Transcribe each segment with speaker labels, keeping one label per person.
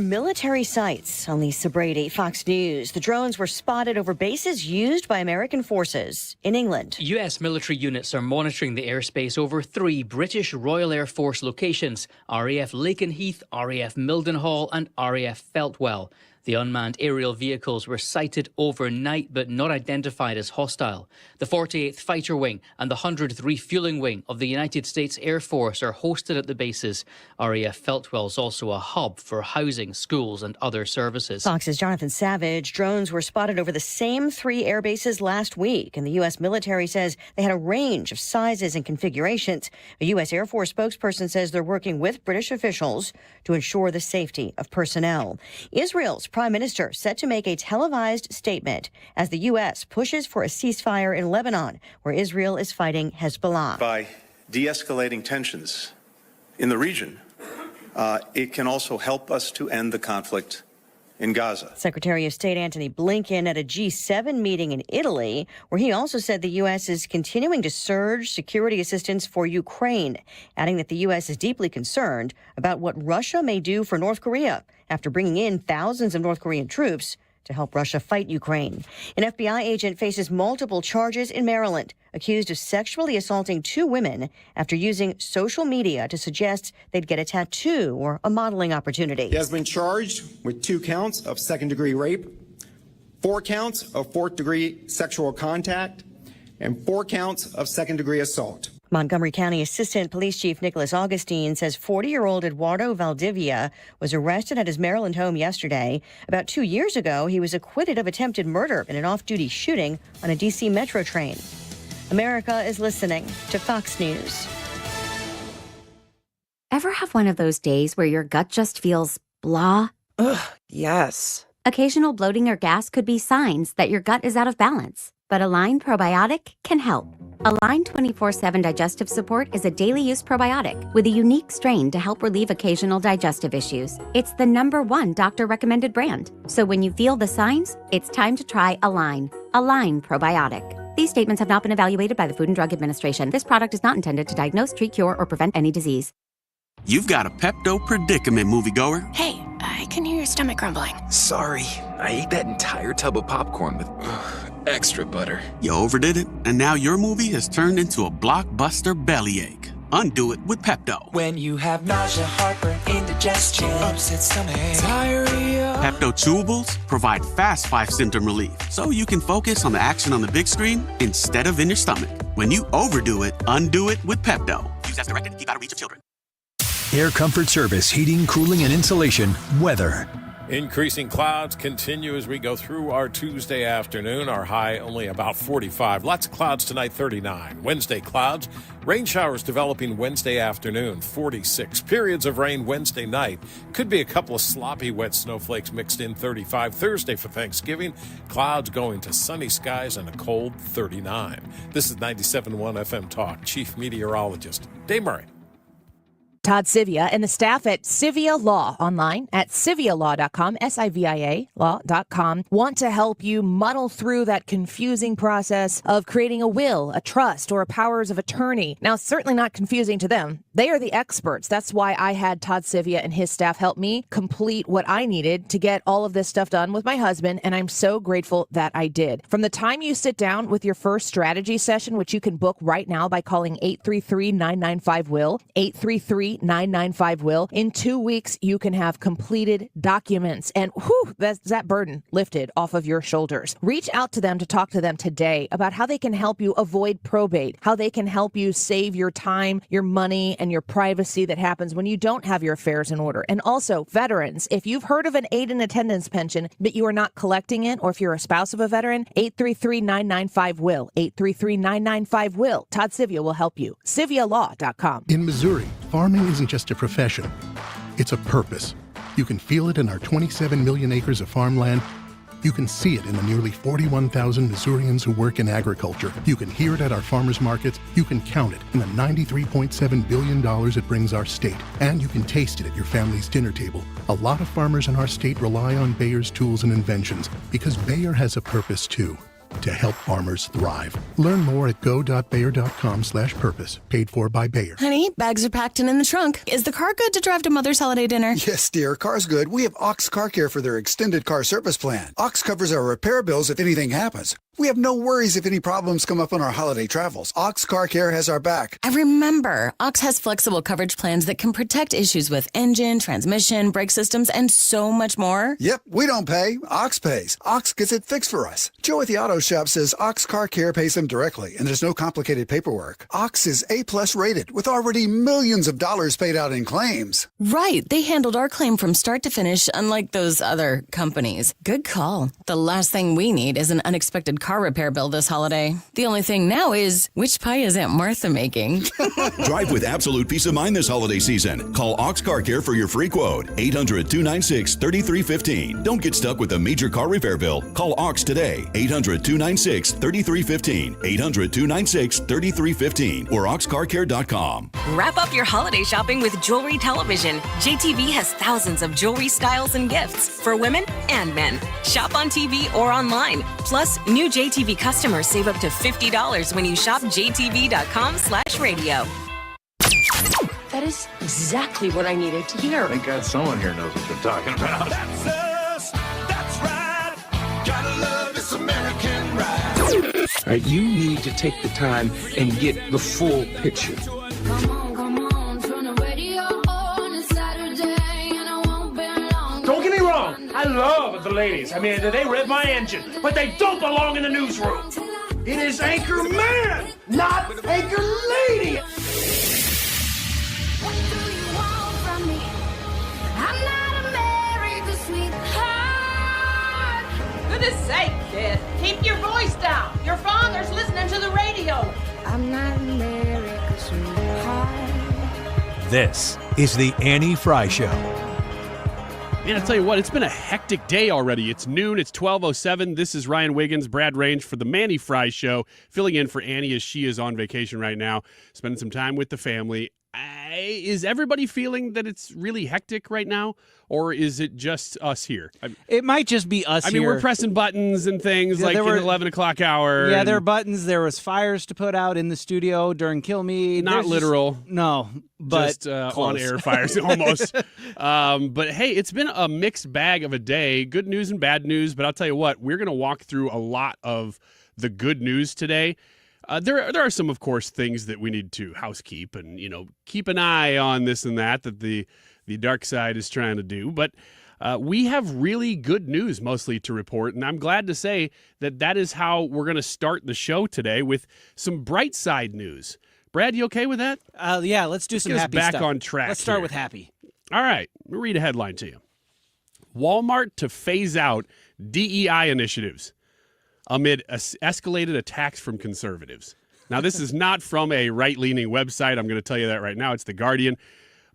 Speaker 1: military sites on Lisa Brady, Fox News. The drones were spotted over bases used by American forces in England.
Speaker 2: US military units are monitoring the airspace over 3 British Royal Air Force locations: RAF Lakenheath, RAF Mildenhall and RAF Feltwell. The unmanned aerial vehicles were sighted overnight but not identified as hostile. The 48th Fighter Wing and the 100th Refueling Wing of the United States Air Force are hosted at the bases. RAF Feltwell is also a hub for housing, schools and other services.
Speaker 1: Fox's Jonathan Savage. Drones were spotted over the same 3 air bases last week, and the U.S. military says they had a range of sizes and configurations. A U.S. Air Force spokesperson says they're working with British officials to ensure the safety of personnel. Israel's Prime Minister set to make a televised statement as the U.S. pushes for a ceasefire in Lebanon, where Israel is fighting Hezbollah.
Speaker 3: By de-escalating tensions in the region, it can also help us to end the conflict in Gaza.
Speaker 1: Secretary of State Antony Blinken at a G7 meeting in Italy, where he also said the U.S. is continuing to surge security assistance for Ukraine, adding that the U.S. is deeply concerned about what Russia may do for North Korea after bringing in thousands of North Korean troops to help Russia fight Ukraine. An FBI agent faces multiple charges in Maryland, accused of sexually assaulting 2 women after using social media to suggest they'd get a tattoo or a modeling opportunity.
Speaker 4: He has been charged with 2 counts of second-degree rape, 4 counts of fourth-degree sexual contact, and 4 counts of second-degree assault.
Speaker 1: Montgomery County Assistant Police Chief Nicholas Augustine says 40-year-old Eduardo Valdivia was arrested at his Maryland home yesterday. About 2 years ago, he was acquitted of attempted murder in an off-duty shooting on a D.C. metro train. America is listening to Fox News.
Speaker 5: Ever have one of those days where your gut just feels blah?
Speaker 6: Ugh, yes.
Speaker 5: Occasional bloating or gas could be signs that your gut is out of balance. But Align Probiotic can help. Align 24/7 Digestive Support is a daily use probiotic with a unique strain to help relieve occasional digestive issues. It's the #1 doctor-recommended brand. So when you feel the signs, it's time to try Align. Align Probiotic. These statements have not been evaluated by the Food and Drug Administration. This product is not intended to diagnose, treat, cure, or prevent any disease.
Speaker 7: You've got a Pepto predicament, moviegoer.
Speaker 8: Hey, I can hear your stomach grumbling.
Speaker 9: Sorry, I ate that entire tub of popcorn with extra butter.
Speaker 7: You overdid it, and now your movie has turned into a blockbuster bellyache. Undo it with Pepto.
Speaker 10: When you have nausea, heartburn, indigestion, upset stomach, diarrhea.
Speaker 7: Pepto Chewables provide fast 5-symptom relief, so you can focus on the action on the big screen instead of in your stomach. When you overdo it, undo it with Pepto. Use as directed to keep out of reach of children.
Speaker 11: Air Comfort Service, heating, cooling, and insulation. Weather.
Speaker 12: Increasing clouds continue as we go through our Tuesday afternoon. Our high only about 45. Lots of clouds tonight, 39. Wednesday clouds. Rain showers developing Wednesday afternoon, 46. Periods of rain Wednesday night. Could be a couple of sloppy wet snowflakes mixed in, 35. Thursday for Thanksgiving. Clouds going to sunny skies and a cold 39. This is 97.1 FM Talk. Chief Meteorologist Dave Murray.
Speaker 13: Todd Sivia and the staff at Sivia Law online at SiviaLaw.com, SIVIA Law.com, want to help you muddle through that confusing process of creating a will, a trust, or a powers of attorney. Now, it's certainly not confusing to them. They are the experts. That's why I had Todd Sivia and his staff help me complete what I needed to get all of this stuff done with my husband, and I'm so grateful that I did. From the time you sit down with your first strategy session, which you can book right now by calling 833-995-WILL, 833-995-WILL. In 2 weeks, you can have completed documents, and that's that burden lifted off of your shoulders. Reach out to them to talk to them today about how they can help you avoid probate, how they can help you save your time, your money, and your privacy that happens when you don't have your affairs in order. And also, veterans, if you've heard of an aid and attendance pension, but you are not collecting it, or if you're a spouse of a veteran, 833-995-WILL, 833-995-WILL. Todd Sivia will help you. SiviaLaw.com.
Speaker 14: In Missouri, farming isn't just a profession, it's a purpose. You can feel it in our 27 million acres of farmland. You can see it in the nearly 41,000 Missourians who work in agriculture. You can hear it at our farmers markets. You can count it in the $93.7 billion it brings our state. And you can taste it at your family's dinner table. A lot of farmers in our state rely on Bayer's tools and inventions because Bayer has a purpose too. to help farmers thrive. Learn more at go.bayer.com/purpose. Paid for by Bayer.
Speaker 15: Honey, bags are packed and in the trunk. Is the car good to drive to Mother's holiday dinner?
Speaker 16: Yes, dear. Car's good. We have Ox Car Care for their extended car service plan. Ox covers our repair bills if anything happens. We have no worries if any problems come up on our holiday travels. Ox Car Care has our back.
Speaker 15: I remember. Ox has flexible coverage plans that can protect issues with engine, transmission, brake systems, and so much more.
Speaker 16: Yep, we don't pay. Ox pays. Ox gets it fixed for us. Joe at the auto shop says Ox Car Care pays them directly, and there's no complicated paperwork. Ox is A+ rated, with already millions of dollars paid out in claims.
Speaker 15: Right. They handled our claim from start to finish, unlike those other companies. Good call. The last thing we need is an unexpected car repair bill this holiday. The only thing now is, which pie is Aunt Martha making?
Speaker 17: Drive with absolute peace of mind this holiday season. Call Ox Car Care for your free quote. 800-296-3315. Don't get stuck with a major car repair bill. Call Ox today. 800-296-3315. 800-296-3315 or oxcarcare.com.
Speaker 18: Wrap up your holiday shopping with Jewelry Television. JTV has thousands of jewelry styles and gifts for women and men. Shop on TV or online. Plus, new JTV customers save up to $50 when you shop jtv.com/radio.
Speaker 19: That is exactly what I needed to hear.
Speaker 9: Thank God someone here knows what they're talking about.
Speaker 10: That's us. That's right. Gotta love this American ride.
Speaker 9: All right, you need to take the time and get the full picture.
Speaker 20: Don't get me wrong, I love the ladies. I mean, they rev my engine, but they don't belong in the newsroom. It is Anchor Man, not Anchor Lady.
Speaker 10: What do you want from me? I'm not America's sweetheart.
Speaker 21: Goodness sake, kid. Keep your voice down. Your father's listening to the radio.
Speaker 10: I'm not America's sweetheart.
Speaker 11: This is the Annie Frey Show.
Speaker 22: Man, I'll tell you what, it's been a hectic day already. It's noon, it's 12:07. This is Ryan Wiggins, Brad Range for the Mannie Frey Show, filling in for Annie as she is on vacation right now, spending some time with the family. Is everybody feeling that it's really hectic right now, or is it just us here?
Speaker 23: It might just be us here.
Speaker 22: I mean, we're pressing buttons and things like in the 11 o'clock hour.
Speaker 23: Yeah, there are buttons. There was fires to put out in the studio during Kill Me.
Speaker 22: Not literal.
Speaker 23: No, but
Speaker 22: just on-air fires almost. But hey, it's been a mixed bag of a day. Good news and bad news, but I'll tell you what, we're going to walk through a lot of the good news today. There are some, of course, things that we need to housekeep and, keep an eye on this and that the dark side is trying to do. But we have really good news mostly to report, and I'm glad to say that is how we're going to start the show today with some bright side news. Brad, you okay with that?
Speaker 23: Yeah, let's do some happy
Speaker 22: back
Speaker 23: stuff.
Speaker 22: on track.
Speaker 23: Let's start
Speaker 22: here.
Speaker 23: with happy.
Speaker 22: All right, let me read a headline to you. Walmart to phase out DEI initiatives amid escalated attacks from conservatives. Now, this is not from a right-leaning website. I'm going to tell you that right now. It's The Guardian.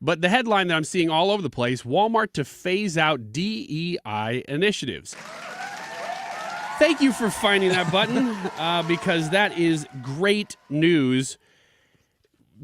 Speaker 22: But the headline that I'm seeing all over the place, Walmart to phase out DEI initiatives. Thank you for finding that button because that is great news.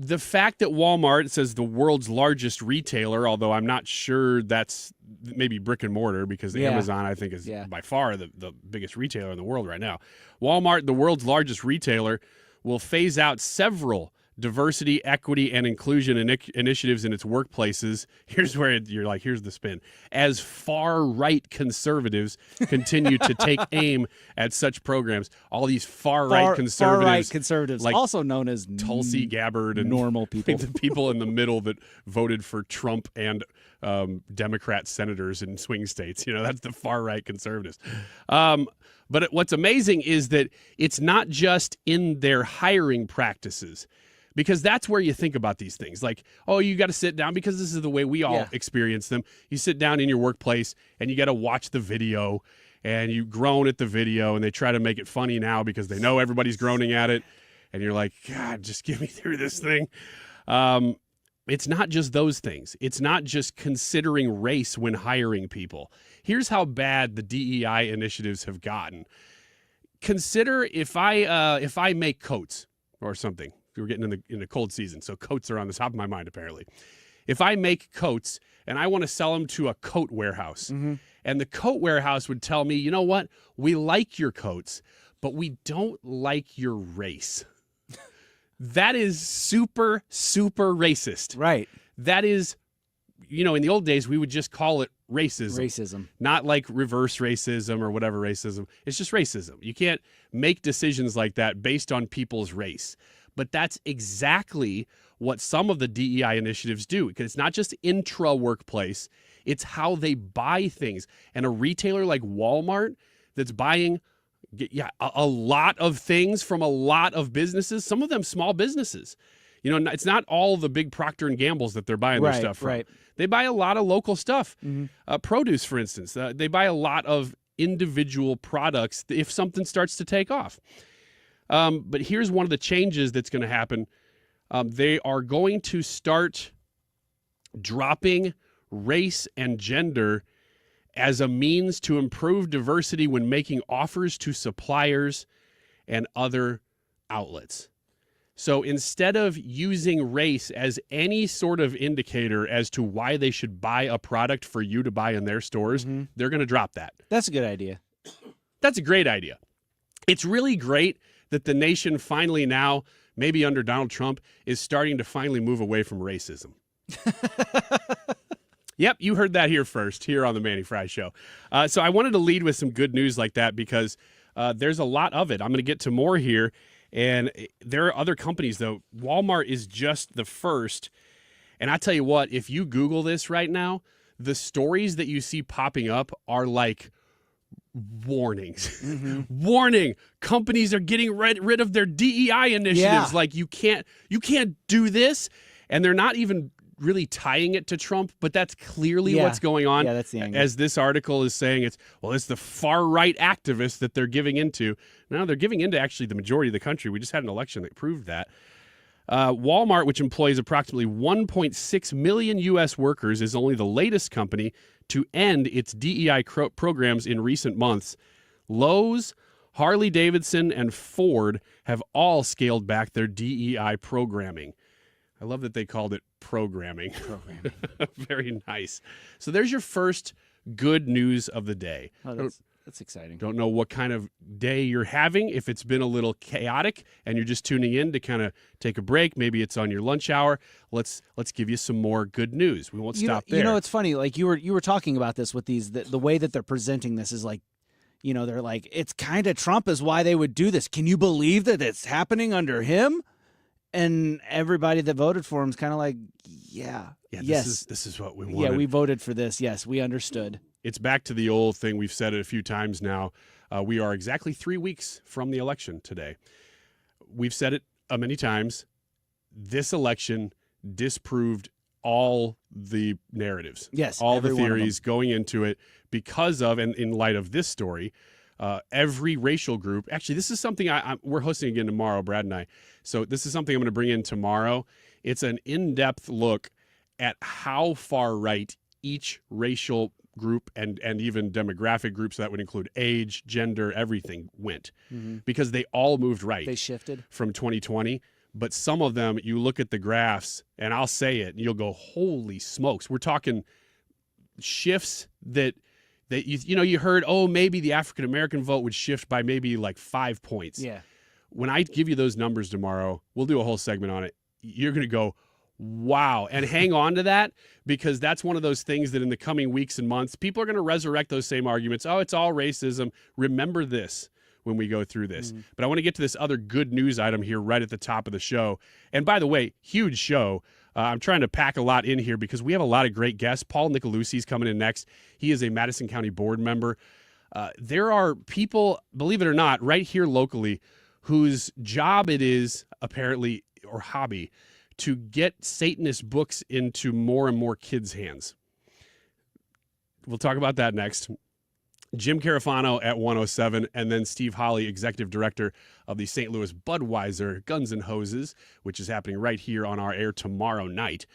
Speaker 22: The fact that Walmart says the world's largest retailer, although I'm not sure that's maybe brick and mortar because Amazon, I think, is by far the biggest retailer in the world right now. Walmart, the world's largest retailer, will phase out several diversity, equity, and inclusion initiatives in its workplaces. Here's where you're like, here's the spin. As far-right conservatives continue to take aim at such programs. All these far-right conservatives.
Speaker 23: Like also known as
Speaker 22: Tulsi Gabbard and
Speaker 23: normal people.
Speaker 22: The people in the middle that voted for Trump and Democrat senators in swing states. That's the far-right conservatives. But what's amazing is that it's not just in their hiring practices. Because that's where you think about these things. Like, oh, you got to sit down because this is the way we all experience them. You sit down in your workplace and you got to watch the video and you groan at the video and they try to make it funny now because they know everybody's groaning at it. And you're like, God, just get me through this thing. It's not just those things. It's not just considering race when hiring people. Here's how bad the DEI initiatives have gotten. Consider if I make coats or something. We're getting in the cold season, so coats are on the top of my mind, apparently. If I make coats and I want to sell them to a coat warehouse, and the coat warehouse would tell me, you know what, we like your coats, but we don't like your race. That is super, super racist.
Speaker 23: Right.
Speaker 22: That is, in the old days, we would just call it racism.
Speaker 23: Racism.
Speaker 22: Not like reverse racism or whatever racism. It's just racism. You can't make decisions like that based on people's race. But that's exactly what some of the DEI initiatives do, because it's not just intra-workplace. It's how they buy things. And a retailer like Walmart that's buying a lot of things from a lot of businesses, some of them small businesses. It's not all the big Procter & Gambles that they're buying their stuff from.
Speaker 23: Right.
Speaker 22: They buy a lot of local stuff.
Speaker 23: Mm-hmm.
Speaker 22: Produce, for instance. They buy a lot of individual products if something starts to take off. But here's one of the changes that's going to happen. They are going to start dropping race and gender as a means to improve diversity when making offers to suppliers and other outlets. So instead of using race as any sort of indicator as to why they should buy a product for you to buy in their stores, they're going to drop that.
Speaker 23: That's a good idea.
Speaker 22: That's a great idea. It's really great that the nation finally now, maybe under Donald Trump, is starting to finally move away from racism. Yep, you heard that here first, here on the Mannie Frey Show. So I wanted to lead with some good news like that because there's a lot of it. I'm going to get to more here. And there are other companies, though. Walmart is just the first. And I tell you what, if you Google this right now, the stories that you see popping up are like warnings. Warning, companies are getting rid of their DEI initiatives.
Speaker 23: Yeah.
Speaker 22: Like you can't do this. And they're not even really tying it to Trump, but that's clearly what's going on.
Speaker 23: Yeah, that's the angle.
Speaker 22: As this article is saying, it's the far-right activists that they're giving into. No, they're giving into actually the majority of the country. We just had an election that proved that. Walmart, which employs approximately 1.6 million U.S. workers, is only the latest company to end its DEI programs in recent months. Lowe's, Harley-Davidson, and Ford have all scaled back their DEI programming. I love that they called it programming. Very nice. So there's your first good news of the day.
Speaker 23: Oh, that's exciting.
Speaker 22: Don't know what kind of day you're having, if it's been a little chaotic and you're just tuning in to kind of take a break. Maybe it's on your lunch hour. Let's give you some more good news. We won't stop there.
Speaker 23: It's funny. Like you were talking about this with these, the way that they're presenting this is like, they're like, it's kind of Trump is why they would do this. Can you believe that it's happening under him? And everybody that voted for him is kind of like, yes.
Speaker 22: This is what we wanted.
Speaker 23: Yeah, we voted for this. Yes, we understood.
Speaker 22: It's back to the old thing. We've said it a few times now. We are exactly 3 weeks from the election today. We've said it many times. This election disproved all the narratives.
Speaker 23: Yes,
Speaker 22: all the theories going into it because of, and in light of this story, every racial group. Actually, this is something we're hosting again tomorrow, Brad and I. So this is something I'm going to bring in tomorrow. It's an in-depth look at how far right each racial group and even demographic groups, so that would include age, gender, everything, went. Because they all moved right.
Speaker 23: They shifted.
Speaker 22: From 2020. But some of them, you look at the graphs, and I'll say it, and you'll go, holy smokes. We're talking shifts that you heard, maybe the African-American vote would shift by maybe like 5 points.
Speaker 23: Yeah.
Speaker 22: When I give you those numbers tomorrow, we'll do a whole segment on it. You're going to go, wow. And hang on to that, because that's one of those things that in the coming weeks and months, people are going to resurrect those same arguments. Oh, it's all racism. Remember this when we go through this. But I want to get to this other good news item here right at the top of the show. And by the way, huge show. I'm trying to pack a lot in here because we have a lot of great guests. Paul NICOLUSSI is coming in next. He is a Madison County board member. There are people, believe it or not, right here locally whose job it is, apparently, or hobby, to get Satanist books into more and more kids' hands. We'll talk about that next. Jim CARAFANO at 107, and then Steve Holley, Executive Director of the St. Louis Budweiser Guns and Hoses, which is happening right here on our air tomorrow night.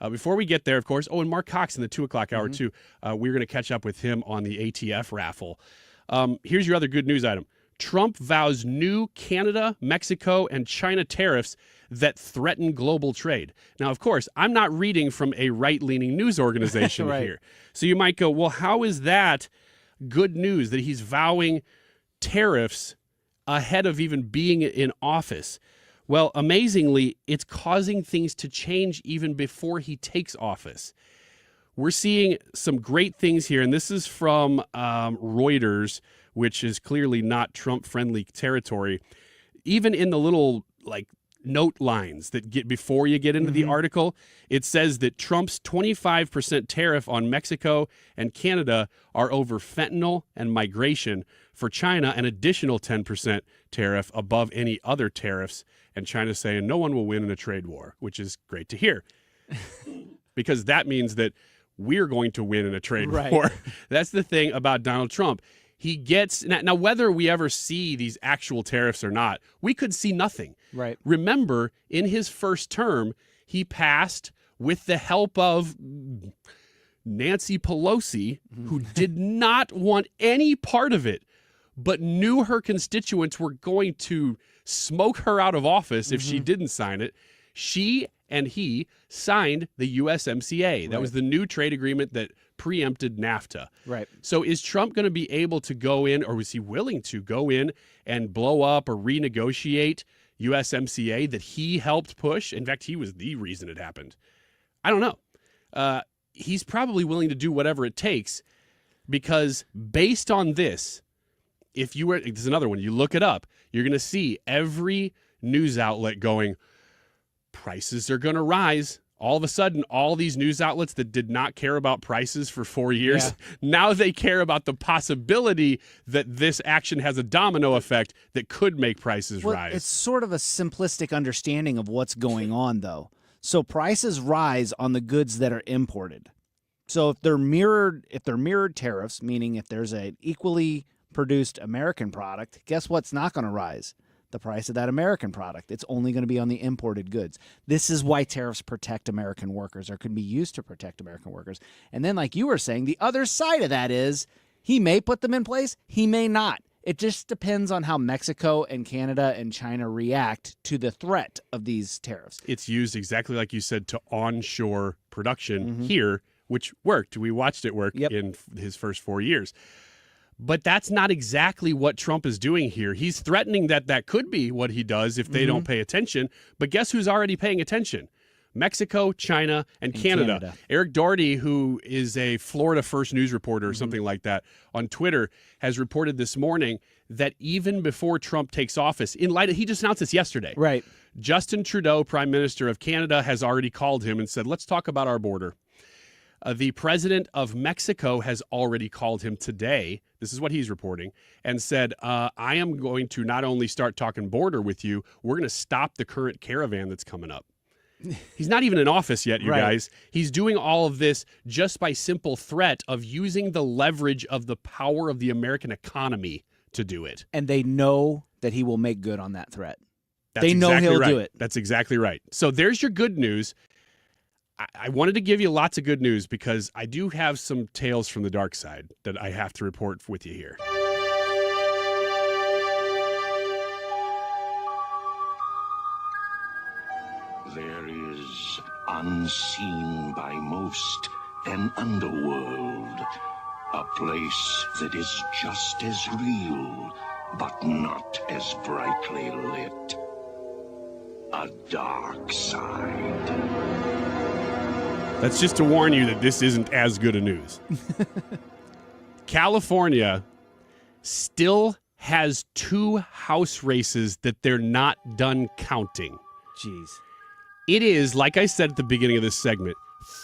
Speaker 22: Before we get there, of course, and MARC COX in the 2 o'clock hour, too. We're going to catch up with him on the ATF raffle. Here's your other good news item. Trump vows new Canada, Mexico, and China tariffs that threaten global trade. Now, of course, I'm not reading from a right-leaning news organization
Speaker 23: Right.
Speaker 22: here. So you might go, well, how is that good news that he's vowing tariffs ahead of even being in office. Well, amazingly, it's causing things to change even before he takes office. We're seeing some great things here, and this is from Reuters, which is clearly not Trump-friendly territory. Even in the little, note lines that get before you get into the article, it says that Trump's 25% tariff on Mexico and Canada are over fentanyl and migration. For China, an additional 10% tariff above any other tariffs. And China's saying no one will win in a trade war, which is great to hear. Because that means that we're going to win in a trade war. That's the thing about Donald Trump. He gets now whether we ever see these actual tariffs or not, we could see nothing.
Speaker 23: Right.
Speaker 22: Remember, in his first term, he passed with the help of Nancy Pelosi, who did not want any part of it, but knew her constituents were going to smoke her out of office if she didn't sign it. She and he signed the USMCA. That was the new trade agreement that preempted NAFTA.
Speaker 23: Right.
Speaker 22: So is Trump going to be able to go in, or was he willing to go in and blow up or renegotiate USMCA that he helped push? In fact, he was the reason it happened. I don't know. He's probably willing to do whatever it takes, because based on this, if you were, there's another one, you look it up, you're going to see every news outlet going, prices are going to rise. All of a sudden, all these news outlets that did not care about prices for 4 years, now they care about the possibility that this action has a domino effect that could make prices rise.
Speaker 23: It's sort of a simplistic understanding of what's going on, though. So prices rise on the goods that are imported. So if they're mirrored tariffs, meaning if there's an equally produced American product, guess what's not going to rise? The price of that American product. It's only going to be on the imported goods. This is why tariffs protect American workers, or can be used to protect American workers. And then, like you were saying, the other side of that is he may put them in place, he may not. It just depends on how Mexico and Canada and China react to the threat of these tariffs.
Speaker 22: It's used exactly like you said to onshore production here, which worked. We watched it work in his first 4 years. But that's not exactly what Trump is doing here. He's threatening that that could be what he does if they don't pay attention. But guess who's already paying attention? Mexico, China, and Canada. Eric Doherty, who is a Florida First News reporter or something like that on Twitter, has reported this morning that even before Trump takes office, in light of, he just announced this yesterday.
Speaker 23: Right.
Speaker 22: Justin Trudeau, Prime Minister of Canada, has already called him and said, let's talk about our border. The president of Mexico has already called him today. This is what he's reporting, and said, I am going to not only start talking border with you, we're going to stop the current caravan that's coming up. He's not even in office yet, you guys. He's doing all of this just by simple threat of using the leverage of the power of the American economy to do it.
Speaker 23: And they know that he will make good on that threat.
Speaker 22: That's
Speaker 23: they know
Speaker 22: exactly
Speaker 23: he'll
Speaker 22: right.
Speaker 23: do it.
Speaker 22: That's exactly right. So there's your good news. I wanted to give you lots of good news because I do have some tales from the dark side that I have to report with you here.
Speaker 2: There is, unseen by most, an underworld. A place that is just as real, but not as brightly lit. A dark side.
Speaker 22: That's just to warn you that this isn't as good a news. California still has 2 House races that they're not done counting.
Speaker 23: Jeez.
Speaker 22: It is, like I said at the beginning of this segment,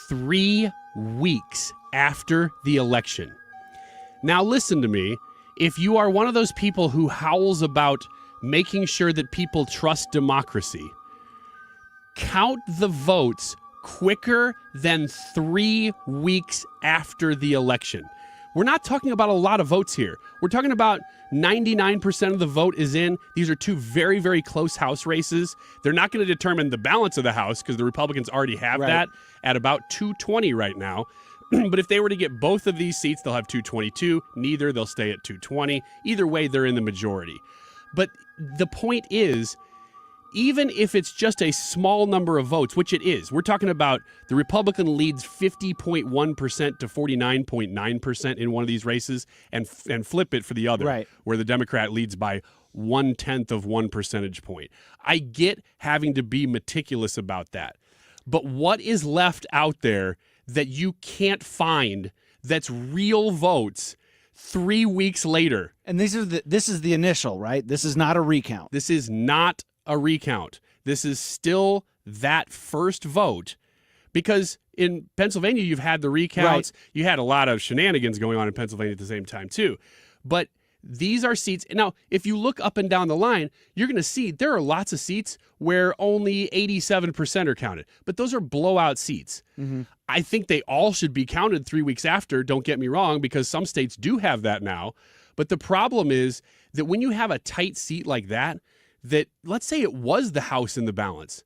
Speaker 22: 3 weeks after the election. Now listen to me. If you are one of those people who howls about making sure that people trust democracy, count the votes quicker than 3 weeks after the election. We're not talking about a lot of votes here. We're talking about 99% of the vote is in. These are 2 very, very close House races. They're not going to determine the balance of the House because the Republicans already have that at about 220 right now. But if they were to get both of these seats, they'll have 222. Neither, they'll stay at 220. Either way, they're in the majority. But the point is, even if it's just a small number of votes, which it is, we're talking about the Republican leads 50.1% to 49.9% in one of these races, and flip it for the other,
Speaker 23: right,
Speaker 22: where the Democrat leads by 0.1 of 1 percentage point. I get having to be meticulous about that. But what is left out there that you can't find that's real votes 3 weeks later?
Speaker 23: And this is the initial, right? This is not a recount.
Speaker 22: This is not a recount. This is still that first vote, because in Pennsylvania you've had the recounts. Right. You had a lot of shenanigans going on in Pennsylvania at the same time too. But these are seats. Now, if you look up and down the line, you're going to see there are lots of seats where only 87% are counted. But those are blowout seats.
Speaker 23: Mm-hmm.
Speaker 22: I think they all should be counted 3 weeks after, don't get me wrong, because some states do have that now. But the problem is that when you have a tight seat like that, let's say it was the House in the balance.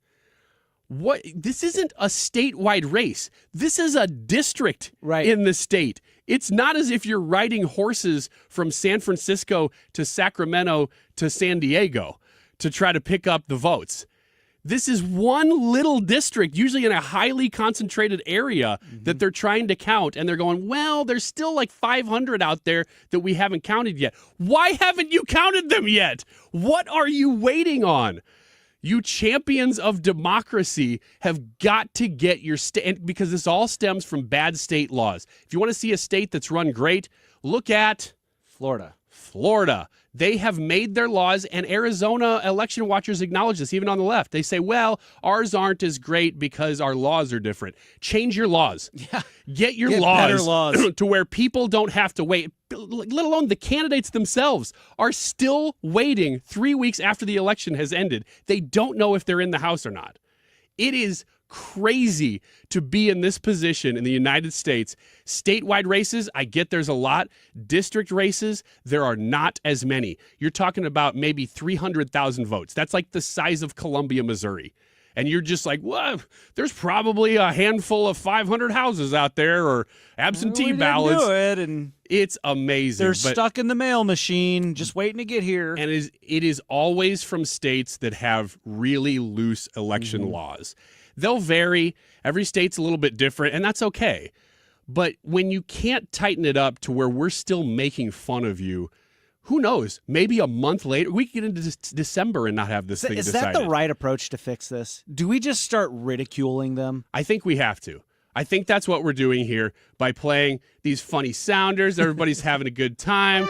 Speaker 22: This isn't a statewide race. This is a district in the state. It's not as if you're riding horses from San Francisco to Sacramento to San Diego to try to pick up the votes. This is one little district, usually in a highly concentrated area, that they're trying to count. And they're going, well, there's still like 500 out there that we haven't counted yet. Why haven't you counted them yet? What are you waiting on? You champions of democracy have got to get your state, because this all stems from bad state laws. If you want to see a state that's run great, look at
Speaker 23: Florida.
Speaker 22: They have made their laws, and Arizona election watchers acknowledge this, even on the left. They say, well, ours aren't as great because our laws are different. Change your laws.
Speaker 23: Yeah.
Speaker 22: Get
Speaker 23: better laws
Speaker 22: to where people don't have to wait, let alone the candidates themselves are still waiting 3 weeks after the election has ended. They don't know if they're in the House or not. It is crazy to be in this position in the United States. Statewide races, I get there's a lot. District races, there are not as many. You're talking about maybe 300,000 votes. That's like the size of Columbia, Missouri. And you're just like, well, there's probably a handful of 500 houses out there or absentee ballots.
Speaker 23: And
Speaker 22: it's amazing.
Speaker 23: They're stuck in the mail machine, just waiting to get here.
Speaker 22: And it is always from states that have really loose election laws. They'll vary. Every state's a little bit different, and that's okay. But when you can't tighten it up to where we're still making fun of you, who knows? Maybe a month later, we can get into December and not have this thing decided.
Speaker 23: Is that the right approach to fix this? Do we just start ridiculing them?
Speaker 22: I think we have to. I think that's what we're doing here by playing these funny sounders. Everybody's having a good time.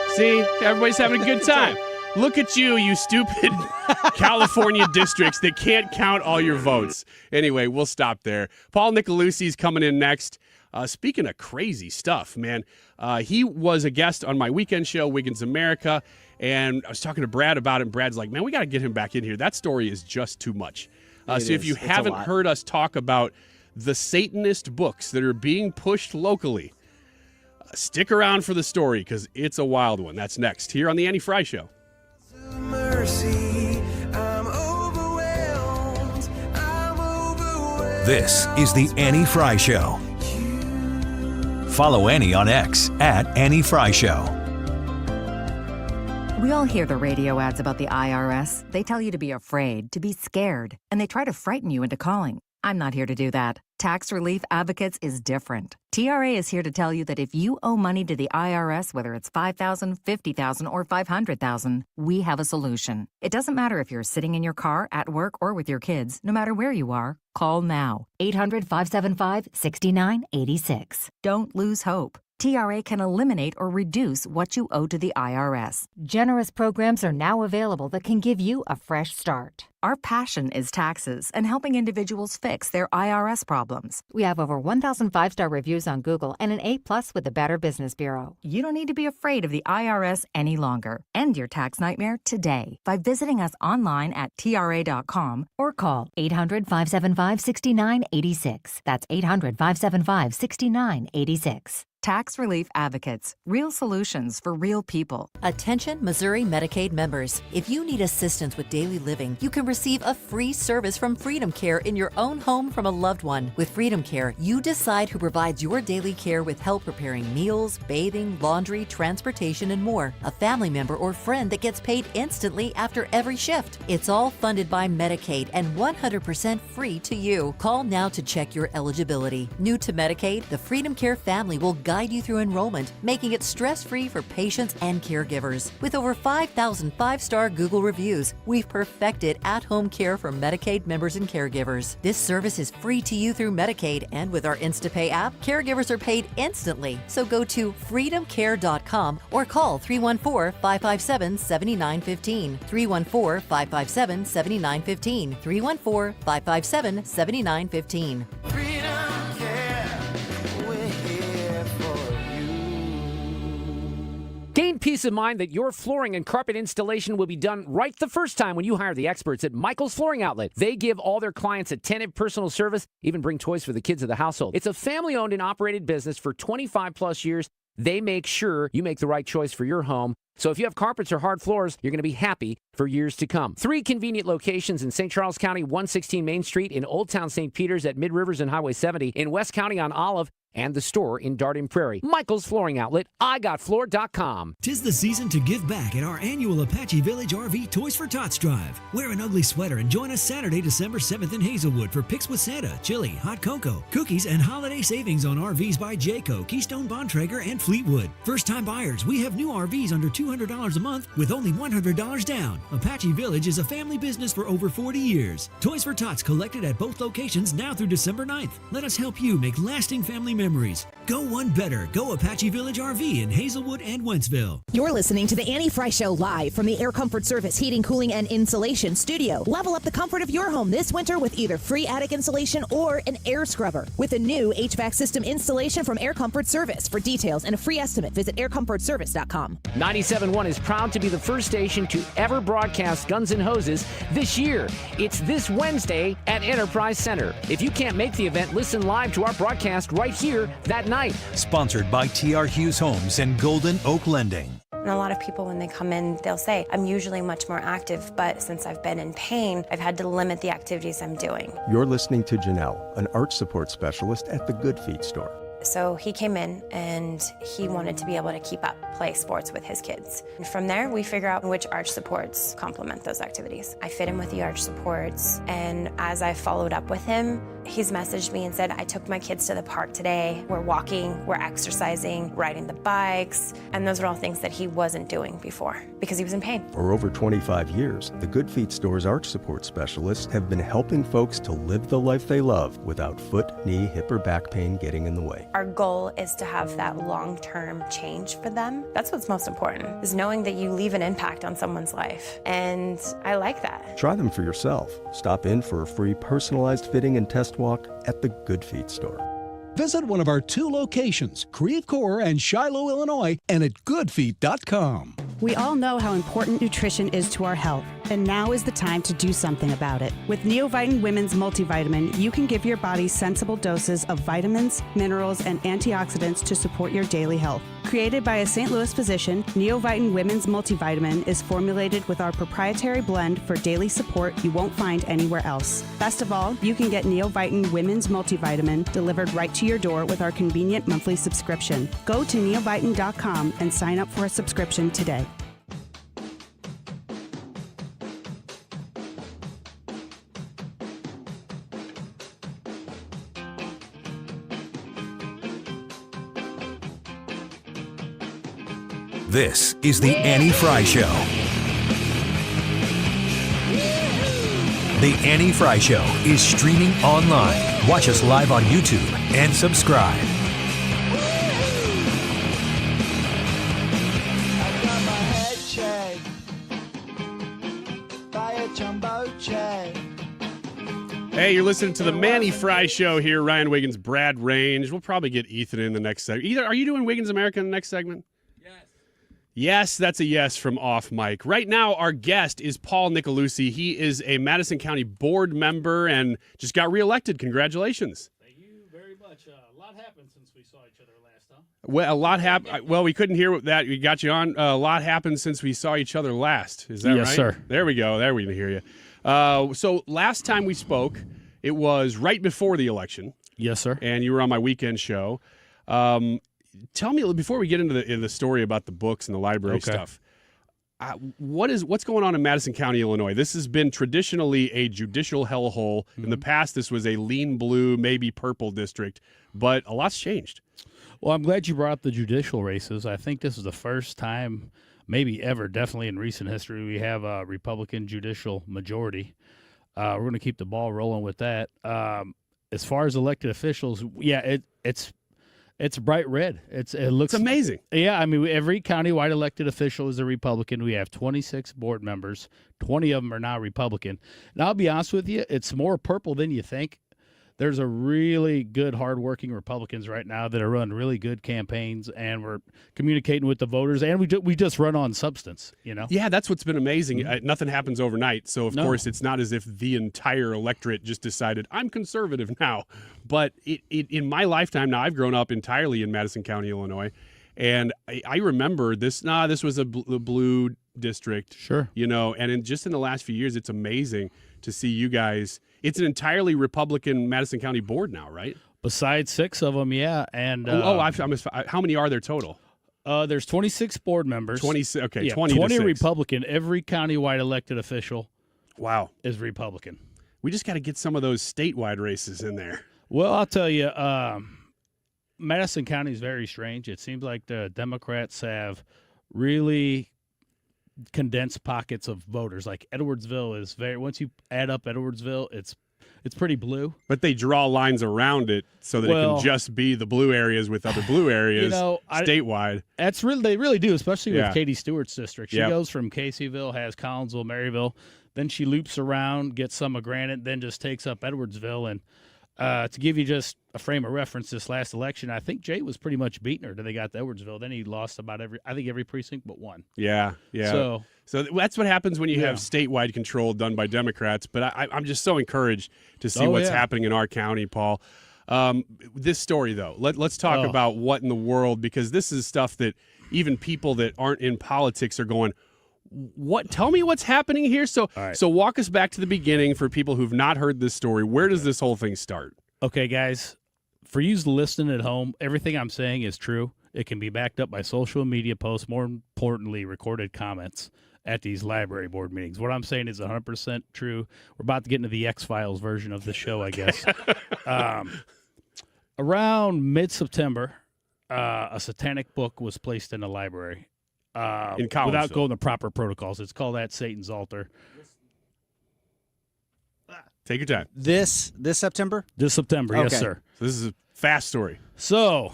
Speaker 22: See? Everybody's having a good time. Look at you stupid California districts that can't count all your votes. Anyway, we'll stop there. Paul NICOLUSSI's coming in next. Speaking of crazy stuff, man, he was a guest on my weekend show, Wiggins America, and I was talking to Brad about it, and Brad's like, man, we got to get him back in here. That story is just too much. So if you haven't heard us talk about the Satanist books that are being pushed locally, stick around for the story because it's a wild one. That's next here on the Annie Frey Show.
Speaker 11: This is the Annie Frey Show. Follow Annie on X at Annie Frey Show.
Speaker 1: We all hear the radio ads about the IRS. They tell you to be afraid, to be scared, and they try to frighten you into calling. I'm not here to do that. Tax Relief Advocates is different. TRA is here to tell you that if you owe money to the IRS, whether it's $5,000, $50,000, or $500,000, we have a solution. It doesn't matter if you're sitting in your car, at work, or with your kids. No matter where you are, call now. 800-575-6986. Don't lose hope. TRA can eliminate or reduce what you owe to the IRS. Generous programs are now available that can give you a fresh start. Our passion is taxes and helping individuals fix their IRS problems. We have over 1,000 5-star reviews on Google and an A+ with the Better Business Bureau. You don't need to be afraid of the IRS any longer. End your tax nightmare today by visiting us online at TRA.com or call 800-575-6986. That's 800-575-6986. Tax Relief Advocates, real solutions for real people.
Speaker 3: Attention Missouri Medicaid members. If you need assistance with daily living, you can receive a free service from Freedom Care in your own home from a loved one. With Freedom Care, you decide who provides your daily care with help preparing meals, bathing, laundry, transportation, and more. A family member or friend that gets paid instantly after every shift. It's all funded by Medicaid and 100% free to you. Call now to check your eligibility. New to Medicaid, the Freedom Care family will guide you through enrollment, making it stress-free for patients and caregivers. With over 5,000 five-star Google reviews, we've perfected at-home care for Medicaid members and caregivers. This service is free to you through Medicaid, and with our InstaPay app, caregivers are paid instantly. So go to freedomcare.com or call 314-557-7915. 314-557-7915. 314-557-7915.
Speaker 4: Gain peace of mind that your flooring and carpet installation will be done right the first time when you hire the experts at Michael's Flooring Outlet. They give all their clients attentive personal service, even bring toys for the kids of the household. It's a family-owned and operated business for 25-plus years. They make sure you make the right choice for your home. So if you have carpets or hard floors, you're going to be happy for years to come. 3 convenient locations in St. Charles County, 116 Main Street, in Old Town St. Peters at Mid-Rivers and Highway 70, in West County on Olive, and the store in Darden Prairie. Michael's Flooring Outlet, IGotFloor.com.
Speaker 6: 'Tis the season to give back at our annual Apache Village RV Toys for Tots Drive. Wear an ugly sweater and join us Saturday, December 7th in Hazelwood for Picks with Santa, chili, hot cocoa, cookies, and holiday savings on RVs by Jayco, Keystone Bontrager, and Fleetwood. First-time buyers, we have new RVs under $200 a month with only $100 down. Apache Village is a family business for over 40 years. Toys for Tots collected at both locations now through December 9th. Let us help you make lasting family memories. Go one better. Go Apache Village RV in Hazelwood and Wentzville.
Speaker 24: You're listening to the Annie Frey Show live from the Air Comfort Service Heating, Cooling, and Insulation Studio. Level up the comfort of your home this winter with either free attic insulation or an air scrubber. With a new HVAC system installation from Air Comfort Service. For details and a free estimate, visit aircomfortservice.com.
Speaker 4: 97.1 is proud to be the first station to ever broadcast Guns N' Hoses this year. It's this Wednesday at Enterprise Center. If you can't make the event, listen live to our broadcast right here that night.
Speaker 11: Sponsored by TR Hughes Homes and Golden Oak Lending.
Speaker 25: And a lot of people, when they come in, they'll say, I'm usually much more active, but since I've been in pain, I've had to limit the activities I'm doing.
Speaker 26: You're listening to Janelle, an arch support specialist at the Good Feet store.
Speaker 25: So he came in and he wanted to be able to keep up, play sports with his kids. And from there, we figure out which arch supports complement those activities. I fit him with the arch supports, and as I followed up with him, he's messaged me and said, I took my kids to the park today. We're walking, we're exercising, riding the bikes, and those are all things that he wasn't doing before because he was in pain.
Speaker 26: For over 25 years, the Good Feet store's arch support specialists have been helping folks to live the life they love without foot, knee, hip, or back pain getting in the way.
Speaker 25: Our goal is to have that long-term change for them. That's what's most important, is knowing that you leave an impact on someone's life. And I like that.
Speaker 26: Try them for yourself. Stop in for a free personalized fitting and test walk at the Good Feet store.
Speaker 27: Visit one of our 2 locations, Creve Coeur and Shiloh, Illinois, and at goodfeet.com.
Speaker 28: We all know how important nutrition is to our health, and now is the time to do something about it. With Neovitin Women's Multivitamin, you can give your body sensible doses of vitamins, minerals, and antioxidants to support your daily health. Created by a St. Louis physician, Neovitin Women's Multivitamin is formulated with our proprietary blend for daily support you won't find anywhere else. Best of all, you can get Neovitin Women's Multivitamin delivered right to your door with our convenient monthly subscription. Go to neovitin.com and sign up for a subscription today.
Speaker 11: This is the Annie Frey Show. The Annie Frey Show is streaming online. Watch us live on YouTube and subscribe.
Speaker 22: Hey, you're listening to the Mannie Frey Show here. Ryan Wiggins, Brad Range. We'll probably get Ethan in the next segment. Are you doing Wiggins America in the next segment? Yes, that's a yes from off mic. Right now, our guest is Paul NICOLUSSI. He is a Madison County board member and just got reelected. Congratulations. Thank you very much. A
Speaker 5: lot happened since we saw each other last, huh?
Speaker 22: Well, a lot happened. Well, we couldn't hear that. We got you on. A lot happened since we saw each other last. Is that right?
Speaker 5: Yes, sir.
Speaker 22: There we go. There we can hear you. So last time we spoke, it was right before the election.
Speaker 5: Yes, sir.
Speaker 22: And you were on my weekend show. Tell me, before we get into the story about the books and the library stuff, what's going on in Madison County, Illinois? This has been traditionally a judicial hellhole. Mm-hmm. In the past, this was a lean blue, maybe purple district, but a lot's changed.
Speaker 5: Well, I'm glad you brought up the judicial races. I think this is the first time, maybe ever, definitely in recent history, we have a Republican judicial majority. We're going to keep the ball rolling with that. As far as elected officials, yeah, it's bright red. It looks
Speaker 22: amazing.
Speaker 5: Yeah, I mean, every countywide elected official is a Republican. We have 26 board members. 20 of them are now Republican. And I'll be honest with you, it's more purple than you think. There's a really good, hardworking Republicans right now that are running really good campaigns, and we're communicating with the voters, and we just run on substance, you know?
Speaker 22: Yeah, that's what's been amazing. Mm-hmm. Nothing happens overnight, so of course it's not as if the entire electorate just decided, I'm conservative now. But in my lifetime now, I've grown up entirely in Madison County, Illinois, and I remember this was a blue district.
Speaker 5: Sure.
Speaker 22: You know, and just in the last few years, it's amazing to see you guys. It's an entirely Republican Madison County board now, right?
Speaker 5: Besides 6 of them, yeah. And
Speaker 22: how many are there total?
Speaker 5: There's 26 board members.
Speaker 22: 20
Speaker 5: Republican. Every countywide elected official is Republican.
Speaker 22: We just got to get some of those statewide races in there.
Speaker 5: Well, I'll tell you, Madison County is very strange. It seems like the Democrats have really condensed pockets of voters. Like Edwardsville is once you add up Edwardsville, it's pretty blue.
Speaker 22: But they draw lines around it so that it can just be the blue areas with other blue areas statewide.
Speaker 5: They really do, especially with Katie Stewart's district. She goes from Caseyville, has Collinsville, Maryville, then she loops around, gets some of Granite, then just takes up Edwardsville. And to give you just a frame of reference, this last election, I think Jay was pretty much beating her till they got to Edwardsville. Then he lost about every precinct but one.
Speaker 22: Yeah.
Speaker 5: So
Speaker 22: that's what happens when you have statewide control done by Democrats. But I'm just so encouraged to see what's happening in our county, Paul. This story, though, let's talk about what in the world, because this is stuff that even people that aren't in politics are going, what? Tell me what's happening here. So walk us back to the beginning for people who've not heard this story. Where does this whole thing start?
Speaker 5: Okay, guys, for you listening at home, everything I'm saying is true. It can be backed up by social media posts, more importantly, recorded comments at these library board meetings. What I'm saying is 100% true. We're about to get into the X-Files version of the show, I guess. Around mid-September, a satanic book was placed in the library. Without going the proper protocols. It's called At Satan's Altar.
Speaker 22: Take your time.
Speaker 23: This September?
Speaker 5: This September, yes, sir.
Speaker 22: So this is a fast story.
Speaker 5: So,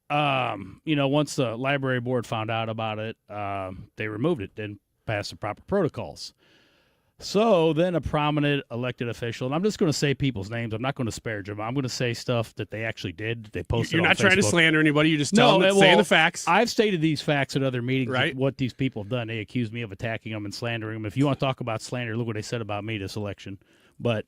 Speaker 5: once the library board found out about it, they removed it, didn't pass the proper protocols. So then a prominent elected official, and I'm just going to say people's names. I'm not going to disparage them. I'm going to say stuff that they actually did. They posted
Speaker 22: You're
Speaker 5: on
Speaker 22: not
Speaker 5: Facebook.
Speaker 22: trying to slander anybody. You just tell them, saying the facts.
Speaker 5: I've stated these facts at other meetings,
Speaker 22: right?
Speaker 5: What these people have done. They accuse me of attacking them and slandering them. If you want to talk about slander, look what they said about me this election. But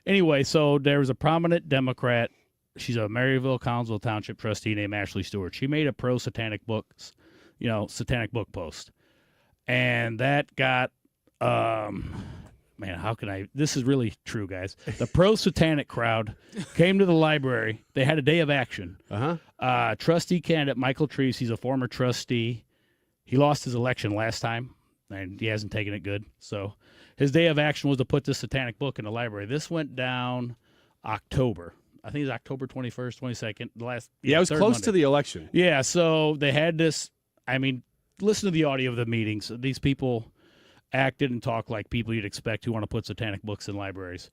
Speaker 5: anyway, so there was a prominent Democrat. She's a Maryville, Collinsville Township trustee named Ashley Stewart. She made a pro-satanic books, satanic book post. And that got, man, how can I? This is really true, guys. The pro-satanic crowd came to the library. They had a day of action. Trustee candidate Michael Treese, he's a former trustee. He lost his election last time, and he hasn't taken it good. So his day of action was to put this satanic book in the library. This went down October. I think it was October 21st, 22nd.
Speaker 22: It was close
Speaker 5: Monday
Speaker 22: to the election.
Speaker 5: Yeah, so they had this. I mean, listen to the audio of the meetings. These people acted and talked like people you'd expect who want to put satanic books in libraries.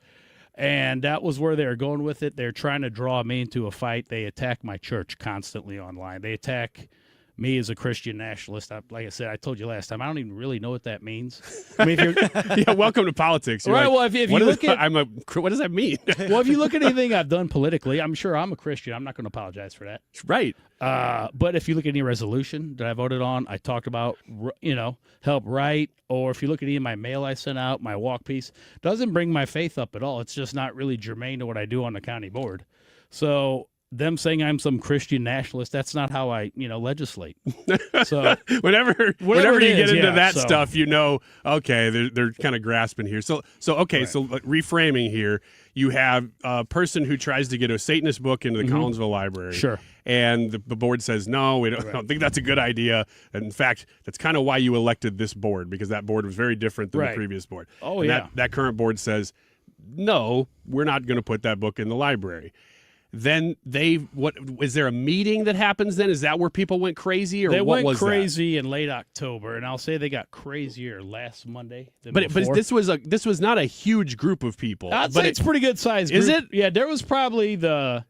Speaker 5: And that was where they were going with it. They're trying to draw me into a fight. They attack my church constantly online. They attack me as a Christian nationalist. Like I said, I told you last time, I don't even really know what that means. I mean, if you're
Speaker 22: welcome to politics.
Speaker 5: You're right. Well, if you look at,
Speaker 22: what does that mean?
Speaker 5: Well, if you look at anything I've done politically, I'm sure I'm a Christian. I'm not going to apologize for that.
Speaker 22: Right.
Speaker 5: But if you look at any resolution that I voted on, I talked about, help right. Or if you look at any of my mail I sent out, my walk piece, doesn't bring my faith up at all. It's just not really germane to what I do on the county board. So them saying I'm some Christian nationalist, that's not how I, legislate. So
Speaker 22: whenever you get into that stuff, okay, they're kind of grasping here. So reframing here, you have a person who tries to get a Satanist book into the Collinsville Library.
Speaker 5: Sure.
Speaker 22: And the board says, no, we don't think that's a good idea. And in fact, that's kind of why you elected this board, because that board was very different than the previous board.
Speaker 5: Oh,
Speaker 22: and
Speaker 5: yeah.
Speaker 22: That current board says, no, we're not going to put that book in the library. Then is there a meeting that happens then? Is that where people went crazy, or
Speaker 5: they
Speaker 22: what
Speaker 5: went
Speaker 22: was
Speaker 5: crazy in late October, and I'll say they got crazier last Monday than
Speaker 22: But
Speaker 5: before.
Speaker 22: this was not a huge group of people.
Speaker 5: I'd say it's pretty good size group.
Speaker 22: Is it?
Speaker 5: Yeah, there was probably about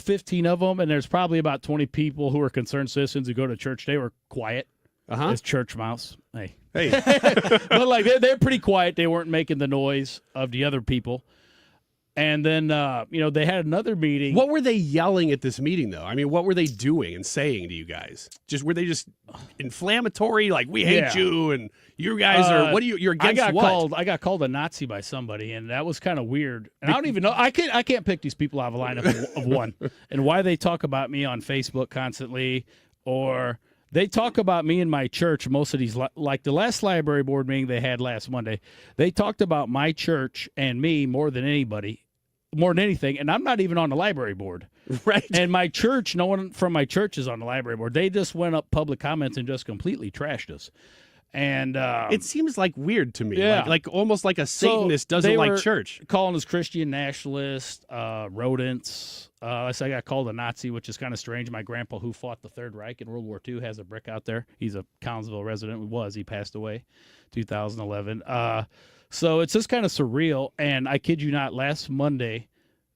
Speaker 5: 15 of them, and there's probably about 20 people who are concerned citizens who go to church. They were quiet as church mouse. Hey. But they're pretty quiet. They weren't making the noise of the other people. And then, they had another meeting.
Speaker 22: What were they yelling at this meeting, though? I mean, what were they doing and saying to you guys? Were they just inflammatory, like, we hate you, and you guys are, you're against what?
Speaker 5: I got called a Nazi by somebody, and that was kind of weird. And I don't even know, I can't pick these people out of a lineup of one. And why they talk about me on Facebook constantly, or they talk about me in my church, most of these, like the last library board meeting they had last Monday, they talked about my church and me more than anything, and I'm not even on the library board.
Speaker 22: Right.
Speaker 5: And my church, no one from my church is on the library board. They just went up public comments and just completely trashed us. And
Speaker 22: it seems like weird to me.
Speaker 5: Yeah.
Speaker 22: Like almost like a Satanist doesn't like church.
Speaker 5: Calling us Christian nationalists, rodents. I got called a Nazi, which is kind of strange. My grandpa, who fought the Third Reich in World War II, has a brick out there. He's a Collinsville resident. He passed away 2011. So it's just kind of surreal. And I kid you not, last Monday,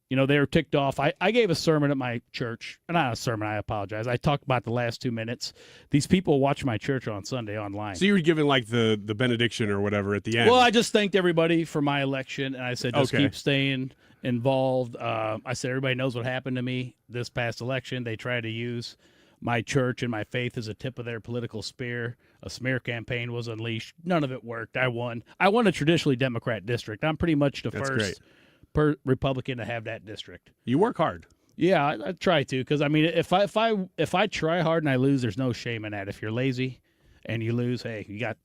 Speaker 5: they were ticked off. I gave a sermon at my church. Not a sermon, I apologize. I talked about the last 2 minutes. These people watch my church on Sunday online.
Speaker 22: So you were giving like the benediction or whatever at the end.
Speaker 5: Well, I just thanked everybody for my election, and I said just keep staying involved. I said everybody knows what happened to me this past election. They tried to use my church and my faith as a tip of their political spear. A smear campaign was unleashed. None of it worked. I won. I won a traditionally Democrat district. I'm pretty much the first Republican to have that district.
Speaker 22: You work hard.
Speaker 5: Yeah, I try to, because I mean, if I try hard and I lose, there's no shame in that. If you're lazy and you lose, hey, you got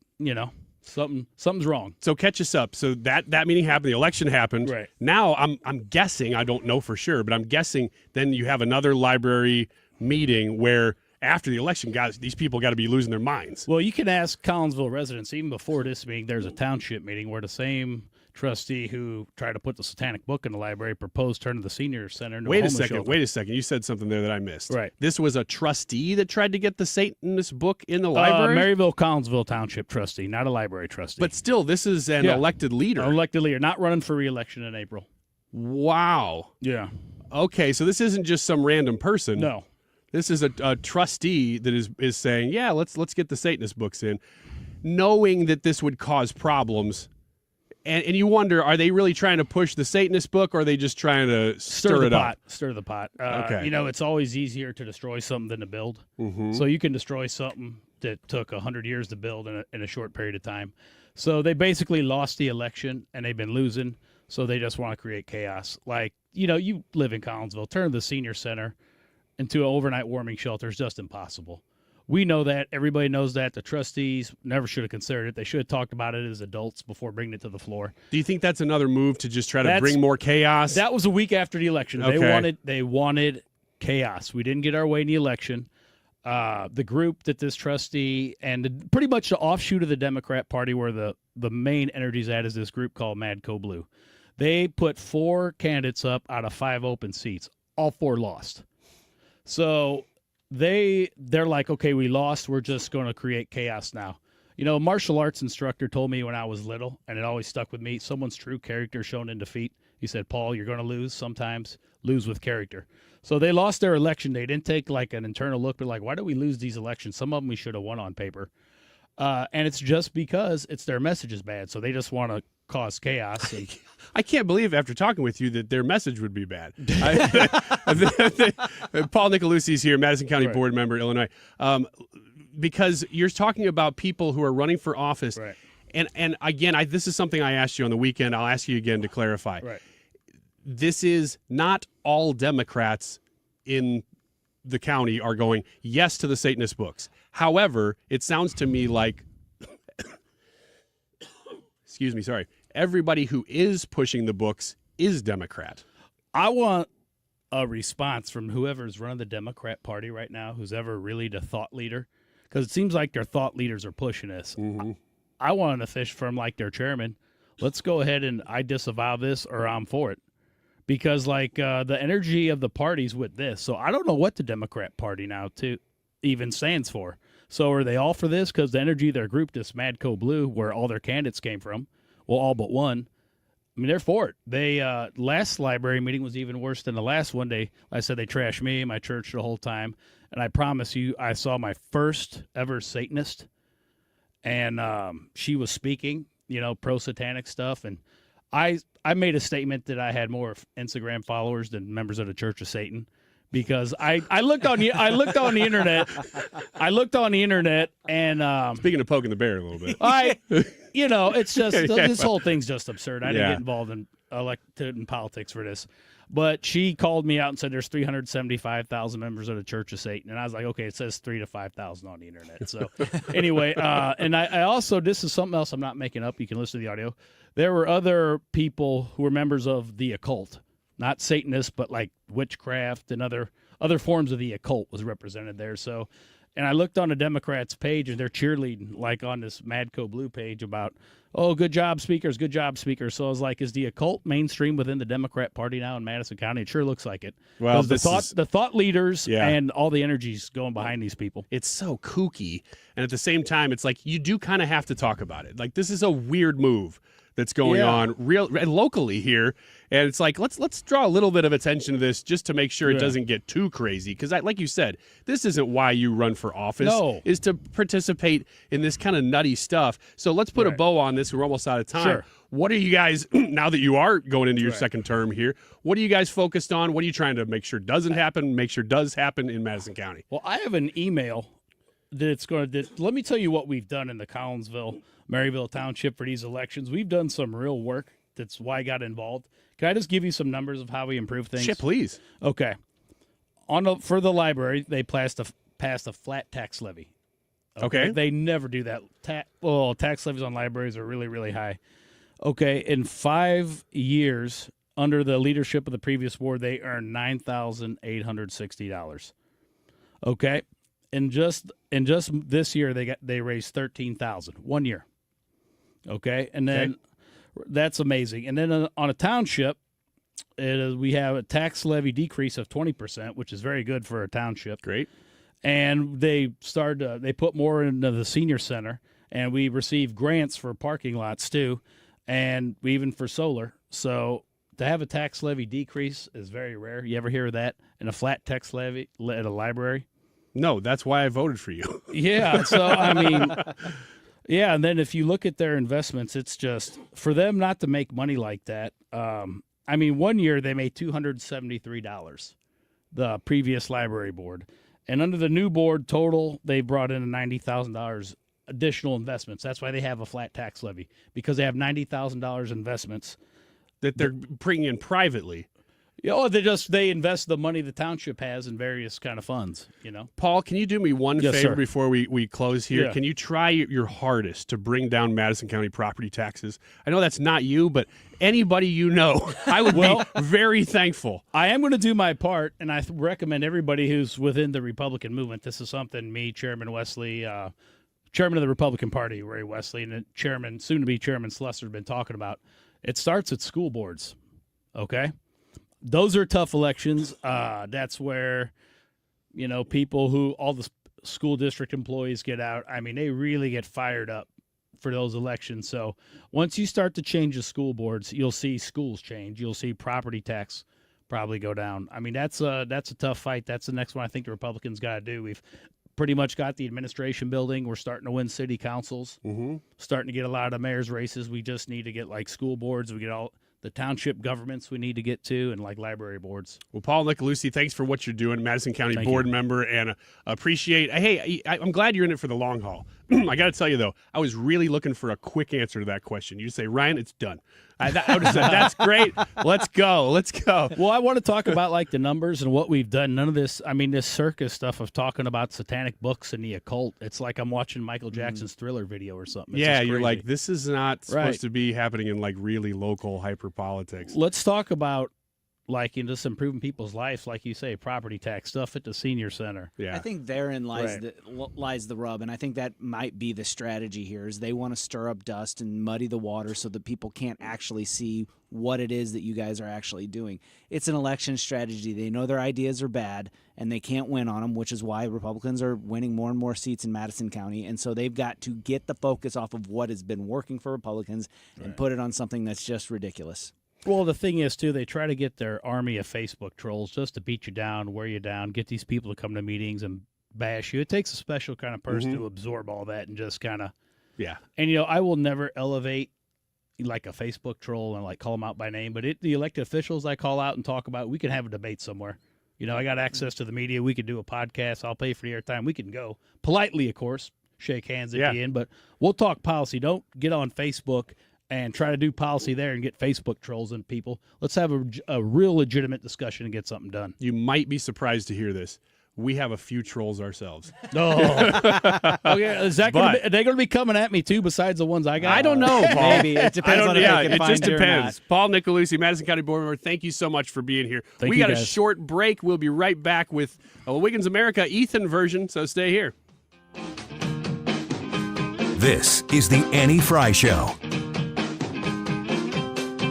Speaker 5: something's wrong.
Speaker 22: So catch us up. So that meeting happened, the election happened.
Speaker 5: Right.
Speaker 22: Now I'm guessing, I don't know for sure, but I'm guessing then you have another library meeting where after the election, guys, these people got to be losing their minds.
Speaker 5: Well, you can ask Collinsville residents, even before this meeting, there's a township meeting where the same trustee who tried to put the satanic book in the library proposed turning the senior center into a homeless shelter.
Speaker 22: Wait a second. You said something there that I missed.
Speaker 5: Right.
Speaker 22: This was a trustee that tried to get the Satanist book in the library?
Speaker 5: Maryville, Collinsville Township trustee, not a library trustee.
Speaker 22: But still, this is an elected leader.
Speaker 5: An elected leader, not running for re-election in April.
Speaker 22: Wow.
Speaker 5: Yeah.
Speaker 22: Okay, so this isn't just some random person.
Speaker 5: No.
Speaker 22: This is a trustee that is saying, yeah, let's get the Satanist books in, knowing that this would cause problems. And you wonder, are they really trying to push the Satanist book, or are they just trying to stir it up?
Speaker 5: Stir the pot.
Speaker 22: Okay.
Speaker 5: It's always easier to destroy something than to build.
Speaker 22: Mm-hmm.
Speaker 5: So you can destroy something that took 100 years to build in a short period of time. So they basically lost the election, and they've been losing, so they just want to create chaos. Like, you live in Collinsville. Turn the senior center into an overnight warming shelter is just impossible. We know that. Everybody knows that. The trustees never should have considered it. They should have talked about it as adults before bringing it to the floor.
Speaker 22: Do you think that's another move to just try to bring more chaos?
Speaker 5: That was a week after the election.
Speaker 22: Okay.
Speaker 5: They wanted chaos. We didn't get our way in the election. The group that this trustee and pretty much the offshoot of the Democrat Party, where the main energy's at, is this group called Mad Co Blue. They put 4 candidates up out of 5 open seats. All 4 lost. So they're like, okay, we lost. We're just going to create chaos now. A martial arts instructor told me when I was little, and it always stuck with me, someone's true character shown in defeat. He said, Paul, you're going to lose sometimes. Lose with character. So they lost their election. They didn't take like an internal look, but like, why do we lose these elections? Some of them we should have won on paper. And it's just because their message is bad. So they just want to cause chaos. And
Speaker 22: I can't believe after talking with you that their message would be bad. Paul NICOLUSSI is here, Madison County board member, Illinois. Because you're talking about people who are running for office.
Speaker 5: Right.
Speaker 22: And again, this is something I asked you on the weekend. I'll ask you again to clarify.
Speaker 5: Right.
Speaker 22: this is not all Democrats in the county are going yes to the Satanist books. However, it sounds to me like, excuse me, sorry, everybody who is pushing the books is Democrat.
Speaker 5: I want a response from whoever's running the Democrat Party right now, who's ever really the thought leader, because it seems like their thought leaders are pushing this.
Speaker 22: Mm-hmm.
Speaker 5: I want a fish from like their chairman. Let's go ahead and I disavow this or I'm for it. Because like the energy of the parties with this. So I don't know what the Democrat Party now even stands for. So are they all for this? Because the energy of their group, this Madco Blue, where all their candidates came from, well, all but one, I mean, they're for it. They last library meeting was even worse than the last one. I said they trashed me, my church the whole time. And I promise you, I saw my first ever Satanist. And she was speaking, pro-satanic stuff. And I made a statement that I had more Instagram followers than members of the Church of Satan, because I looked on the internet. I looked on the internet, and
Speaker 22: speaking of poking the bear a little bit,
Speaker 5: it's just this whole thing's just absurd. I didn't get involved in politics for this, but she called me out and said there's 375,000 members of the Church of Satan, and I was like, okay, it says 3,000 to 5,000 on the internet. So anyway, and I also, this is something else I'm not making up. You can listen to the audio. There were other people who were members of the occult, not Satanists, but like witchcraft and other forms of the occult was represented there. So, and I looked on the Democrats' page, and they're cheerleading like on this Madco Blue page about, oh, good job, speakers, good job, speakers. So I was like, is the occult mainstream within the Democrat Party now in Madison County? It sure looks like it.
Speaker 22: Well,
Speaker 5: the thought leaders and all the energies going behind these people.
Speaker 22: It's so kooky, and at the same time, it's like you do kind of have to talk about it. Like, this is a weird move that's going on locally here, and it's like let's draw a little bit of attention to this just to make sure it doesn't get too crazy, because like you said, this isn't why you run for office. Is to participate in this kind of nutty stuff. So let's put a bow on this. We're almost out of time.
Speaker 5: Sure.
Speaker 22: What are you guys, now that you are going into your second term here, what are you guys focused on? What are you trying to make sure doesn't happen, make sure does happen in Madison County?
Speaker 5: Well, I have an email that's going to let me tell you what we've done in the Collinsville, Maryville Township for these elections. We've done some real work. That's why I got involved. Can I just give you some numbers of how we improve things?
Speaker 22: Shit, please.
Speaker 5: Okay. For the library, they passed a flat tax levy.
Speaker 22: Okay.
Speaker 5: They never do that. Tax levies on libraries are really, really high. Okay. In 5 years, under the leadership of the previous board, they earned $9,860. Okay. And just this year, they raised $13,000 1 year. Okay, and then that's amazing. And then on a township, we have a tax levy decrease of 20%, which is very good for a township.
Speaker 22: Great.
Speaker 5: And they put more into the senior center, and we receive grants for parking lots too, and even for solar. So to have a tax levy decrease is very rare. You ever hear of that? And a flat tax levy at a library?
Speaker 22: No, that's why I voted for you.
Speaker 5: Yeah, so I mean, yeah, and then if you look at their investments, it's just for them not to make money like that. I mean, 1 year they made $273, the previous library board, and under the new board total, they brought in $90,000 additional investments. That's why they have a flat tax levy, because they have $90,000 investments
Speaker 22: that they're bringing in privately.
Speaker 5: They invest the money the township has in various kind of funds,
Speaker 22: Paul, can you do me one favor
Speaker 5: sir.
Speaker 22: before we close here?
Speaker 5: Yeah.
Speaker 22: Can you try your hardest to bring down Madison County property taxes? I know that's not you, but anybody you know, I would be very thankful.
Speaker 5: I am going to do my part, and I recommend everybody who's within the Republican movement. This is something me, Chairman Wesley, Chairman of the Republican Party, Ray Wesley, and soon-to-be Chairman Slusser have been talking about. It starts at school boards, okay? Those are tough elections. That's where, people all the school district employees get out. I mean, they really get fired up for those elections. So once you start to change the school boards, you'll see schools change. You'll see property tax probably go down. I mean, that's a tough fight. That's the next one I think the Republicans got to do. We've pretty much got the administration building. We're starting to win city councils, starting to get a lot of the mayor's races. We just need to get schol boards. We get all the township governments we need to get to, and library boards.
Speaker 22: Well, Paul NICOLUSSI, thanks for what you're doing, Madison County
Speaker 5: Thank
Speaker 22: board
Speaker 5: you.
Speaker 22: member, and appreciate. Hey, I'm glad you're in it for the long haul, I got to tell you, though, I was really looking for a quick answer to that question. You say, Ryan, it's done. I would have said, that's great. Let's go.
Speaker 5: Well, I want to talk about like the numbers and what we've done. None of this, I mean, this circus stuff of talking about satanic books and the occult. It's like I'm watching Michael Jackson's Thriller video or something. It's just
Speaker 22: you're
Speaker 5: crazy.
Speaker 22: like, this is not supposed to be happening in like really local hyper politics.
Speaker 5: Let's talk about like just improving people's lives, like you say, property tax stuff at the senior center.
Speaker 22: Yeah,
Speaker 23: I think therein lies the rub, and I think that might be the strategy here. Is they want to stir up dust and muddy the water so that people can't actually see what it is that you guys are actually doing. It's an election strategy. They know their ideas are bad and they can't win on them, which is why Republicans are winning more and more seats in Madison County. And so they've got to get the focus off of what has been working for Republicans and put it on something that's just ridiculous.
Speaker 5: Well, the thing is, too, they try to get their army of Facebook trolls just to beat you down, wear you down, get these people to come to meetings and bash you. It takes a special kind of person to absorb all that and just kind of...
Speaker 22: Yeah.
Speaker 5: And, I will never elevate like a Facebook troll and like call them out by name, but the elected officials I call out and talk about, we can have a debate somewhere. I got access to the media. We could do a podcast. I'll pay for the airtime. We can go. Politely, of course, shake hands at the end, but we'll talk policy. Don't get on Facebook and try to do policy there and get Facebook trolls and people. Let's have a real legitimate discussion and get something done.
Speaker 22: You might be surprised to hear this. We have a few trolls ourselves.
Speaker 5: Oh, yeah. Is that are they going to be coming at me too? Besides the ones I got,
Speaker 22: I don't know, Paul.
Speaker 23: Maybe it depends on if they can
Speaker 22: it
Speaker 23: find
Speaker 22: just
Speaker 23: you or
Speaker 22: depends.
Speaker 23: not.
Speaker 22: Paul NICOLUSSI, Madison County Board Member. Thank you so much for being here.
Speaker 5: Thank
Speaker 22: we
Speaker 5: you,
Speaker 22: got
Speaker 5: guys.
Speaker 22: a short break. We'll be right back with a Wiggins America Ethan version. So stay here.
Speaker 11: This is the Annie Frey Show.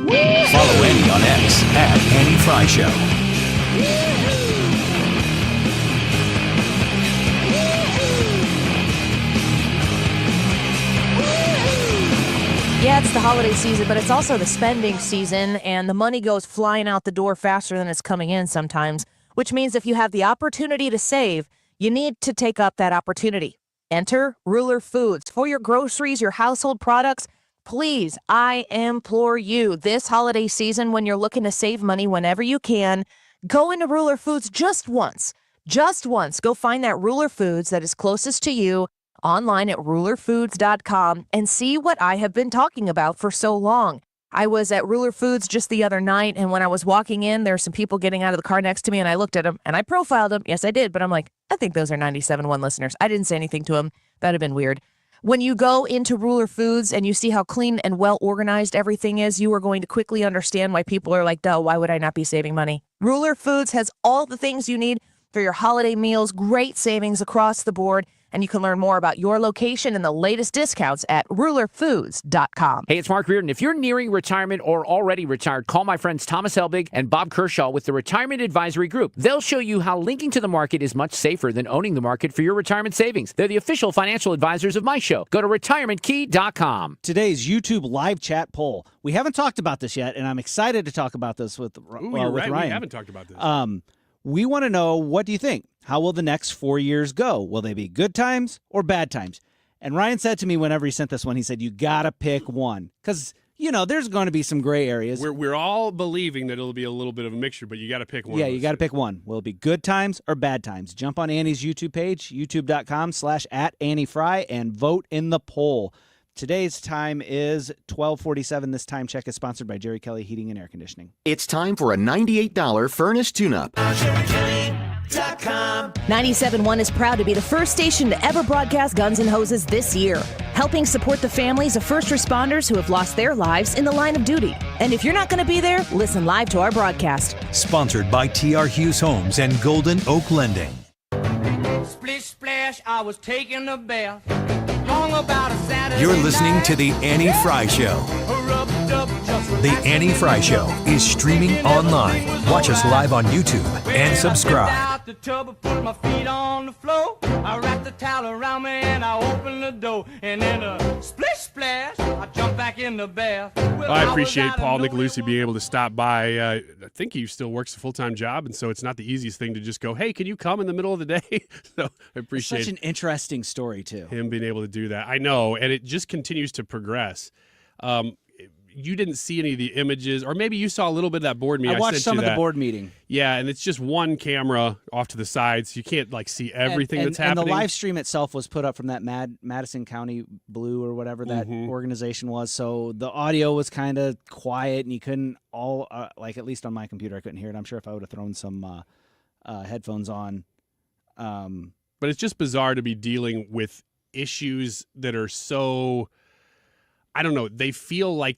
Speaker 11: Follow Annie on X at Annie Frey Show.
Speaker 7: Yeah, it's the holiday season, but it's also the spending season, and the money goes flying out the door faster than it's coming in sometimes, which means if you have the opportunity to save, you need to take up that opportunity. Enter Ruler Foods. For your groceries, your household products, please, I implore you, this holiday season, when you're looking to save money whenever you can, go into Ruler Foods just once. Just once. Go find that Ruler Foods that is closest to you online at rulerfoods.com and see what I have been talking about for so long. I was at Ruler Foods just the other night, and when I was walking in, there were some people getting out of the car next to me, and I looked at them, and I profiled them. Yes, I did, but I'm like, I think those are 97.1 listeners. I didn't say anything to them. That'd have been weird. When you go into Ruler Foods and you see how clean and well organized everything is, you are going to quickly understand why people are like, duh, why would I not be saving money? Ruler Foods has all the things you need for your holiday meals, great savings across the board, and you can learn more about your location and the latest discounts at rulerfoods.com.
Speaker 4: Hey, it's Mark Reardon. If you're nearing retirement or already retired, call my friends Thomas Helbig and Bob Kershaw with the Retirement Advisory Group. They'll show you how linking to the market is much safer than owning the market for your retirement savings. They're the official financial advisors of my show. Go to retirementkey.com.
Speaker 23: Today's YouTube live chat poll. We haven't talked about this yet, and I'm excited to talk about this with
Speaker 22: You're
Speaker 23: with
Speaker 22: right.
Speaker 23: Ryan.
Speaker 22: We haven't talked about this.
Speaker 23: We want to know, what do you think? How will the next 4 years go? Will they be good times or bad times? And Ryan said to me whenever he sent this one, he said, you got to pick one. Because, there's going to be some gray areas.
Speaker 22: We're all believing that it'll be a little bit of a mixture, but you got to pick one.
Speaker 23: Yeah, you got to pick one. Will it be good times or bad times? Jump on Annie's YouTube page, youtube.com/@AnnieFrey, and vote in the poll. Today's time is 12:47. This time check is sponsored by Jerry Kelly Heating and Air Conditioning.
Speaker 8: It's time for a $98 furnace tune-up.
Speaker 24: 97.1 is proud to be the first station to ever broadcast Guns N' Hoses this year, helping support the families of first responders who have lost their lives in the line of duty. And if you're not going to be there, listen live to our broadcast.
Speaker 11: Sponsored by T.R. Hughes Homes and Golden Oak Lending.
Speaker 21: Splish splash, I was taking a bath. Long about a Saturday
Speaker 11: You're listening
Speaker 21: night.
Speaker 11: to The Annie Frey Show. The Annie Frey Show is streaming online. Watch us live on YouTube and subscribe.
Speaker 21: Out the tub, I put my feet on the floor. I wrap the towel around me and I open the door. And then a splish splash, I jump back in the bath. Well,
Speaker 22: I
Speaker 21: was
Speaker 22: appreciate
Speaker 21: out of
Speaker 22: Paul
Speaker 21: nowhere.
Speaker 22: NICOLUSSI being able to stop by. I think he still works a full-time job, and so it's not the easiest thing to just go, hey, can you come in the middle of the day? So I appreciate
Speaker 23: Such an interesting story, too.
Speaker 22: him being able to do that. I know, and it just continues to progress. you didn't see any of the images, or maybe you saw a little bit of that board meeting.
Speaker 23: I watched
Speaker 22: sent
Speaker 23: some
Speaker 22: you
Speaker 23: of the
Speaker 22: that.
Speaker 23: board meeting.
Speaker 22: Yeah, and it's just one camera off to the side, so you can't like see everything that's happening.
Speaker 23: And the live stream itself was put up from that Madison County Blue or whatever that organization was. So the audio was kind of quiet, and you couldn't like at least on my computer, I couldn't hear it. I'm sure if I would have thrown some headphones on.
Speaker 22: But it's just bizarre to be dealing with issues that are so, I don't know, they feel like,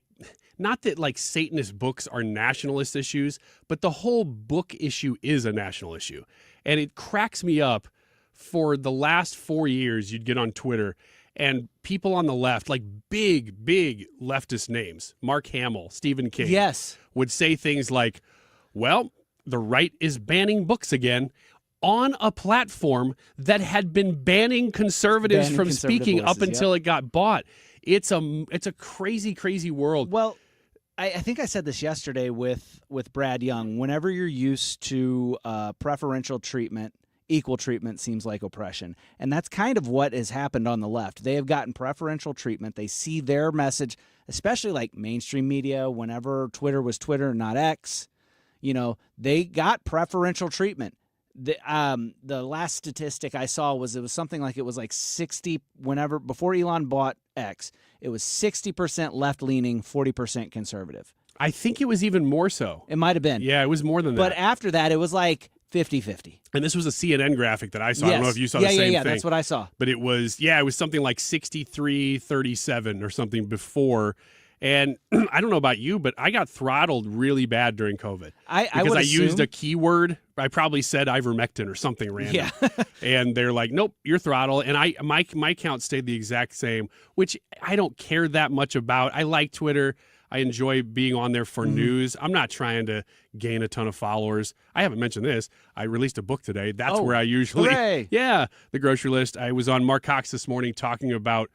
Speaker 22: not that like Satanist books are nationalist issues, but the whole book issue is a national issue. And it cracks me up. For the last 4 years, you'd get on Twitter and people on the left, like big leftist names, Mark Hamill, Stephen King,
Speaker 23: yes,
Speaker 22: would say things like, well, the right is banning books again on a platform that had been banning conservatives from speaking
Speaker 23: voices,
Speaker 22: up until it got bought. It's a crazy world.
Speaker 23: Well, I think I said this yesterday with Brad Young. Whenever you're used to preferential treatment, equal treatment seems like oppression. And that's kind of what has happened on the left. They have gotten preferential treatment. They see their message, especially like mainstream media, whenever Twitter was Twitter, not X, they got preferential treatment. The last statistic I saw was it was something like it was like 60 before Elon bought X, it was 60% left-leaning, 40% conservative.
Speaker 22: I think it was even more so.
Speaker 23: It might have been.
Speaker 22: Yeah, it was more than that.
Speaker 23: But after that, it was like 50-50.
Speaker 22: And this was a CNN graphic that I saw.
Speaker 23: Yes.
Speaker 22: I don't know if you saw the same thing.
Speaker 23: Yeah, that's what I saw.
Speaker 22: But it was something like 63-37 or something before. And I don't know about you, but I got throttled really bad during COVID. Because I used a keyword. I probably said ivermectin or something random.
Speaker 23: Yeah.
Speaker 22: And they're like, nope, you're throttled. And my count stayed the exact same, which I don't care that much about. I like Twitter. I enjoy being on there for news. I'm not trying to gain a ton of followers. I haven't mentioned this. I released a book today. That's where I usually...
Speaker 23: Hooray.
Speaker 22: Yeah, the grocery list. I was on MARC COX this morning talking about...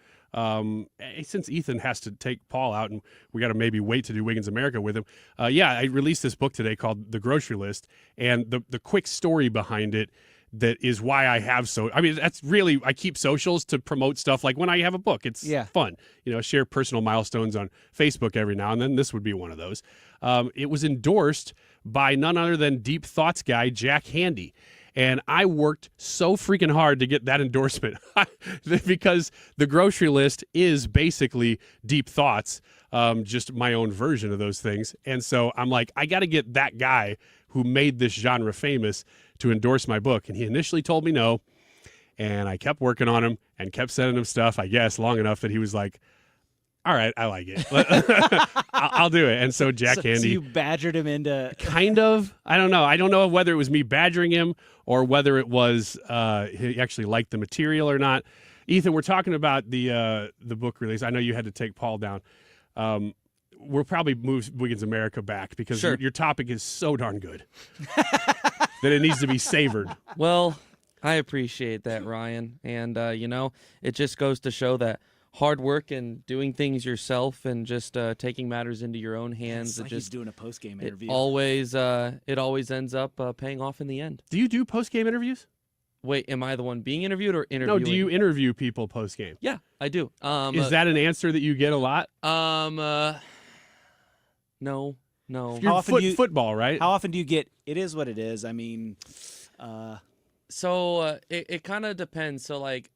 Speaker 22: since Ethan has to take Paul out and we got to maybe wait to do Wiggins America with him. I released this book today called The Grocery List, and the quick story behind it that is why I have that's really, I keep socials to promote stuff like when I have a book. It's fun. Share personal milestones on Facebook every now and then. This would be one of those. It was endorsed by none other than Deep Thoughts guy Jack Handy. And I worked so freaking hard to get that endorsement because the grocery list is basically Deep Thoughts, just my own version of those things. And so I'm like, I got to get that guy who made this genre famous to endorse my book. And he initially told me no. And I kept working on him and kept sending him stuff, I guess, long enough that he was like, all right, I like it. I'll do it. And so Jack Handy.
Speaker 23: So you badgered him into...
Speaker 22: Kind of. I don't know. I don't know whether it was me badgering him or whether it was he actually liked the material or not. Ethan, we're talking about the book release. I know you had to take Paul down. We'll probably move Wiggins America back because your topic is so darn good that it needs to be savored.
Speaker 12: Well, I appreciate that, Ryan. And, it just goes to show that hard work and doing things yourself and just taking matters into your own hands.
Speaker 23: It's like he's doing a post-game interview.
Speaker 12: It always ends up paying off in the end.
Speaker 22: Do you do post-game interviews?
Speaker 12: Wait, am I the one being interviewed or interviewing?
Speaker 22: No, do you interview people post-game?
Speaker 12: Yeah, I do.
Speaker 22: Is that an answer that you get a lot?
Speaker 12: No.
Speaker 23: How often
Speaker 22: football, right?
Speaker 23: How often do you get, it is what it is? I mean...
Speaker 12: So it kind of depends. So, like,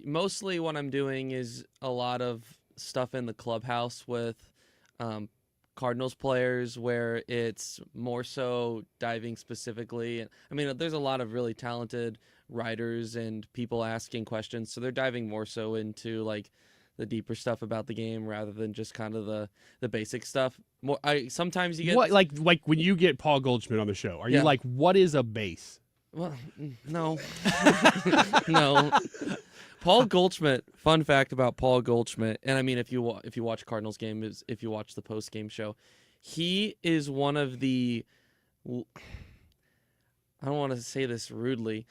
Speaker 12: mostly what I'm doing is a lot of stuff in the clubhouse with Cardinals players where it's more so diving specifically. I mean, there's a lot of really talented writers and people asking questions, so they're diving more so into like the deeper stuff about the game rather than just kind of the basic stuff. Sometimes you get
Speaker 22: what, like when you get Paul Goldschmidt on the show, are you like, what is a base?
Speaker 12: Well, no. No. Paul Goldschmidt, fun fact about Paul Goldschmidt, and I mean if you watch Cardinals game, if you watch the post-game show, he is one of the, I don't want to say this rudely,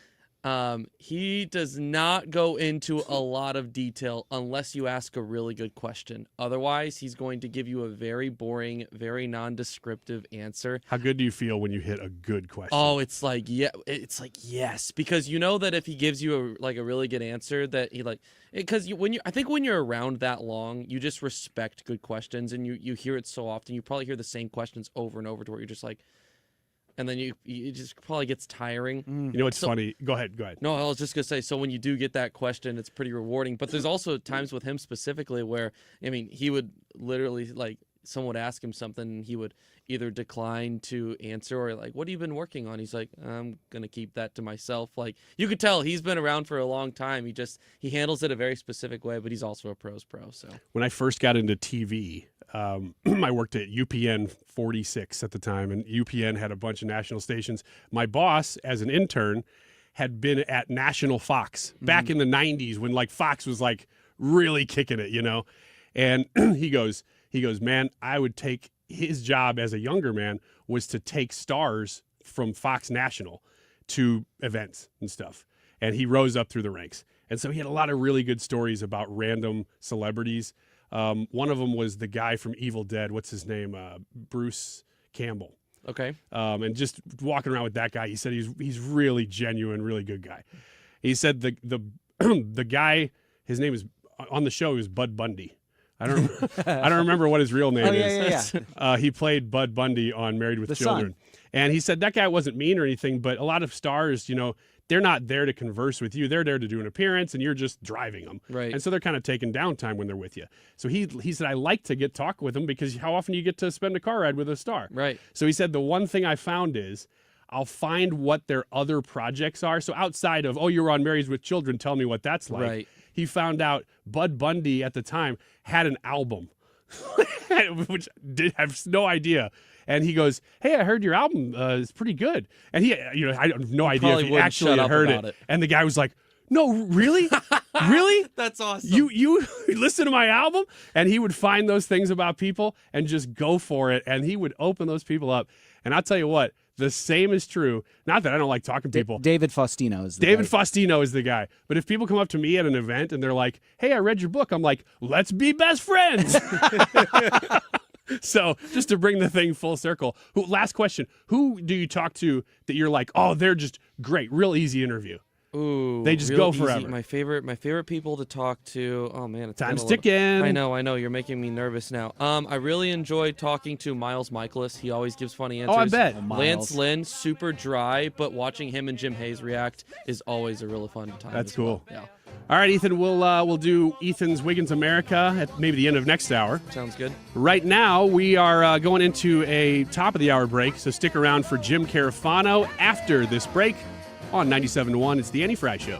Speaker 12: He does not go into a lot of detail unless you ask a really good question. Otherwise, he's going to give you a very boring, very non-descriptive answer.
Speaker 22: How good do you feel when you hit a good question?
Speaker 12: Oh, it's like yes, because you know that if he gives you a really good answer, that he because I think when you're around that long, you just respect good questions, and you hear it so often, you probably hear the same questions over and over to where you're just like. And then it just probably gets tiring.
Speaker 22: You know what's funny? Go ahead.
Speaker 12: No, I was just going to say, so when you do get that question, it's pretty rewarding. But there's also times with him specifically where, I mean, he would literally, someone would ask him something, and he would either decline to answer or what have you been working on? He's like, I'm going to keep that to myself. You could tell he's been around for a long time. He handles it a very specific way, but he's also a pro's pro. So
Speaker 22: when I first got into TV, I worked at UPN 46 at the time, and UPN had a bunch of national stations. My boss, as an intern, had been at National Fox back in the 90s when Fox was really kicking it, And he goes, man, I would take his job as a younger man was to take stars from Fox National to events and stuff. And he rose up through the ranks. And so he had a lot of really good stories about random celebrities. One of them was the guy from Evil Dead. What's his name? Bruce Campbell.
Speaker 12: Okay.
Speaker 22: And just walking around with that guy, he said he's really genuine, really good guy. He said the guy, his name is on the show, he was Bud Bundy. I don't remember what his real name is.
Speaker 23: Yeah.
Speaker 22: He played Bud Bundy on Married with Children. And he said that guy wasn't mean or anything, but a lot of stars, they're not there to converse with you. They're there to do an appearance, and you're just driving them.
Speaker 12: Right.
Speaker 22: And so they're kind of taking downtime when they're with you. So he said, I like to talk with them because how often you get to spend a car ride with a star?
Speaker 12: Right.
Speaker 22: So he said the one thing I found is I'll find what their other projects are. So outside of, you were on Married with Children, tell me what that's like.
Speaker 12: Right.
Speaker 22: He found out Bud Bundy at the time had an album, which I have no idea. And he goes, hey, I heard your album is pretty good. And he, I have no idea if he actually had heard it. And the guy was like, no, really? Really?
Speaker 12: That's awesome.
Speaker 22: You listen to my album? And he would find those things about people and just go for it. And he would open those people up. And I'll tell you what, the same is true. Not that I don't like talking to people.
Speaker 23: David Faustino is the
Speaker 22: David Faustino is the guy. But if people come up to me at an event and they're like, hey, I read your book, I'm like, let's be best friends. So just to bring the thing full circle, last question. Who do you talk to that you're like, oh, they're just great, real easy interview?
Speaker 12: Ooh,
Speaker 22: they just
Speaker 12: real
Speaker 22: go
Speaker 12: easy.
Speaker 22: forever.
Speaker 12: My favorite people to talk to. Oh man, it's
Speaker 22: time's
Speaker 12: been
Speaker 22: ticking.
Speaker 12: I know. You're making me nervous now. I really enjoyed talking to Miles Michaelis. He always gives funny answers.
Speaker 22: Oh, I bet.
Speaker 12: Lance Lynn, super dry, but watching him and Jim Hayes react is always a really fun time.
Speaker 22: That's
Speaker 12: as
Speaker 22: cool.
Speaker 12: Well. Yeah.
Speaker 22: All right, Ethan, we'll do Ethan's Wiggins America at maybe the end of next hour.
Speaker 12: Sounds good.
Speaker 22: Right now, we are going into a top of the hour break, so stick around for Jim Carafano after this break on 97.1. It's the Annie Frey Show.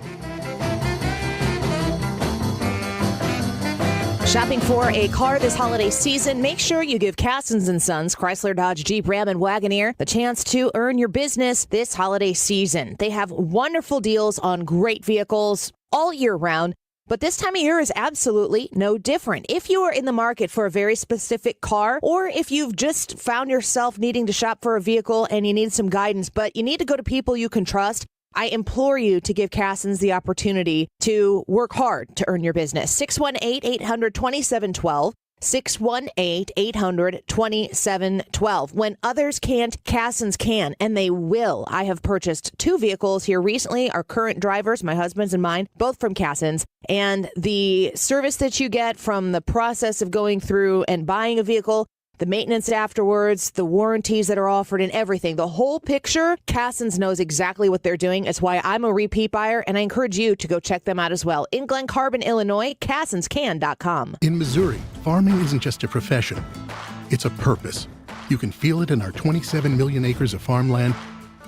Speaker 24: Shopping for a car this holiday season, make sure you give Cassens & Sons, Chrysler, Dodge, Jeep, Ram, and Wagoneer the chance to earn your business this holiday season. They have wonderful deals on great vehicles all year round, but this time of year is absolutely no different. If you are in the market for a very specific car, or if you've just found yourself needing to shop for a vehicle and you need some guidance, but you need to go to people you can trust, I implore you to give Cassens the opportunity to work hard to earn your business. 618-800-2712. 618-800-2712. When others can't, Cassens can, and they will. I have purchased 2 vehicles here recently. Our current drivers, my husband's and mine, both from Cassens. And the service that you get from the process of going through and buying a vehicle, the maintenance afterwards, the warranties that are offered, and everything. The whole picture, Cassens knows exactly what they're doing. It's why I'm a repeat buyer, and I encourage you to go check them out as well. In Glen Carbon, Illinois, CassensCan.com.
Speaker 9: In Missouri, farming isn't just a profession. It's a purpose. You can feel it in our 27 million acres of farmland.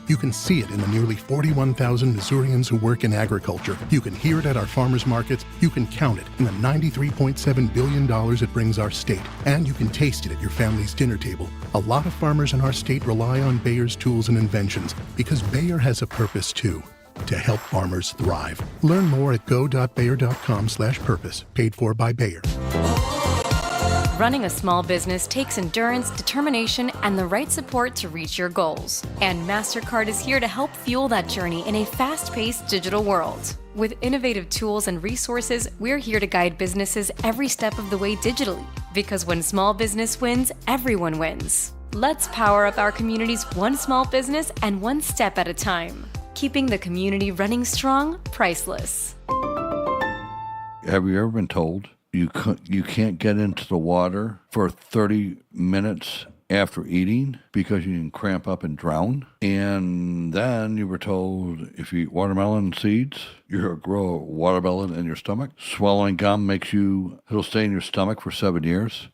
Speaker 9: You can see it in the nearly 41,000 Missourians who work in agriculture. You can hear it at our farmers markets. You can count it in the $93.7 billion it brings our state. And you can taste it at your family's dinner table. A lot of farmers in our state rely on Bayer's tools and inventions because Bayer has a purpose too, to help farmers thrive. Learn more at go.bayer.com/purpose. Paid for by Bayer.
Speaker 13: Running a small business takes endurance, determination, and the right support to reach your goals. And MasterCard is here to help fuel that journey in a fast-paced digital world. With innovative tools and resources, we're here to guide businesses every step of the way digitally. Because when small business wins, everyone wins. Let's power up our communities one small business and one step at a time. Keeping the community running strong, priceless.
Speaker 14: Have you ever been told you can't get into the water for 30 minutes after eating because you can cramp up and drown? And then you were told if you eat watermelon seeds, you're going to grow a watermelon in your stomach. Swallowing gum it'll stay in your stomach for 7 years.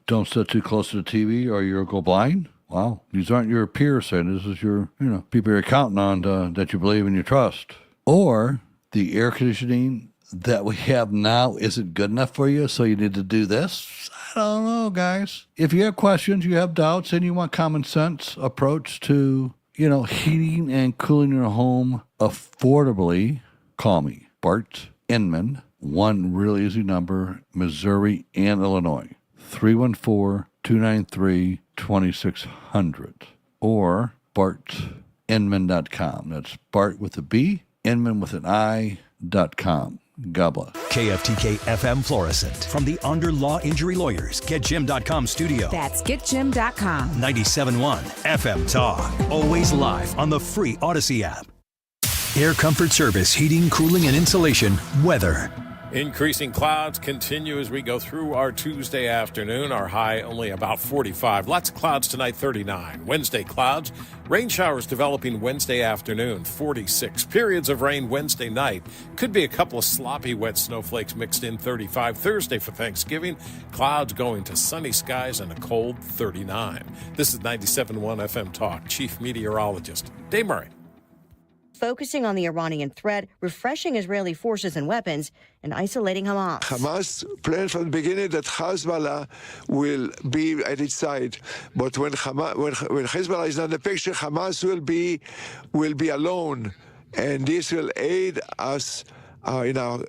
Speaker 14: Don't sit too close to the TV or you'll go blind. Wow, these aren't your peers saying this is your, people you're counting on that you believe and you trust. Or the air conditioning that we have now isn't good enough for you, so you need to do this? I don't know, guys. If you have questions, you have doubts, and you want common sense approach to, heating and cooling your home affordably, call me, Bart Inman, one really easy number, Missouri and Illinois, 314-293-2600, or bartinman.com. That's Bart with a B, Inman with an I.com. God bless.
Speaker 11: KFTK FM Florissant. From the Under Law Injury Lawyers, GetJim.com studio.
Speaker 24: That's GetJim.com.
Speaker 11: 97.1 FM Talk. Always live on the free Odyssey app. Air Comfort Service, heating, cooling, and insulation, weather.
Speaker 15: Increasing clouds continue as we go through our Tuesday afternoon. Our high only about 45. Lots of clouds tonight, 39. Wednesday clouds. Rain showers developing Wednesday afternoon, 46. Periods of rain Wednesday night. Could be a couple of sloppy wet snowflakes mixed in, 35. Thursday for Thanksgiving. Clouds going to sunny skies and a cold 39. This is 97.1 FM Talk. Chief Meteorologist Dave Murray.
Speaker 16: Focusing on the Iranian threat, refreshing Israeli forces and weapons, and isolating Hamas.
Speaker 17: Hamas planned from the beginning that Hezbollah will be at its side, but when Hezbollah is not in the picture, Hamas will be alone, and this will aid us in our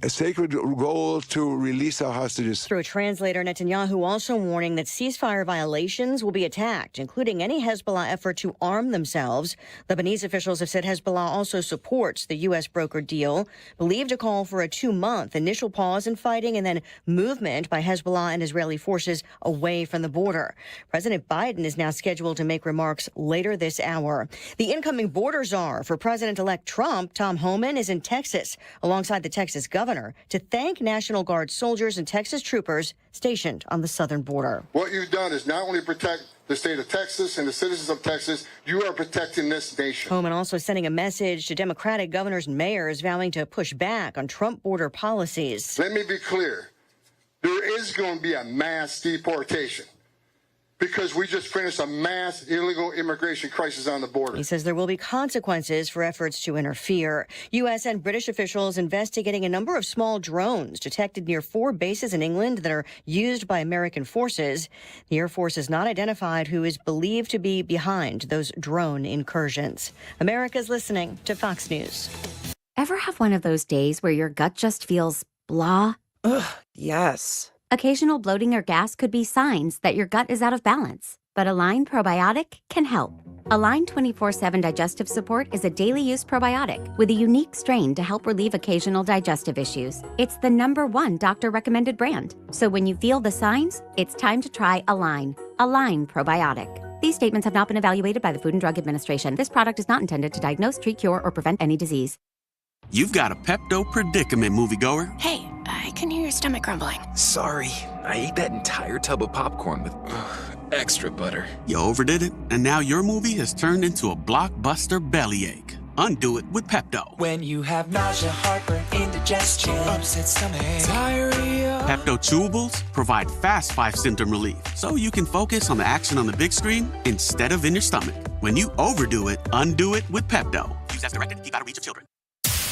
Speaker 17: sacred goal to release our hostages.
Speaker 16: Through a translator, Netanyahu also warning that ceasefire violations will be attacked, including any Hezbollah effort to arm themselves. Lebanese officials have said Hezbollah also supports the U.S. brokered deal, believed to call for a 2-month initial pause in fighting and then movement by Hezbollah and Israeli forces away from the border. President Biden is now scheduled to make remarks later this hour. The incoming border czar for President-elect Trump, Tom Homan, is in Texas, alongside the Texas governor, to thank National Guard soldiers and Texas troopers stationed on the southern border.
Speaker 18: What you've done is not only protect the state of Texas and the citizens of Texas, you are protecting this nation.
Speaker 16: Homan also sending a message to Democratic governors and mayors vowing to push back on Trump border policies.
Speaker 18: Let me be clear. There is going to be a mass deportation, because we just finished a mass illegal immigration crisis on the border.
Speaker 16: He says there will be consequences for efforts to interfere. U.S. and British officials investigating a number of small drones detected near 4 bases in England that are used by American forces. The Air Force has not identified who is believed to be behind those drone incursions. America's listening to Fox News.
Speaker 19: Ever have one of those days where your gut just feels blah?
Speaker 20: Ugh, yes.
Speaker 19: Occasional bloating or gas could be signs that your gut is out of balance, but Align Probiotic can help. Align 24/7 Digestive Support is a daily use probiotic with a unique strain to help relieve occasional digestive issues. It's the #1 doctor-recommended brand. So when you feel the signs, it's time to try Align. Align Probiotic. These statements have not been evaluated by the Food and Drug Administration. This product is not intended to diagnose, treat, cure, or prevent any disease.
Speaker 29: You've got a Pepto predicament, moviegoer.
Speaker 30: Hey, I can hear your stomach grumbling.
Speaker 31: Sorry, I ate that entire tub of popcorn with extra butter.
Speaker 29: You overdid it, and now your movie has turned into a blockbuster bellyache. Undo it with Pepto.
Speaker 32: When you have nausea, heartburn, indigestion, upset stomach, diarrhea.
Speaker 29: Pepto Chewables provide fast 5-symptom relief, so you can focus on the action on the big screen instead of in your stomach. When you overdo it, undo it with Pepto. Use as directed to keep out of reach of children.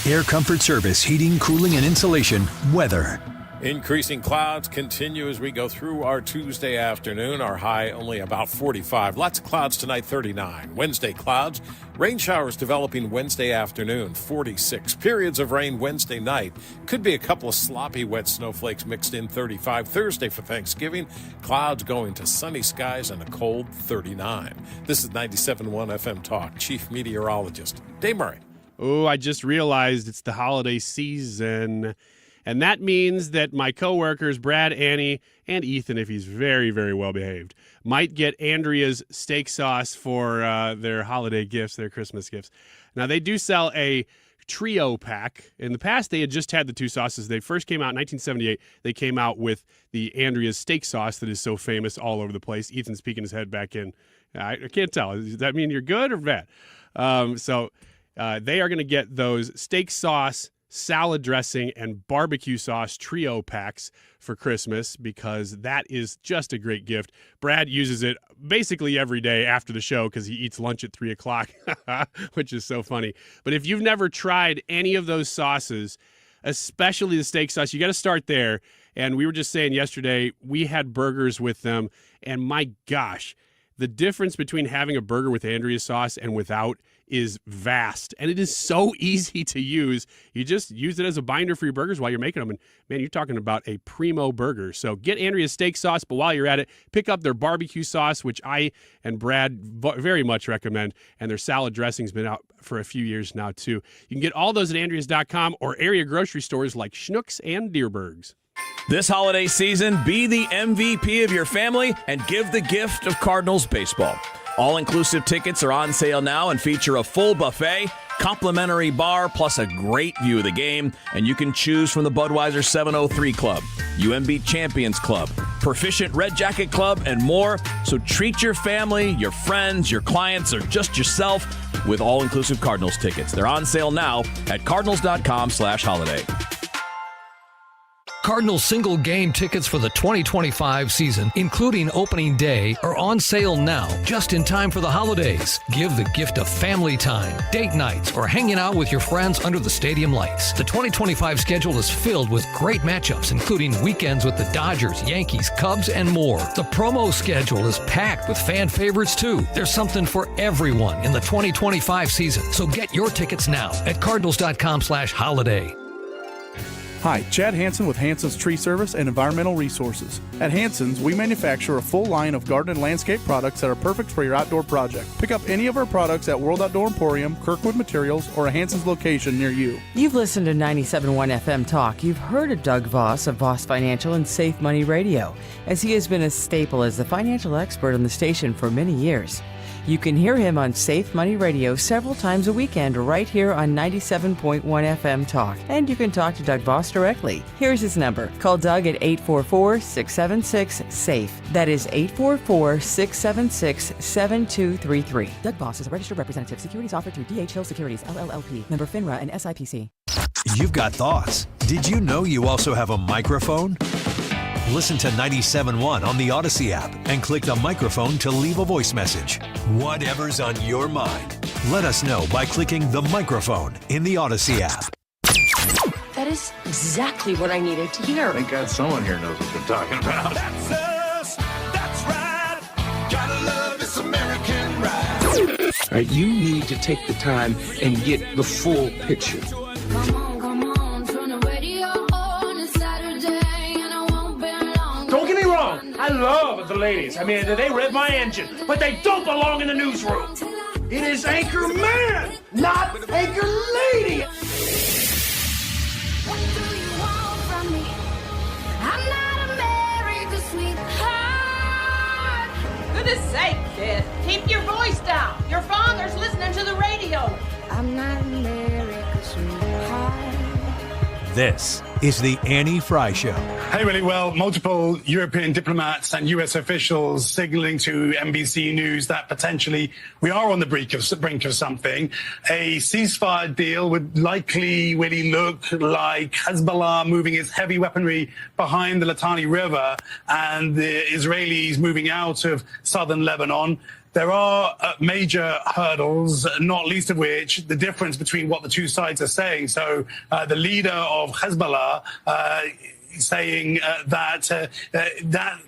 Speaker 11: Air Comfort Service, heating, cooling, and insulation, weather.
Speaker 15: Increasing clouds continue as we go through our Tuesday afternoon. Our high only about 45. Lots of clouds tonight, 39. Wednesday clouds. Rain showers developing Wednesday afternoon, 46. Periods of rain Wednesday night. Could be a couple of sloppy wet snowflakes mixed in, 35. Thursday for Thanksgiving. Clouds going to sunny skies and a cold 39. This is 97.1 FM Talk. Chief Meteorologist Dave Murray.
Speaker 22: Oh, I just realized it's the holiday season. And that means that my coworkers, Brad, Annie, and Ethan, if he's very, very well behaved, might get Andrea's steak sauce for their holiday gifts, their Christmas gifts. Now, they do sell a trio pack. In the past, they had just had the two sauces. They first came out in 1978. They came out with the Andrea's steak sauce that is so famous all over the place. Ethan's peeking his head back in. I can't tell. Does that mean you're good or bad? So they are going to get those steak sauce, salad dressing, and barbecue sauce trio packs for Christmas because that is just a great gift. Brad uses it basically every day after the show because he eats lunch at 3 o'clock, which is so funny. But if you've never tried any of those sauces, especially the steak sauce, you got to start there. And we were just saying yesterday, we had burgers with them, and my gosh, the difference between having a burger with Andrea's sauce and without is vast, and it is so easy to use. You just use it as a binder for your burgers while you're making them, and man, you're talking about a primo burger. So get Andrea's steak sauce, but while you're at it, pick up their barbecue sauce, which I and Brad very much recommend, and their salad dressing's been out for a few years now, too. You can get all those at Andreas.com or area grocery stores like Schnucks and Dierberg's.
Speaker 1: This holiday season, be the MVP of your family and give the gift of Cardinals baseball. All-inclusive tickets are on sale now and feature a full buffet, complimentary bar, plus a great view of the game. And you can choose from the Budweiser 703 Club, UMB Champions Club, Proficient Red Jacket Club, and more. So treat your family, your friends, your clients, or just yourself with all-inclusive Cardinals tickets. They're on sale now at cardinals.com/holiday.
Speaker 2: Cardinals single game tickets for the 2025 season, including opening day, are on sale now, just in time for the holidays. Give the gift of family time, date nights, or hanging out with your friends under the stadium lights. The 2025 schedule is filled with great matchups, including weekends with the Dodgers, Yankees, Cubs, and more. The promo schedule is packed with fan favorites, too. There's something for everyone in the 2025 season, so get your tickets now at cardinals.com/holiday.
Speaker 3: Hi, Chad Hansen with Hansen's Tree Service and Environmental Resources. At Hansen's, we manufacture a full line of garden and landscape products that are perfect for your outdoor project. Pick up any of our products at World Outdoor Emporium, Kirkwood Materials, or a Hansen's location near you.
Speaker 4: You've listened to 97.1 FM Talk. You've heard of Doug Voss of Voss Financial and Safe Money Radio, as he has been a staple as the financial expert on the station for many years. You can hear him on Safe Money Radio several times a weekend right here on 97.1 FM Talk. And you can talk to Doug Voss directly. Here's his number. Call Doug at 844-676-SAFE. That is 844-676-7233. Doug Voss is a registered representative. Securities offered through D.H. Hill Securities, LLLP. Member FINRA and SIPC.
Speaker 11: You've got thoughts. Did you know you also have a microphone? Listen to 97.1 on the Odyssey app and click the microphone to leave a voice message. Whatever's on your mind, let us know by clicking the microphone in the Odyssey app.
Speaker 5: That is exactly what I needed to hear.
Speaker 6: Thank God someone here knows what they're talking about.
Speaker 21: That's us. That's right. Gotta love this American ride.
Speaker 6: All right, you need to take the time and get the full picture.
Speaker 21: Don't get me wrong, I love the ladies. I mean, they rev my engine, but they don't belong in the newsroom. It is Anchor Man, not Anchor Lady.
Speaker 7: What do you want from me? I'm not America's sweetheart.
Speaker 10: Goodness sake, kid. Keep your voice down. Your father's listening to the radio.
Speaker 7: I'm not America's sweetheart.
Speaker 11: This is the Annie Frey Show.
Speaker 25: Hey, Willie. Well, multiple European diplomats and U.S. officials signaling to NBC News that potentially we are on the brink of something. A ceasefire deal would likely, Willie, look like Hezbollah moving its heavy weaponry behind the Litani River and the Israelis moving out of southern Lebanon. There are major hurdles, not least of which the difference between what the two sides are saying. So the leader of Hezbollah, saying that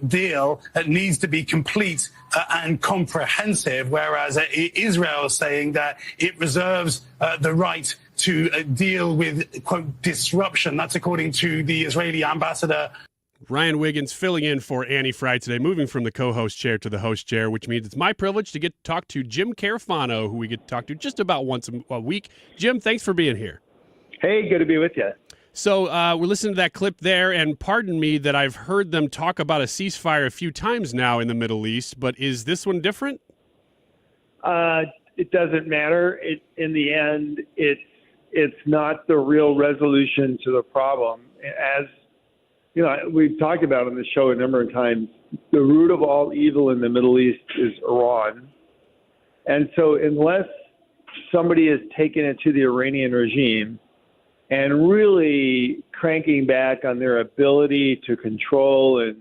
Speaker 25: deal needs to be complete and comprehensive, whereas Israel is saying that it reserves the right to deal with, quote, disruption. That's according to the Israeli ambassador.
Speaker 22: Ryan Wiggins filling in for Annie Frey today, moving from the co-host chair to the host chair, which means it's my privilege to get to talk to Jim CARAFANO, who we get to talk to just about once a week. Jim, thanks for being here.
Speaker 8: Hey, good to be with you.
Speaker 22: So we're listening to that clip there, and pardon me that I've heard them talk about a ceasefire a few times now in the Middle East, but is this one different?
Speaker 8: It doesn't matter. In the end, it's not the real resolution to the problem. As you know, we've talked about on the show a number of times, the root of all evil in the Middle East is Iran. And so unless somebody is taking it to the Iranian regime and really cranking back on their ability to control and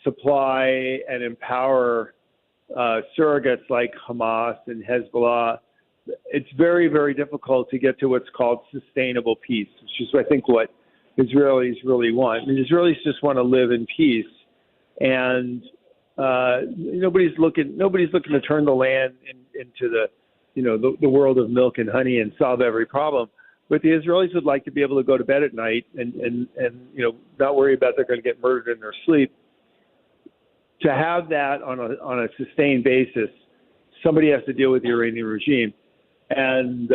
Speaker 8: supply and empower surrogates like Hamas and Hezbollah, it's very, very difficult to get to what's called sustainable peace, which is, I think, what Israelis really want. I mean, Israelis just want to live in peace, and nobody's looking to turn the land into the world of milk and honey and solve every problem. But the Israelis would like to be able to go to bed at night and not worry about they're going to get murdered in their sleep. To have that on a sustained basis, somebody has to deal with the Iranian regime, and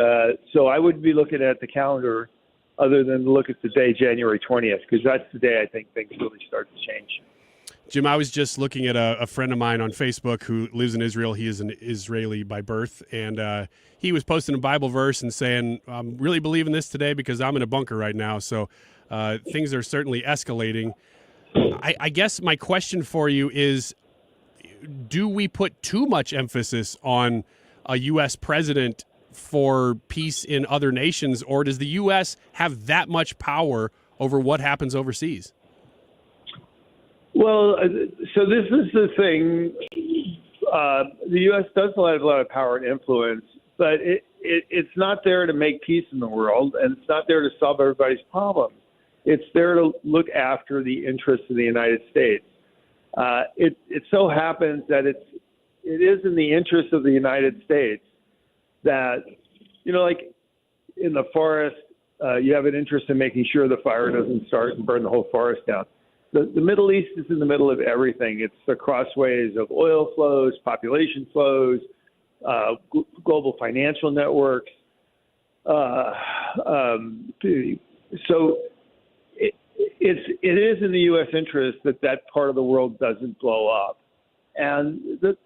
Speaker 8: so I wouldn't be looking at the calendar other than look at the day, January 20th, because that's the day I think things really start to change.
Speaker 22: Jim, I was just looking at a friend of mine on Facebook who lives in Israel. He is an Israeli by birth, and he was posting a Bible verse and saying, I'm really believing this today because I'm in a bunker right now. So things are certainly escalating. I guess my question for you is, do we put too much emphasis on a U.S. president for peace in other nations, or does the U.S. have that much power over what happens overseas?
Speaker 8: Well, so this is the thing. The U.S. does have a lot of power and influence, but it's not there to make peace in the world, and it's not there to solve everybody's problems. It's there to look after the interests of the United States. It so happens that it is in the interest of the United States that, like in the forest, you have an interest in making sure the fire doesn't start and burn the whole forest down. The Middle East is in the middle of everything. It's the crossways of oil flows, population flows, global financial networks. So it is in the U.S. interest that part of the world doesn't blow up. And this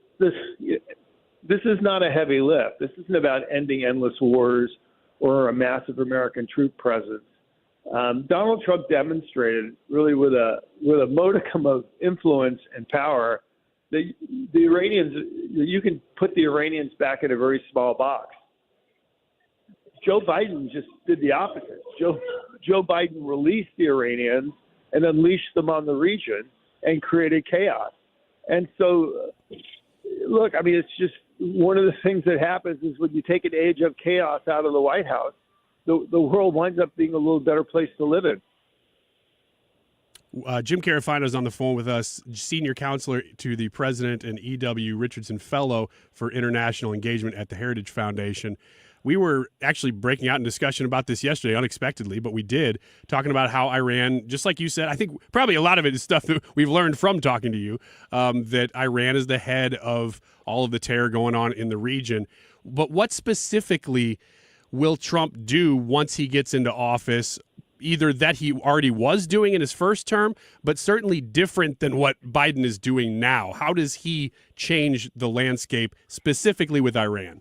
Speaker 8: is not a heavy lift. This isn't about ending endless wars or a massive American troop presence. Donald Trump demonstrated, really with a modicum of influence and power, that the Iranians, you can put the Iranians back in a very small box. Joe Biden just did the opposite. Joe Biden released the Iranians and unleashed them on the region and created chaos. And so, look, I mean, it's just one of the things that happens is when you take an age of chaos out of the White House, the world winds up being a little better place to live in.
Speaker 22: Jim CARAFANO is on the phone with us, senior counselor to the president and E.W. Richardson Fellow for International Engagement at the Heritage Foundation. We were actually breaking out in discussion about this yesterday, unexpectedly, but we did, talking about how Iran, just like you said, I think probably a lot of it is stuff that we've learned from talking to you, that Iran is the head of all of the terror going on in the region. But what specifically will Trump do once he gets into office, either that he already was doing in his first term, but certainly different than what Biden is doing now? How does he change the landscape specifically with Iran?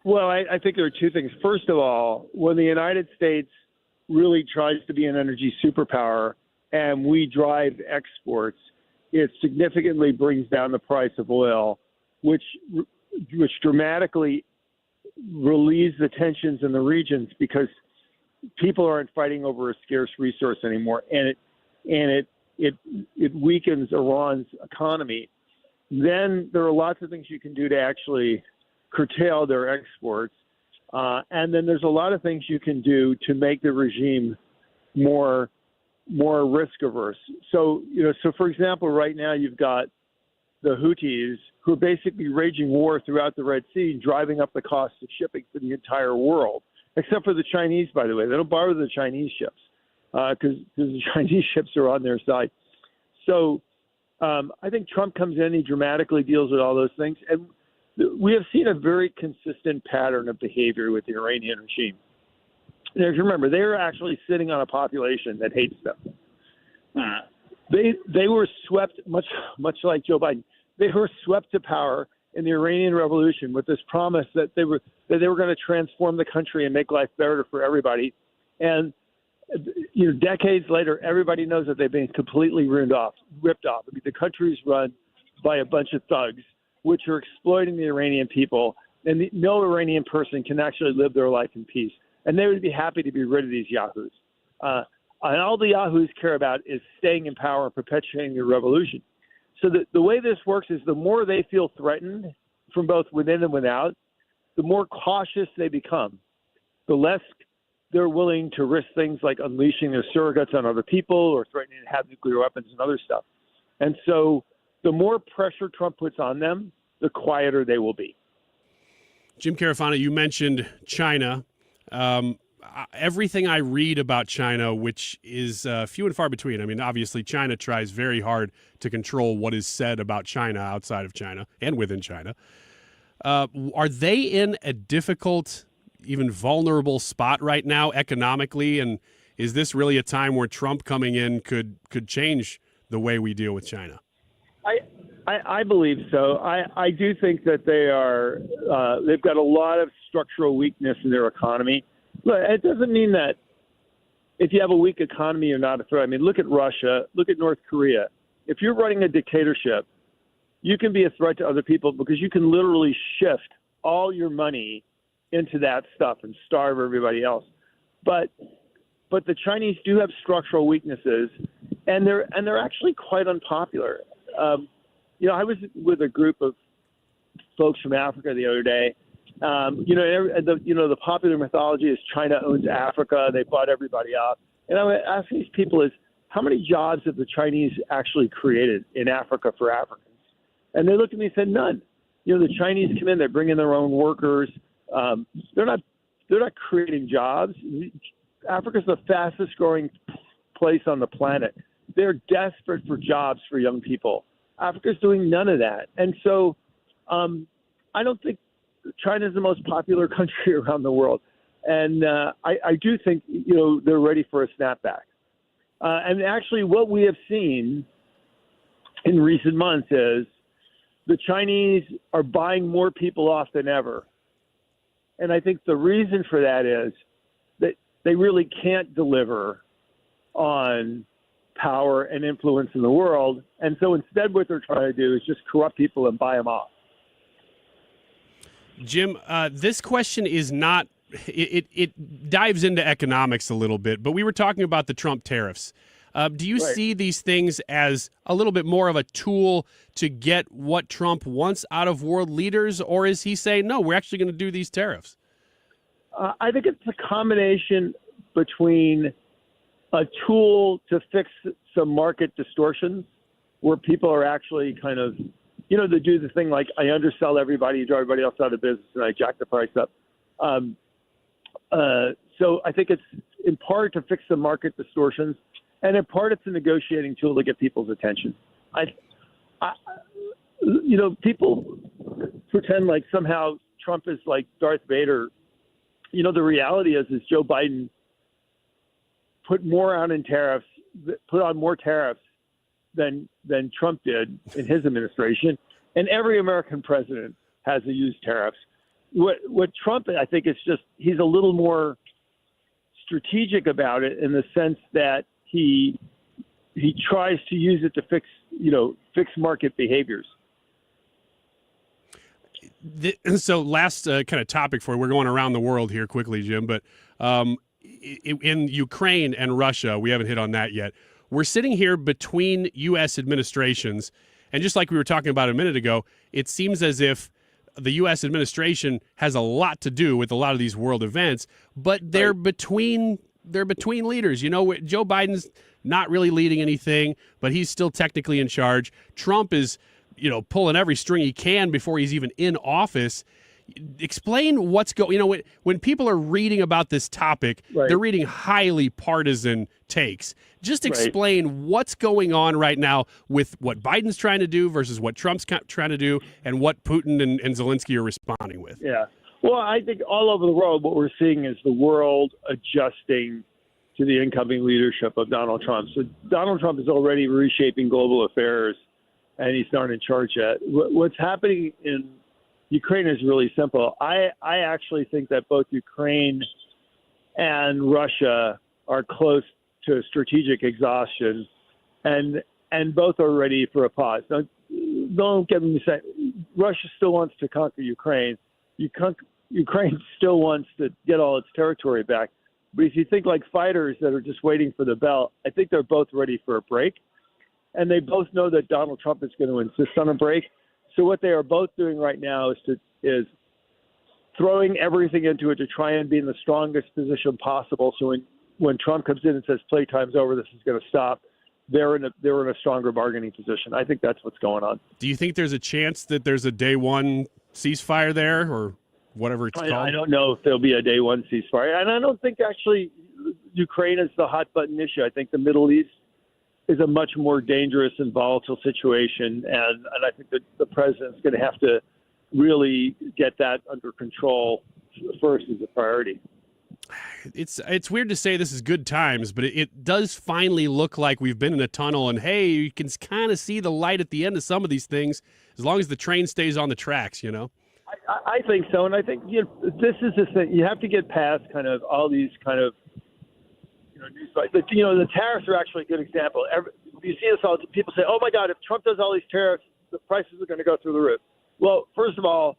Speaker 8: Well, I think there are two things. First of all, when the United States really tries to be an energy superpower and we drive exports, it significantly brings down the price of oil, which dramatically relieves the tensions in the regions because people aren't fighting over a scarce resource anymore, and it weakens Iran's economy. Then there are lots of things you can do to actually curtail their exports, and then there's a lot of things you can do to make the regime more more risk averse. So, so for example, right now you've got the Houthis who are basically raging war throughout the Red Sea, driving up the cost of shipping for the entire world, except for the Chinese, by the way. They don't borrow the Chinese ships because the Chinese ships are on their side. So I think Trump comes in, he dramatically deals with all those things. And we have seen a very consistent pattern of behavior with the Iranian regime. Now, if you remember, they are actually sitting on a population that hates them. They were swept, much like Joe Biden, they were swept to power in the Iranian Revolution with this promise that they were going to transform the country and make life better for everybody. And decades later, everybody knows that they've been completely ripped off. I mean, the country's run by a bunch of thugs, which are exploiting the Iranian people, and no Iranian person can actually live their life in peace. And they would be happy to be rid of these yahoos. And all the yahoos care about is staying in power and perpetuating the revolution. So the way this works is the more they feel threatened from both within and without, the more cautious they become. The less they're willing to risk things like unleashing their surrogates on other people or threatening to have nuclear weapons and other stuff. And so the more pressure Trump puts on them, the quieter they will be.
Speaker 22: Jim CARAFANO, you mentioned China. Everything I read about China, which is few and far between. I mean, obviously, China tries very hard to control what is said about China outside of China and within China. Are they in a difficult, even vulnerable spot right now economically? And is this really a time where Trump coming in could change the way we deal with China?
Speaker 8: I believe so. I do think that they've got a lot of structural weakness in their economy. Look, it doesn't mean that if you have a weak economy, you're not a threat. I mean, look at Russia, look at North Korea. If you're running a dictatorship, you can be a threat to other people because you can literally shift all your money into that stuff and starve everybody else. But the Chinese do have structural weaknesses, and they're actually quite unpopular. I was with a group of folks from Africa the other day. The popular mythology is China owns Africa. They bought everybody up. And I would ask these people is, how many jobs have the Chinese actually created in Africa for Africans? And they looked at me and said, none. The Chinese come in, they bring in their own workers. They're not creating jobs. Africa's the fastest growing place on the planet. They're desperate for jobs for young people. Africa's doing none of that. And so I don't think China's the most popular country around the world. And I do think, they're ready for a snapback. And actually what we have seen in recent months is the Chinese are buying more people off than ever. And I think the reason for that is that they really can't deliver on power and influence in the world. And so instead what they're trying to do is just corrupt people and buy them off.
Speaker 22: Jim, this question is not, it dives into economics a little bit, but we were talking about the Trump tariffs. Do you see these things as a little bit more of a tool to get what Trump wants out of world leaders, or is he saying, no, we're actually going to do these tariffs?
Speaker 8: I think it's a combination between a tool to fix some market distortions where people are actually kind of, to do the thing like I undersell everybody, drive everybody else out of business, and I jack the price up. So I think it's in part to fix the market distortions, and in part it's a negotiating tool to get people's attention. People pretend like somehow Trump is like Darth Vader. The reality is Joe Biden put on more tariffs than Trump did in his administration, and every American president has to use tariffs. What Trump, I think, is just he's a little more strategic about it in the sense that he tries to use it to fix market behaviors.
Speaker 22: So last kind of topic for you. We're going around the world here quickly, Jim, but in Ukraine and Russia, we haven't hit on that yet. We're sitting here between U.S. administrations, and just like we were talking about a minute ago, it seems as if the U.S. administration has a lot to do with a lot of these world events, but they're between leaders. Joe Biden's not really leading anything, but he's still technically in charge. Trump is, pulling every string he can before he's even in office. Explain what's going. When people are reading about this topic, they're reading highly partisan takes. Just explain what's going on right now with what Biden's trying to do versus what Trump's trying to do, and what Putin and Zelensky are responding with.
Speaker 8: Yeah. Well, I think all over the world, what we're seeing is the world adjusting to the incoming leadership of Donald Trump. So Donald Trump is already reshaping global affairs, and he's not in charge yet. What's happening in Ukraine is really simple. I actually think that both Ukraine and Russia are close to strategic exhaustion, and both are ready for a pause. Now, don't get me saying Russia still wants to conquer Ukraine. Ukraine still wants to get all its territory back. But if you think like fighters that are just waiting for the bell, I think they're both ready for a break. And they both know that Donald Trump is going to insist on a break. So what they are both doing right now is throwing everything into it to try and be in the strongest position possible. So when Trump comes in and says playtime's over, this is going to stop, they're in a stronger bargaining position. I think that's what's going on.
Speaker 22: Do you think there's a chance that there's a day one ceasefire there, or whatever it's called?
Speaker 8: I don't know if there'll be a day one ceasefire. And I don't think actually Ukraine is the hot button issue. I think the Middle East is a much more dangerous and volatile situation. And I think that the president's going to have to really get that under control first as a priority.
Speaker 22: It's weird to say this is good times, but it does finally look like we've been in a tunnel, and hey, you can kind of see the light at the end of some of these things as long as the train stays on the tracks,
Speaker 8: I think so, and I think this is the thing. You have to get past kind of all these kind of news bites. The tariffs are actually a good example. You see this all. People say, "Oh my God, if Trump does all these tariffs, the prices are going to go through the roof." Well, first of all,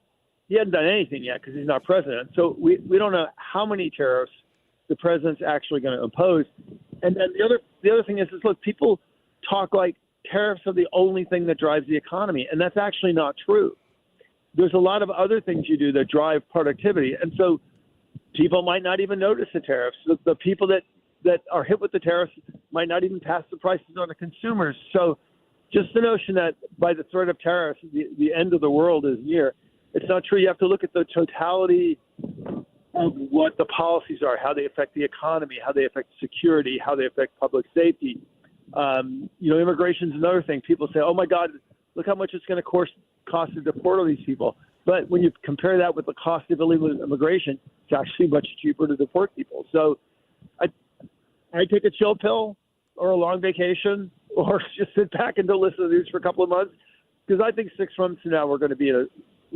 Speaker 8: he hasn't done anything yet because he's not president. So we don't know how many tariffs the president's actually going to impose. And then the other thing is look, people talk like tariffs are the only thing that drives the economy, and that's actually not true. There's a lot of other things you do that drive productivity. And so people might not even notice the tariffs. The people that are hit with the tariffs might not even pass the prices on to consumers. So just the notion that by the threat of tariffs, the end of the world is near, it's not true. You have to look at the totality of what the policies are, how they affect the economy, how they affect security, how they affect public safety. Immigration is another thing. People say, oh, my God, look how much it's going to cost to deport all these people. But when you compare that with the cost of illegal immigration, it's actually much cheaper to deport people. So I take a chill pill or a long vacation or just sit back and don't listen to the news for a couple of months, because I think 6 months from now we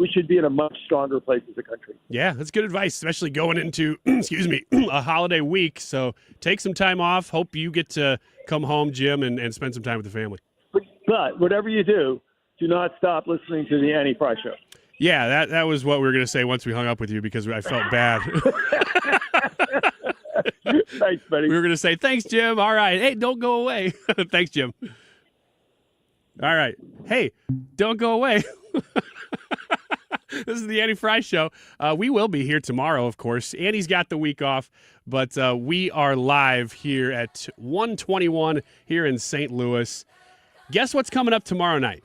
Speaker 8: should be in a much stronger place as a country.
Speaker 22: Yeah, that's good advice, especially going into, a holiday week. So take some time off. Hope you get to come home, Jim, and spend some time with the family.
Speaker 8: But whatever you do not stop listening to the Annie Frey Show.
Speaker 22: Yeah, that was what we were going to say once we hung up with you, because I felt bad.
Speaker 8: Thanks, buddy.
Speaker 22: We were going to say, thanks, Jim. All right. Hey, don't go away. Thanks, Jim. All right. Hey, don't go away. This is the Annie Frey Show. We will be here tomorrow, of course. Annie's got the week off, but we are live here at 121 here in St. Louis. Guess what's coming up tomorrow night?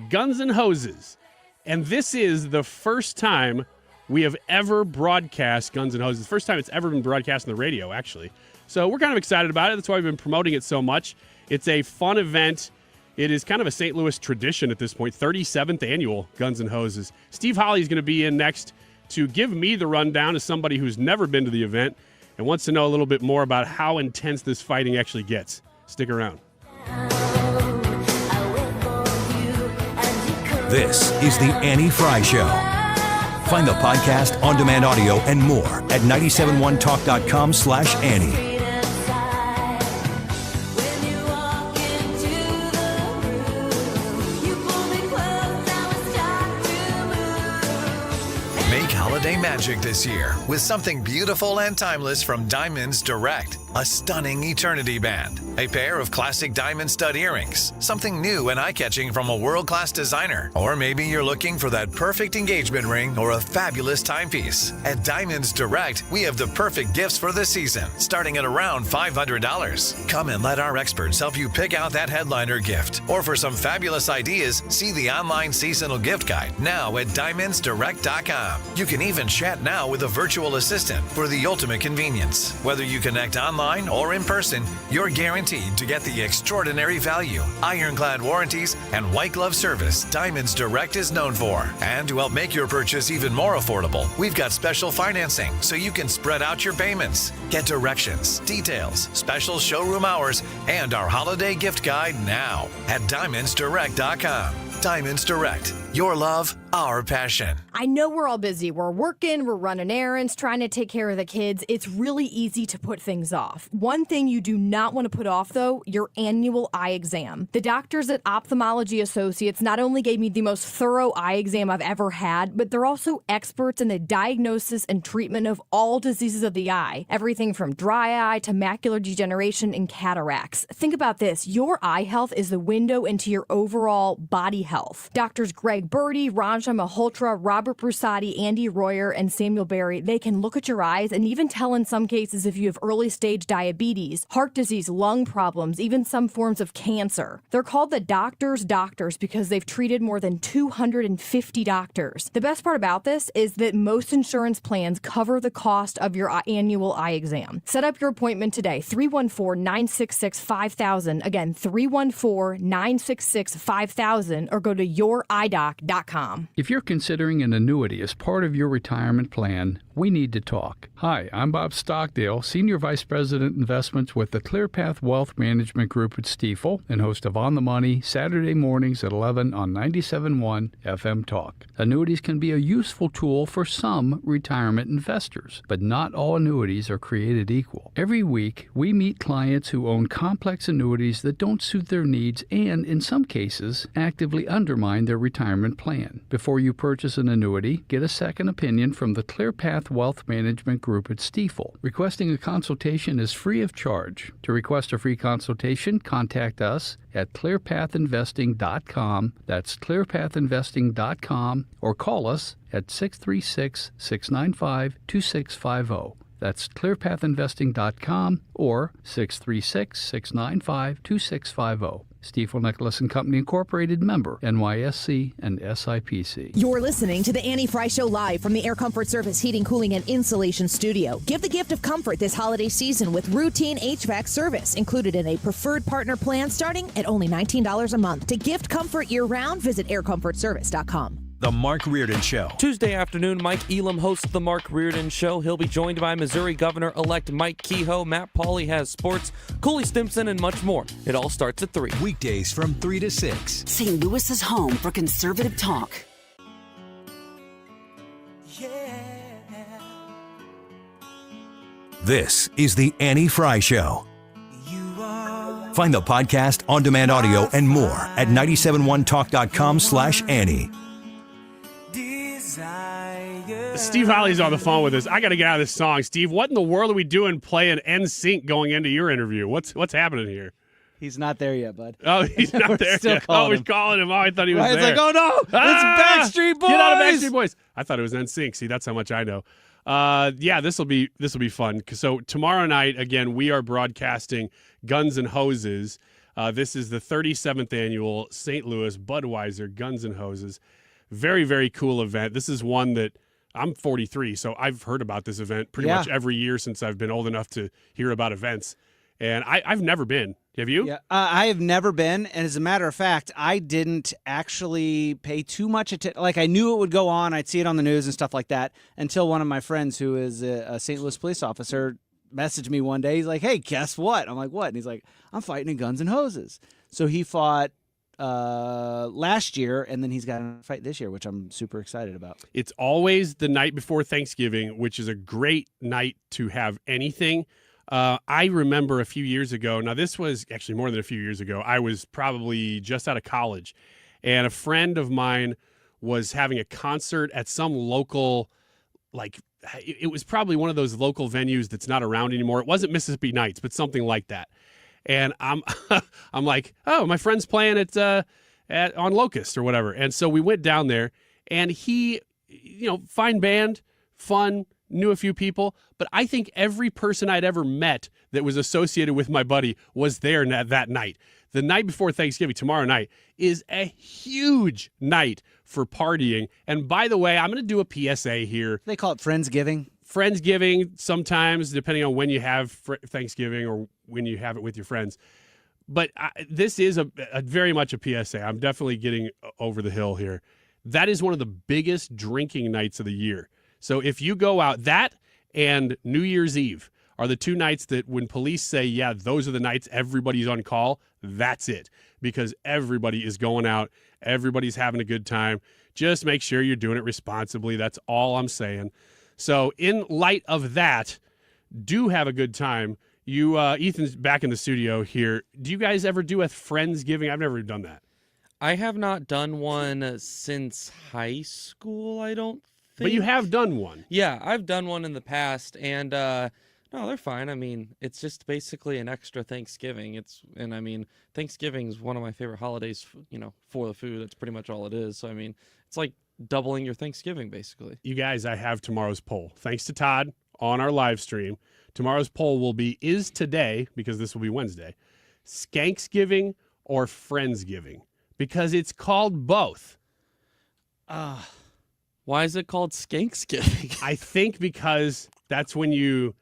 Speaker 22: Guns and Hoses. And this is the first time we have ever broadcast Guns and Hoses. The first time it's ever been broadcast on the radio, actually. So we're kind of excited about it. That's why we've been promoting it so much. It's a fun event. It is kind of a St. Louis tradition at this point, 37th annual Guns and Hoses. Steve Holley is going to be in next to give me the rundown as somebody who's never been to the event and wants to know a little bit more about how intense this fighting actually gets. Stick around.
Speaker 9: This is the Annie Frey Show. Find the podcast, on-demand audio, and more at 971talk.com/Annie.
Speaker 12: Make holiday magic this year with something beautiful and timeless from Diamonds Direct.
Speaker 11: A stunning eternity band, a pair of classic diamond stud earrings, something new and eye-catching from a world-class designer, or maybe you're looking for that perfect engagement ring or a fabulous timepiece. At Diamonds Direct, we have the perfect gifts for the season, starting at around $500. Come and let our experts help you pick out that headliner gift. Or for some fabulous ideas, see the online seasonal gift guide now at DiamondsDirect.com. You can even chat now with a virtual assistant for the ultimate convenience. Whether you connect online or in person, you're guaranteed to get the extraordinary value, ironclad warranties, and white glove service Diamonds Direct is known for. And to help make your purchase even more affordable, we've got special financing so you can spread out your payments. Get directions, details, special showroom hours, and our holiday gift guide now at DiamondsDirect.com. Diamonds Direct. Your love, our passion.
Speaker 12: I know we're all busy. We're working, we're running errands, trying to take care of the kids. It's really easy to put things off. One thing you do not want to put off, though, your annual eye exam. The doctors at Ophthalmology Associates not only gave me the most thorough eye exam I've ever had, but they're also experts in the diagnosis and treatment of all diseases of the eye. Everything from dry eye to macular degeneration and cataracts. Think about this. Your eye health is the window into your overall body health. Doctors Greg Birdie, Ranja Malhotra, Robert Brusati, Andy Royer, and Samuel Berry, they can look at your eyes and even tell in some cases if you have early stage diabetes, heart disease, lung problems, even some forms of cancer. They're called the doctors' doctors because they've treated more than 250 doctors. The best part about this is that most insurance plans cover the cost of your annual eye exam. Set up your appointment today, 314-966-5000. Again, 314-966-5000, or go to youridoc.com.
Speaker 13: If you're considering an annuity as part of your retirement plan, we need to talk. Hi, I'm Bob Stockdale, Senior Vice President Investments with the ClearPath Wealth Management Group at Stifel and host of On the Money Saturday mornings at 11 on 97.1 FM Talk. Annuities can be a useful tool for some retirement investors, but not all annuities are created equal. Every week, we meet clients who own complex annuities that don't suit their needs and, in some cases, actively undermine their retirement plan. Before you purchase an annuity, get a second opinion from the ClearPath Wealth Management Group at Stifel. Requesting a consultation is free of charge. To request a free consultation, contact us at clearpathinvesting.com. That's clearpathinvesting.com, or call us at 636-695-2650. That's clearpathinvesting.com or 636-695-2650. Stifel, Nicholas & Company Incorporated, member NYSE and SIPC.
Speaker 14: You're listening to the Annie Frey Show live from the Air Comfort Service Heating, Cooling, and Insulation Studio. Give the gift of comfort this holiday season with routine HVAC service included in a preferred partner plan starting at only $19 a month. To gift comfort year-round, visit aircomfortservice.com.
Speaker 9: The Mark Reardon Show.
Speaker 16: Tuesday afternoon, Mike Elam hosts The Mark Reardon Show. He'll be joined by Missouri Governor-elect Mike Kehoe. Matt Pauley has sports, Cooley Stimson, and much more. It all starts at 3.
Speaker 9: Weekdays from 3 to 6.
Speaker 17: St. Louis's home for conservative talk.
Speaker 9: This is the Annie Frey Show. Find the podcast, on-demand audio, and more at 971talk.com/Annie.
Speaker 22: Steve Holly's on the phone with us. I got to get out of this song. Steve, what in the world are we doing playing NSYNC going into your interview? What's happening here?
Speaker 18: He's not there yet, bud.
Speaker 22: Oh, he's not there yet. Oh, he's calling him. Oh, I thought he was there.
Speaker 18: It's like, oh, no, it's Backstreet Boys.
Speaker 22: Get out of Backstreet Boys. I thought it was NSYNC. See, that's how much I know. Yeah, this will be fun. So tomorrow night, again, we are broadcasting Guns and Hoses. This is the 37th annual St. Louis Budweiser Guns and Hoses. Very, very cool event. This is one that I'm 43, so I've heard about this event pretty much every year since I've been old enough to hear about events. And I've never been. Have you?
Speaker 18: Yeah, I have never been. And as a matter of fact, I didn't actually pay too much attention. Like, I knew it would go on. I'd see it on the news and stuff like that until one of my friends, who is a St. Louis police officer, messaged me one day. He's like, hey, guess what? I'm like, what? And he's like, I'm fighting in Guns and Hoses. So he fought last year, and then he's got a fight this year, which I'm super excited about.
Speaker 22: It's always the night before Thanksgiving, which is a great night to have anything. I remember a few years ago, now this was actually more than a few years ago, I was probably just out of college, and a friend of mine was having a concert at some local, like, it was probably one of those local venues that's not around anymore. It wasn't Mississippi Nights, but something like that. And I'm I'm like, oh, my friend's playing on Locust or whatever. And so we went down there, and he, fine band, fun, knew a few people, but I think every person I'd ever met that was associated with my buddy was there that night. The night before Thanksgiving, tomorrow night, is a huge night for partying. And by the way, I'm going to do a PSA here.
Speaker 18: They call it Friendsgiving.
Speaker 22: Friendsgiving sometimes, depending on when you have Thanksgiving or when you have it with your friends. But this is a very much a PSA. I'm definitely getting over the hill here. That is one of the biggest drinking nights of the year. So if you go out, that and New Year's Eve are the two nights that when police say, yeah, those are the nights everybody's on call, that's it. Because everybody is going out. Everybody's having a good time. Just make sure you're doing it responsibly. That's all I'm saying. So in light of that, do have a good time. You, Ethan's back in the studio here. Do you guys ever do a Friendsgiving? I've never done that.
Speaker 16: I have not done one since high school, I don't think.
Speaker 22: But you have done one.
Speaker 16: Yeah, I've done one in the past, and no, they're fine. I mean, it's just basically an extra Thanksgiving. Thanksgiving is one of my favorite holidays, for the food. That's pretty much all it is. So, it's like doubling your Thanksgiving, basically.
Speaker 22: You guys, I have tomorrow's poll. Thanks to Todd on our live stream. Tomorrow's poll will be, is today, because this will be Wednesday, Skanksgiving or Friendsgiving? Because it's called both.
Speaker 16: Why is it called Skanksgiving?
Speaker 22: I think because that's when you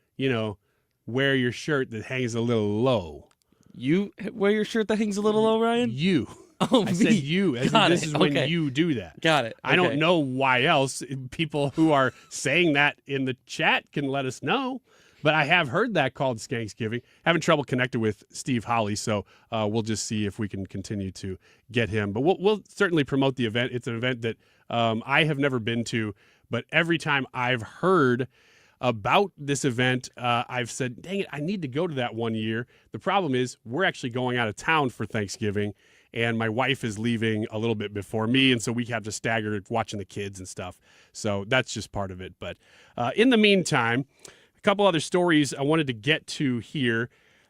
Speaker 22: wear your shirt that hangs a little low.
Speaker 16: You wear your shirt that hangs a little low, Ryan?
Speaker 22: You.
Speaker 16: Oh,
Speaker 22: I
Speaker 16: me.
Speaker 22: said you. This is when you do that.
Speaker 16: Got it. Okay.
Speaker 22: I don't know why else. People who are saying that in the chat can let us know. But I have heard that called Skanksgiving. Having trouble connecting with Steve Holley, so we'll just see if we can continue to get him. But we'll certainly promote the event. It's an event that I have never been to, but every time I've heard about this event, I've said, dang it, I need to go to that one year. The problem is we're actually going out of town for Thanksgiving, and my wife is leaving a little bit before me, and so we have to stagger watching the kids and stuff. So that's just part of it. But in the meantime, a couple other stories I wanted to get to here.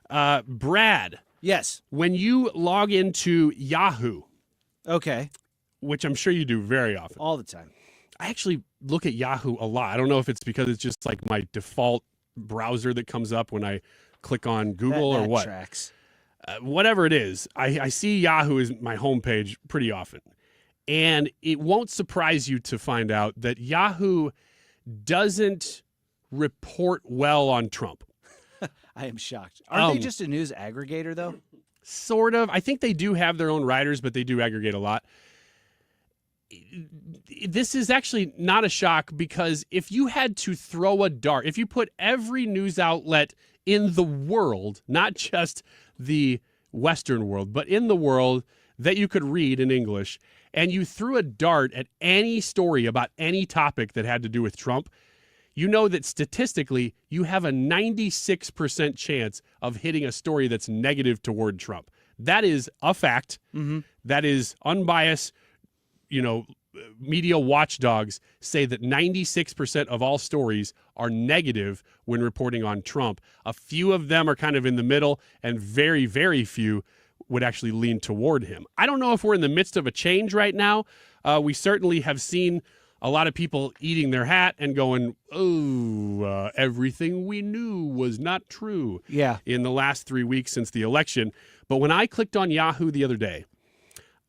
Speaker 22: Brad.
Speaker 18: Yes.
Speaker 22: When you log into Yahoo.
Speaker 18: Okay.
Speaker 22: Which I'm sure you do very often.
Speaker 18: All the time.
Speaker 22: I actually look at Yahoo a lot. I don't know if it's because it's just like my default browser that comes up when I click on Google
Speaker 18: that
Speaker 22: or what.
Speaker 18: Tracks.
Speaker 22: Whatever it is, I see Yahoo as my homepage pretty often. And it won't surprise you to find out that Yahoo doesn't report well on Trump.
Speaker 18: I am shocked. Aren't they just a news aggregator, though?
Speaker 22: Sort of. I think they do have their own writers, but they do aggregate a lot. This is actually not a shock because if you had to throw a dart, if you put every news outlet in the world, not just the Western world, but in the world that you could read in English, and you threw a dart at any story about any topic that had to do with Trump, you know that statistically you have a 96% chance of hitting a story that's negative toward Trump. That is a fact. Mm-hmm. That is unbiased. Media watchdogs say that 96% of all stories are negative when reporting on Trump. A few of them are kind of in the middle, and very, very few would actually lean toward him. I don't know if we're in the midst of a change right now. We certainly have seen a lot of people eating their hat and going, everything we knew was not true in the last 3 weeks since the election. But when I clicked on Yahoo the other day,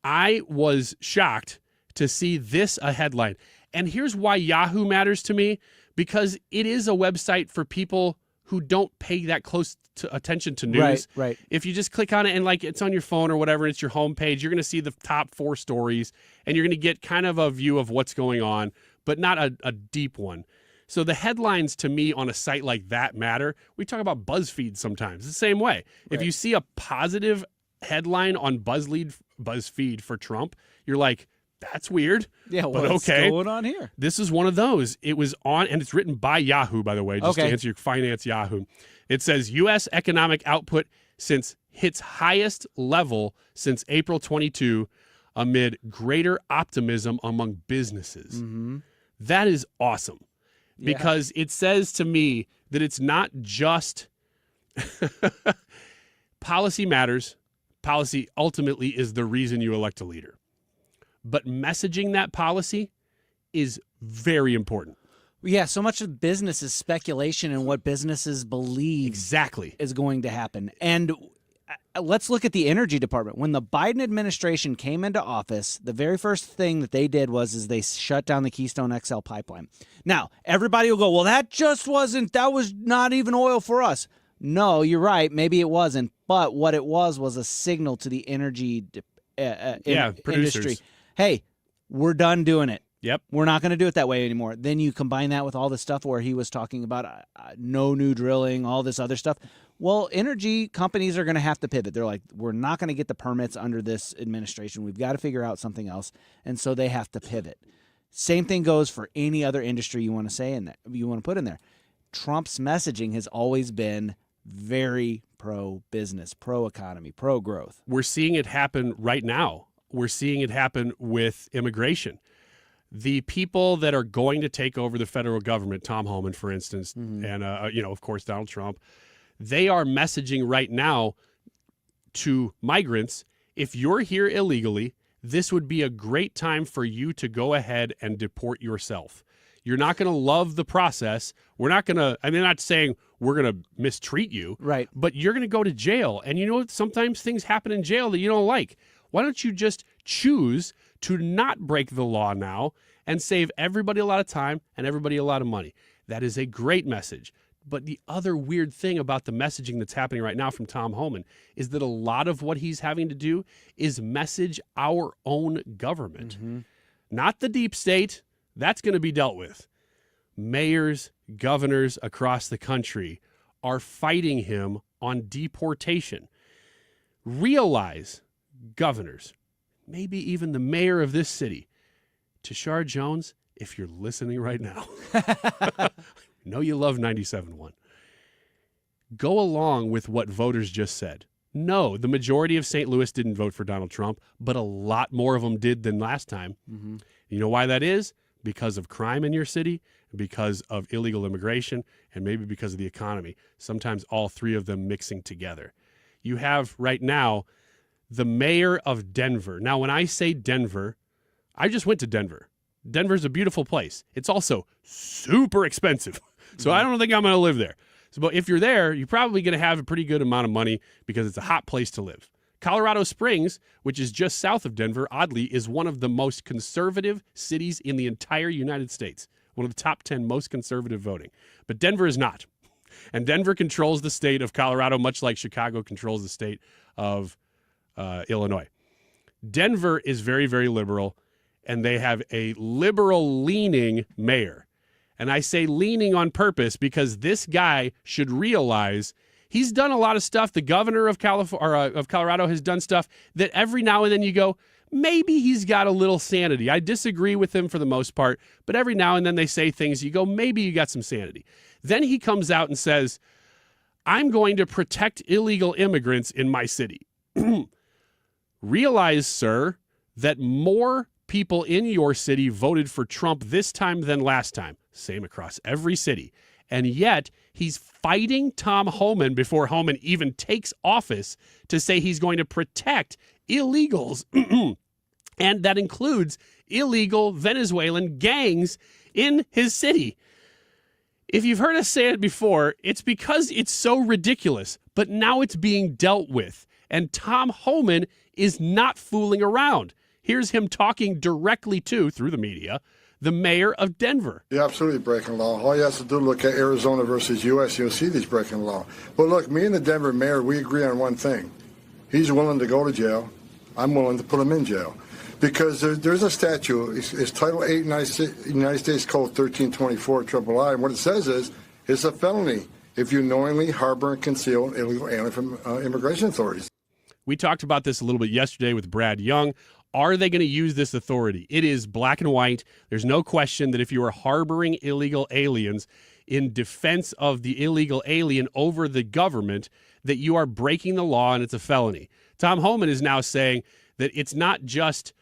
Speaker 22: I was shocked to see this a headline. And here's why Yahoo matters to me, because it is a website for people who don't pay that close attention to news.
Speaker 18: Right.
Speaker 22: If you just click on it and it's on your phone or whatever, and it's your homepage, you're going to see the top 4 stories, and you're going to get kind of a view of what's going on, but not a deep one. So the headlines to me on a site like that matter. We talk about BuzzFeed sometimes. It's the same way. Right. If you see a positive headline on BuzzFeed for Trump, you're like, that's weird.
Speaker 18: Yeah,
Speaker 22: what's
Speaker 18: going on here?
Speaker 22: This is one of those. It was on, and it's written by Yahoo, by the way, just to answer your finance Yahoo. It says U.S. economic output hits highest level since April 22 amid greater optimism among businesses. Mm-hmm. That is awesome. because it says to me that it's not just policy matters. Policy ultimately is the reason you elect a leader. But messaging that policy is very important.
Speaker 18: Yeah, so much of business is speculation and what businesses believe is going to happen. And let's look at the energy department. When the Biden administration came into office, the very first thing that they did was they shut down the Keystone XL pipeline. Now, everybody will go, well, that was not even oil for us. No, you're right. Maybe it wasn't. But what it was a signal to the energy industry. Hey, we're done doing it.
Speaker 22: Yep.
Speaker 18: We're not going to do it that way anymore. Then you combine that with all the stuff where he was talking about no new drilling, all this other stuff. Well, energy companies are going to have to pivot. They're like, we're not going to get the permits under this administration. We've got to figure out something else. And so they have to pivot. Same thing goes for any other industry you want to say in there, you want to put in there. Trump's messaging has always been very pro-business, pro-economy, pro-growth.
Speaker 22: We're seeing it happen right now. We're seeing it happen with immigration. The people that are going to take over the federal government, Tom Homan, for instance, and, of course, Donald Trump, they are messaging right now to migrants, if you're here illegally, this would be a great time for you to go ahead and deport yourself. You're not going to love the process. We're not going to, they're not saying we're going to mistreat you.
Speaker 18: Right.
Speaker 22: But you're going to go to jail. And sometimes things happen in jail that you don't like. Why don't you just choose to not break the law now and save everybody a lot of time and everybody a lot of money? That is a great message. But the other weird thing about the messaging that's happening right now from Tom Homan is that a lot of what he's having to do is message our own government, not the deep state. That's going to be dealt with. Mayors, governors across the country are fighting him on deportation. Realize, governors, maybe even the mayor of this city, Tashar Jones, if you're listening right now, know you love 97.1. Go along with what voters just said. No, the majority of St. Louis didn't vote for Donald Trump, but a lot more of them did than last time. You know why that is? Because of crime in your city, because of illegal immigration, and maybe because of the economy. Sometimes all three of them mixing together. You have right now the mayor of Denver. Now, when I say Denver, I just went to Denver. Denver's a beautiful place. It's also super expensive. So I don't think I'm going to live there. So, but if you're there, you're probably going to have a pretty good amount of money because it's a hot place to live. Colorado Springs, which is just south of Denver, oddly, is one of the most conservative cities in the entire United States. One of the top 10 most conservative voting. But Denver is not. And Denver controls the state of Colorado, much like Chicago controls the state of Illinois. Denver is very, very liberal, and they have a liberal-leaning mayor. And I say leaning on purpose because this guy should realize he's done a lot of stuff. The governor of Colorado has done stuff that every now and then you go, maybe he's got a little sanity. I disagree with him for the most part, but every now and then they say things, you go, maybe you got some sanity. Then he comes out and says, I'm going to protect illegal immigrants in my city. Realize, sir, that more people in your city voted for Trump this time than last time. Same across every city. And yet he's fighting Tom Homan before Homan even takes office to say he's going to protect illegals. And that includes illegal Venezuelan gangs in his city. If you've heard us say it before, it's because it's so ridiculous, but now it's being dealt with. And Tom Homan is not fooling around. Here's him talking directly to, through the media, the mayor of Denver.
Speaker 15: You're absolutely breaking law. All you have to do is look at Arizona versus U.S. You'll see these breaking law. But look, me and the Denver mayor, we agree on one thing. He's willing to go to jail. I'm willing to put him in jail. Because there's a statute. It's Title 8 United States Code 1324 III. And what it says is, it's a felony if you knowingly harbor and conceal illegal alien from immigration authorities.
Speaker 22: We talked about this a little bit yesterday with Brad Young. Are they going to use this authority? It is black and white. There's no question that if you are harboring illegal aliens in defense of the illegal alien over the government, that you are breaking the law and it's a felony. Tom Homan is now saying that it's not just,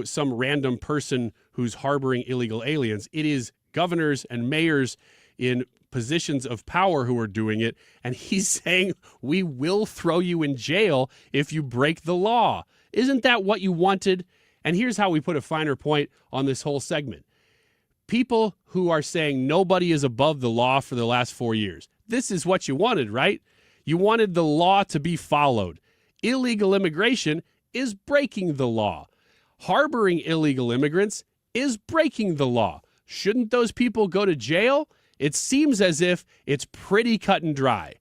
Speaker 22: some random person who's harboring illegal aliens. It is governors and mayors in positions of power who are doing it, and he's saying, we will throw you in jail if you break the law. Isn't that what you wanted? And here's how we put a finer point on this whole segment. People who are saying nobody is above the law for the last 4 years. This is what you wanted, right? You wanted the law to be followed. Illegal immigration is breaking the law. Harboring illegal immigrants is breaking the law. Shouldn't those people go to jail? It seems as if it's pretty cut and dry.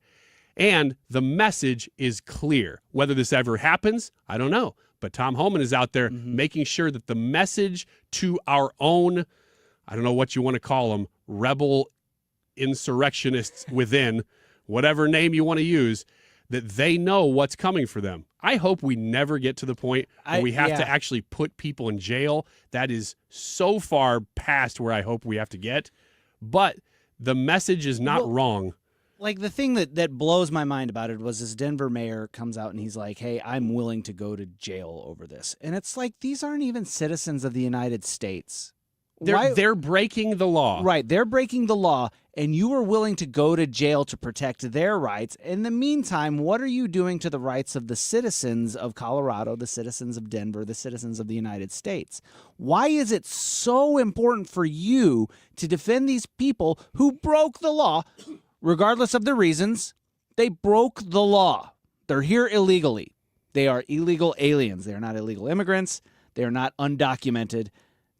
Speaker 22: And the message is clear. Whether this ever happens, I don't know. But Tom Homan is out there making sure that the message to our own, I don't know what you want to call them, rebel insurrectionists within, whatever name you want to use, that they know what's coming for them. I hope we never get to the point where we have to actually put people in jail. That is so far past where I hope we have to get. But the message is not wrong.
Speaker 18: Like, the thing that blows my mind about it was this Denver mayor comes out and he's like, hey, I'm willing to go to jail over this. And it's like, these aren't even citizens of the United States.
Speaker 22: They're breaking the law.
Speaker 18: Right, they're breaking the law, and you are willing to go to jail to protect their rights. In the meantime, what are you doing to the rights of the citizens of Colorado, the citizens of Denver, the citizens of the United States? Why is it so important for you to defend these people who broke the law, regardless of the reasons? They broke the law. They're here illegally. They are illegal aliens. They are not illegal immigrants. They are not undocumented.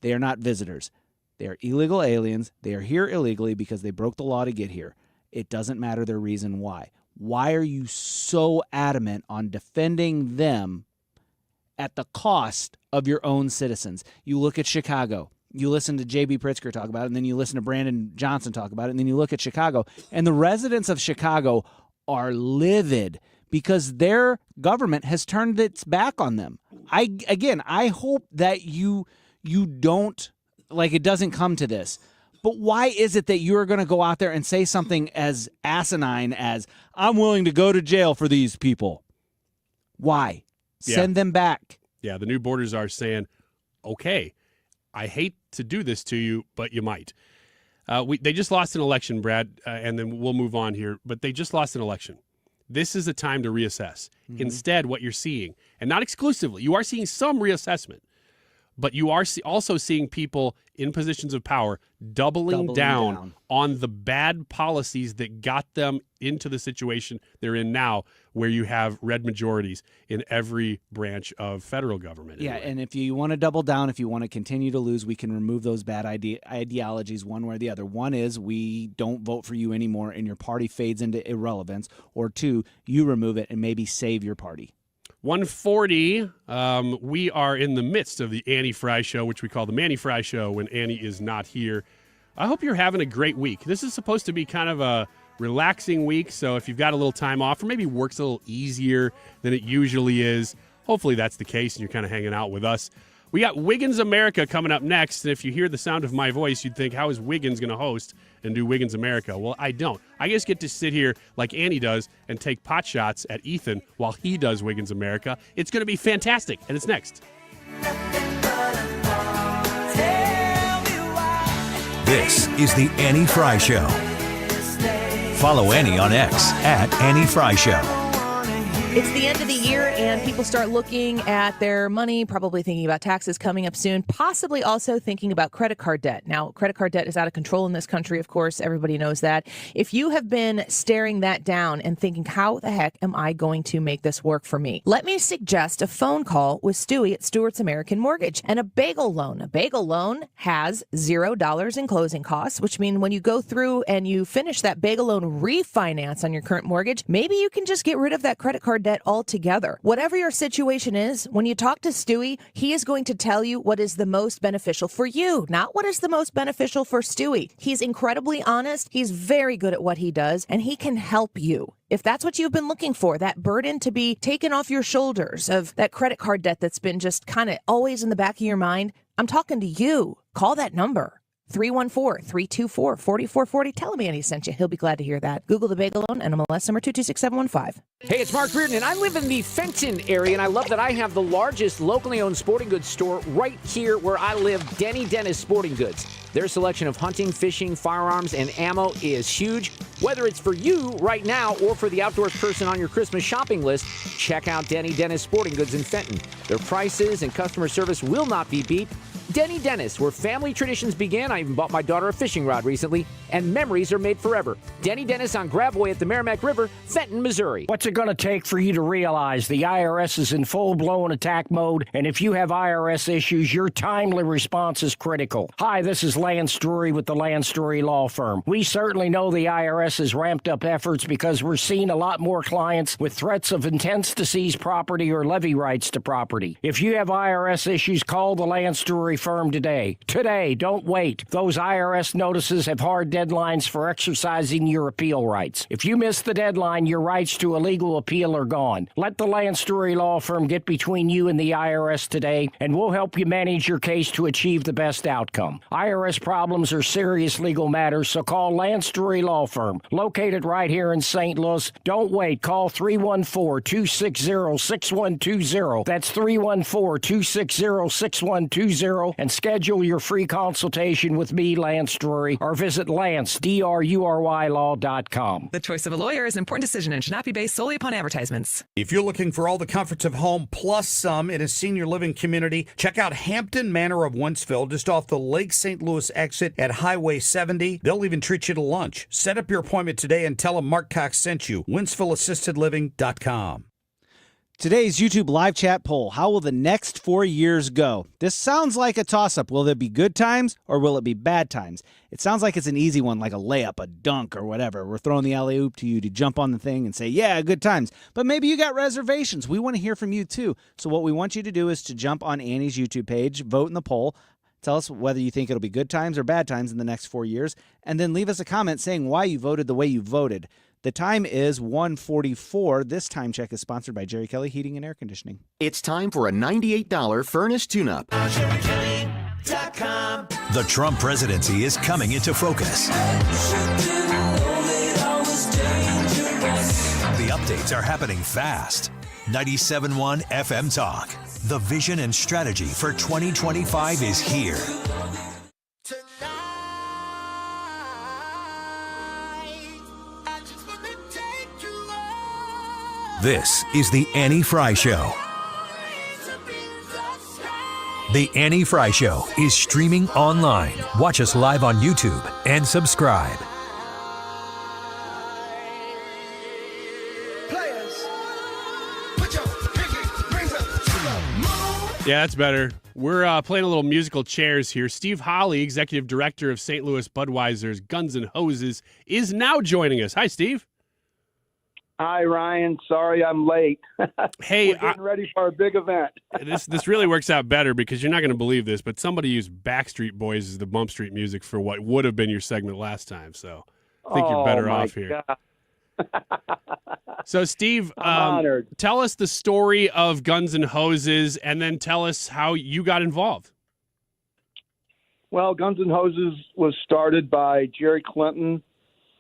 Speaker 18: They are not visitors. They are illegal aliens. They are here illegally because they broke the law to get here. It doesn't matter their reason why. Why are you so adamant on defending them at the cost of your own citizens? You look at Chicago. You listen to J.B. Pritzker talk about it, and then you listen to Brandon Johnson talk about it, and then you look at Chicago. And the residents of Chicago are livid because their government has turned its back on them. I hope that you don't, like, it doesn't come to this. But why is it that you're going to go out there and say something as asinine as, I'm willing to go to jail for these people? Why? Send them back.
Speaker 22: Yeah, the new borders are saying, okay, I hate to do this to you, but you might. They just lost an election, Brad, and then we'll move on here. But they just lost an election. This is a time to reassess. Instead, what you're seeing, and not exclusively, you are seeing some reassessment, but you are also seeing people in positions of power doubling down on the bad policies that got them into the situation they're in now, where you have red majorities in every branch of federal government.
Speaker 18: Yeah, and if you want to double down, if you want to continue to lose, we can remove those bad ideologies one way or the other. One is we don't vote for you anymore and your party fades into irrelevance. Or two, you remove it and maybe save your party.
Speaker 22: 1:40, we are in the midst of the Annie Frey Show, which we call the Mannie Frey Show when Annie is not here. I hope you're having a great week. This is supposed to be kind of a relaxing week, so if you've got a little time off or maybe work's a little easier than it usually is, hopefully that's the case and you're kind of hanging out with us. We got Wiggins America coming up next, and if you hear the sound of my voice, you'd think, how is Wiggins going to host and do Wiggins America? Well, I don't. I just get to sit here like Annie does and take pot shots at Ethan while he does Wiggins America. It's going to be fantastic, and it's next.
Speaker 9: This is the Annie Frey Show. Follow Annie on X at Annie Frey Show.
Speaker 1: It's the end of the year, and people start looking at their money, probably thinking about taxes coming up soon, possibly also thinking about credit card debt. Now, credit card debt is out of control in this country, of course. Everybody knows that. If you have been staring that down and thinking, how the heck am I going to make this work for me? Let me suggest a phone call with Stewie at Stewart's American Mortgage and a bagel loan. A bagel loan has $0 in closing costs, which means when you go through and you finish that bagel loan refinance on your current mortgage, maybe you can just get rid of that credit card debt altogether. Whatever your situation is, when you talk to Stewie, he is going to tell you what is the most beneficial for you, not what is the most beneficial for Stewie. He's incredibly honest. He's very good at what he does, and he can help you. If that's what you've been looking for, that burden to be taken off your shoulders of that credit card debt that's been just kind of always in the back of your mind, I'm talking to you. Call that number. 314-324-4440. Tell him Annie sent you. He'll be glad to hear that. Google the Bagel Loan, NMLS number 226715.
Speaker 2: Hey, it's Mark Reardon, and I live in the Fenton area, and I love that I have the largest locally owned sporting goods store right here where I live, Denny Dennis Sporting Goods. Their selection of hunting, fishing, firearms, and ammo is huge. Whether it's for you right now or for the outdoors person on your Christmas shopping list, check out Denny Dennis Sporting Goods in Fenton. Their prices and customer service will not be beat. Denny Dennis, where family traditions begin. I even bought my daughter a fishing rod recently, and memories are made forever. Denny Dennis on Gravois at the Merrimack River, Fenton, Missouri.
Speaker 19: What's it going to take for you to realize the IRS is in full-blown attack mode, and if you have IRS issues, your timely response is critical? Hi, this is Lance Drury with the Lance Drury Law Firm. We certainly know the IRS has ramped up efforts because we're seeing a lot more clients with threats of intents to seize property or levy rights to property. If you have IRS issues, call the Lance Drury Firm today. Today, don't wait. Those IRS notices have hard deadlines for exercising your appeal rights. If you miss the deadline, your rights to a legal appeal are gone. Let the Lance Drury Law Firm get between you and the IRS today, and we'll help you manage your case to achieve the best outcome. IRS problems are serious legal matters, so call Lance Drury Law Firm, located right here in St. Louis. Don't wait. Call 314-260-6120. That's 314-260-6120, and schedule your free consultation with me, Lance Drury, or visit LanceDruryLaw.com.
Speaker 20: The choice of a lawyer is an important decision and should not be based solely upon advertisements.
Speaker 23: If you're looking for all the comforts of home plus some in a senior living community, check out Hampton Manor of Wentzville, just off the Lake St. Louis exit at Highway 70. They'll even treat you to lunch. Set up your appointment today and tell them Mark Cox sent you. WentzvilleAssistedLiving.com.
Speaker 18: Today's YouTube live chat poll: how will the next 4 years go? This sounds like a toss-up. Will there be good times or will it be bad times? It sounds like it's an easy one, like a layup, a dunk, or whatever. We're throwing the alley-oop to you to jump on the thing and say, yeah, good times. But maybe you got reservations. We want to hear from you, too. So what we want you to do is to jump on Annie's YouTube page, vote in the poll, tell us whether you think it'll be good times or bad times in the next 4 years, and then leave us a comment saying why you voted the way you voted. The time is 1:44. This time check is sponsored by Jerry Kelly Heating and Air Conditioning.
Speaker 24: It's time for a $98 furnace tune-up.
Speaker 11: The Trump presidency is coming into focus. The updates are happening fast. 97.1 FM Talk. The vision and strategy for 2025 is here. This is the Annie Frey Show. The Annie Frey Show is streaming online. Watch us live on YouTube and subscribe.
Speaker 22: Yeah, that's better. We're playing a little musical chairs here. Steve Holley, Executive Director of St. Louis Budweiser's Guns N' Hoses, is now joining us. Hi, Steve.
Speaker 26: Hi, Ryan. Sorry I'm late.
Speaker 22: Hey,
Speaker 26: we're getting ready for a big event.
Speaker 22: This really works out better because you're not going to believe this, but somebody used Backstreet Boys as the Bump Street music for what would have been your segment last time. So I think you're better off here. So, Steve, tell us the story of Guns N' Hoses, and then tell us how you got involved.
Speaker 26: Well, Guns N' Hoses was started by Jerry Clinton,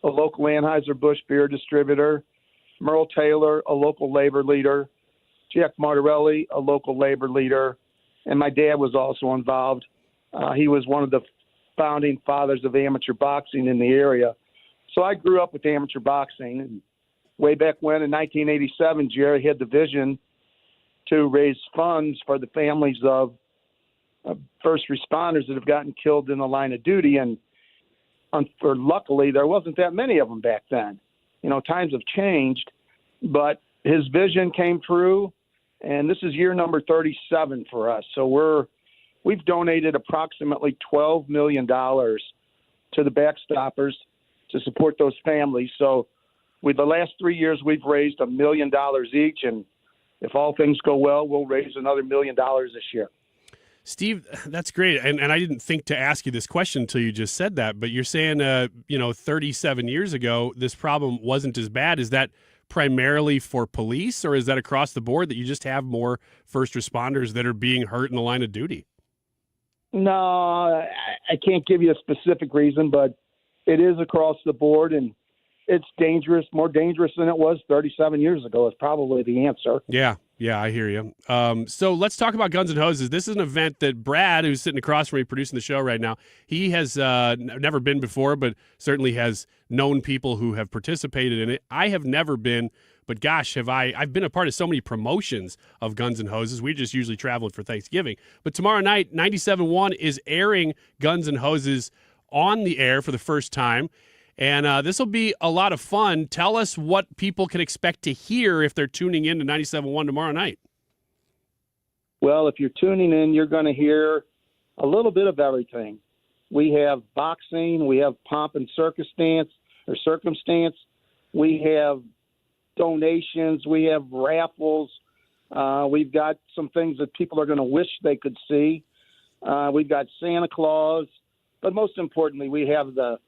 Speaker 26: a local Anheuser-Busch beer distributor, Merle Taylor, a local labor leader, Jack Martirelli, a local labor leader, and my dad was also involved. He was one of the founding fathers of amateur boxing in the area. So I grew up with amateur boxing. And way back when, in 1987, Jerry had the vision to raise funds for the families of first responders that have gotten killed in the line of duty. And luckily, there wasn't that many of them back then. You know, times have changed, but his vision came true, and this is year number 37 for us. So we've donated approximately $12 million to the Backstoppers to support those families. So with the last 3 years, we've raised $1 million each, and if all things go well, we'll raise another $1 million this year.
Speaker 22: Steve, that's great. And I didn't think to ask you this question until you just said that, but you're saying, 37 years ago, this problem wasn't as bad. Is that primarily for police, or is that across the board that you just have more first responders that are being hurt in the line of duty?
Speaker 26: No, I can't give you a specific reason, but it is across the board, and it's dangerous, more dangerous than it was 37 years ago is probably the answer.
Speaker 22: Yeah, I hear you. So let's talk about Guns and Hoses. This is an event that Brad, who's sitting across from me producing the show right now, he has never been before, but certainly has known people who have participated in it. I have never been, but gosh, I've been a part of so many promotions of Guns and Hoses. We just usually travel for Thanksgiving. But tomorrow night, 97.1 is airing Guns and Hoses on the air for the first time. And this will be a lot of fun. Tell us what people can expect to hear if they're tuning in to 97.1 tomorrow night.
Speaker 26: Well, if you're tuning in, you're going to hear a little bit of everything. We have boxing, we have pomp and circumstance. We have donations, we have raffles. We've got some things that people are going to wish they could see. We've got Santa Claus, but most importantly, we have the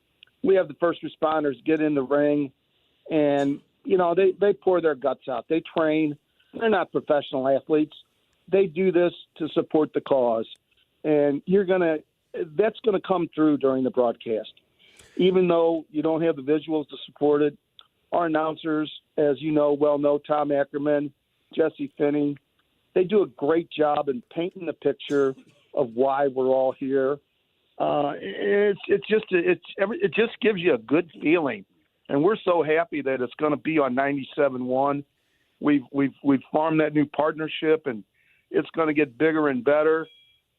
Speaker 26: first responders get in the ring, and they pour their guts out. They train. They're not professional athletes. They do this to support the cause, and that's gonna come through during the broadcast. Even though you don't have the visuals to support it, our announcers, as you know, Tom Ackerman, Jesse Finney, they do a great job in painting the picture of why we're all here. It just gives you a good feeling, and we're so happy that it's going to be on 97.1. We've formed that new partnership, and it's going to get bigger and better.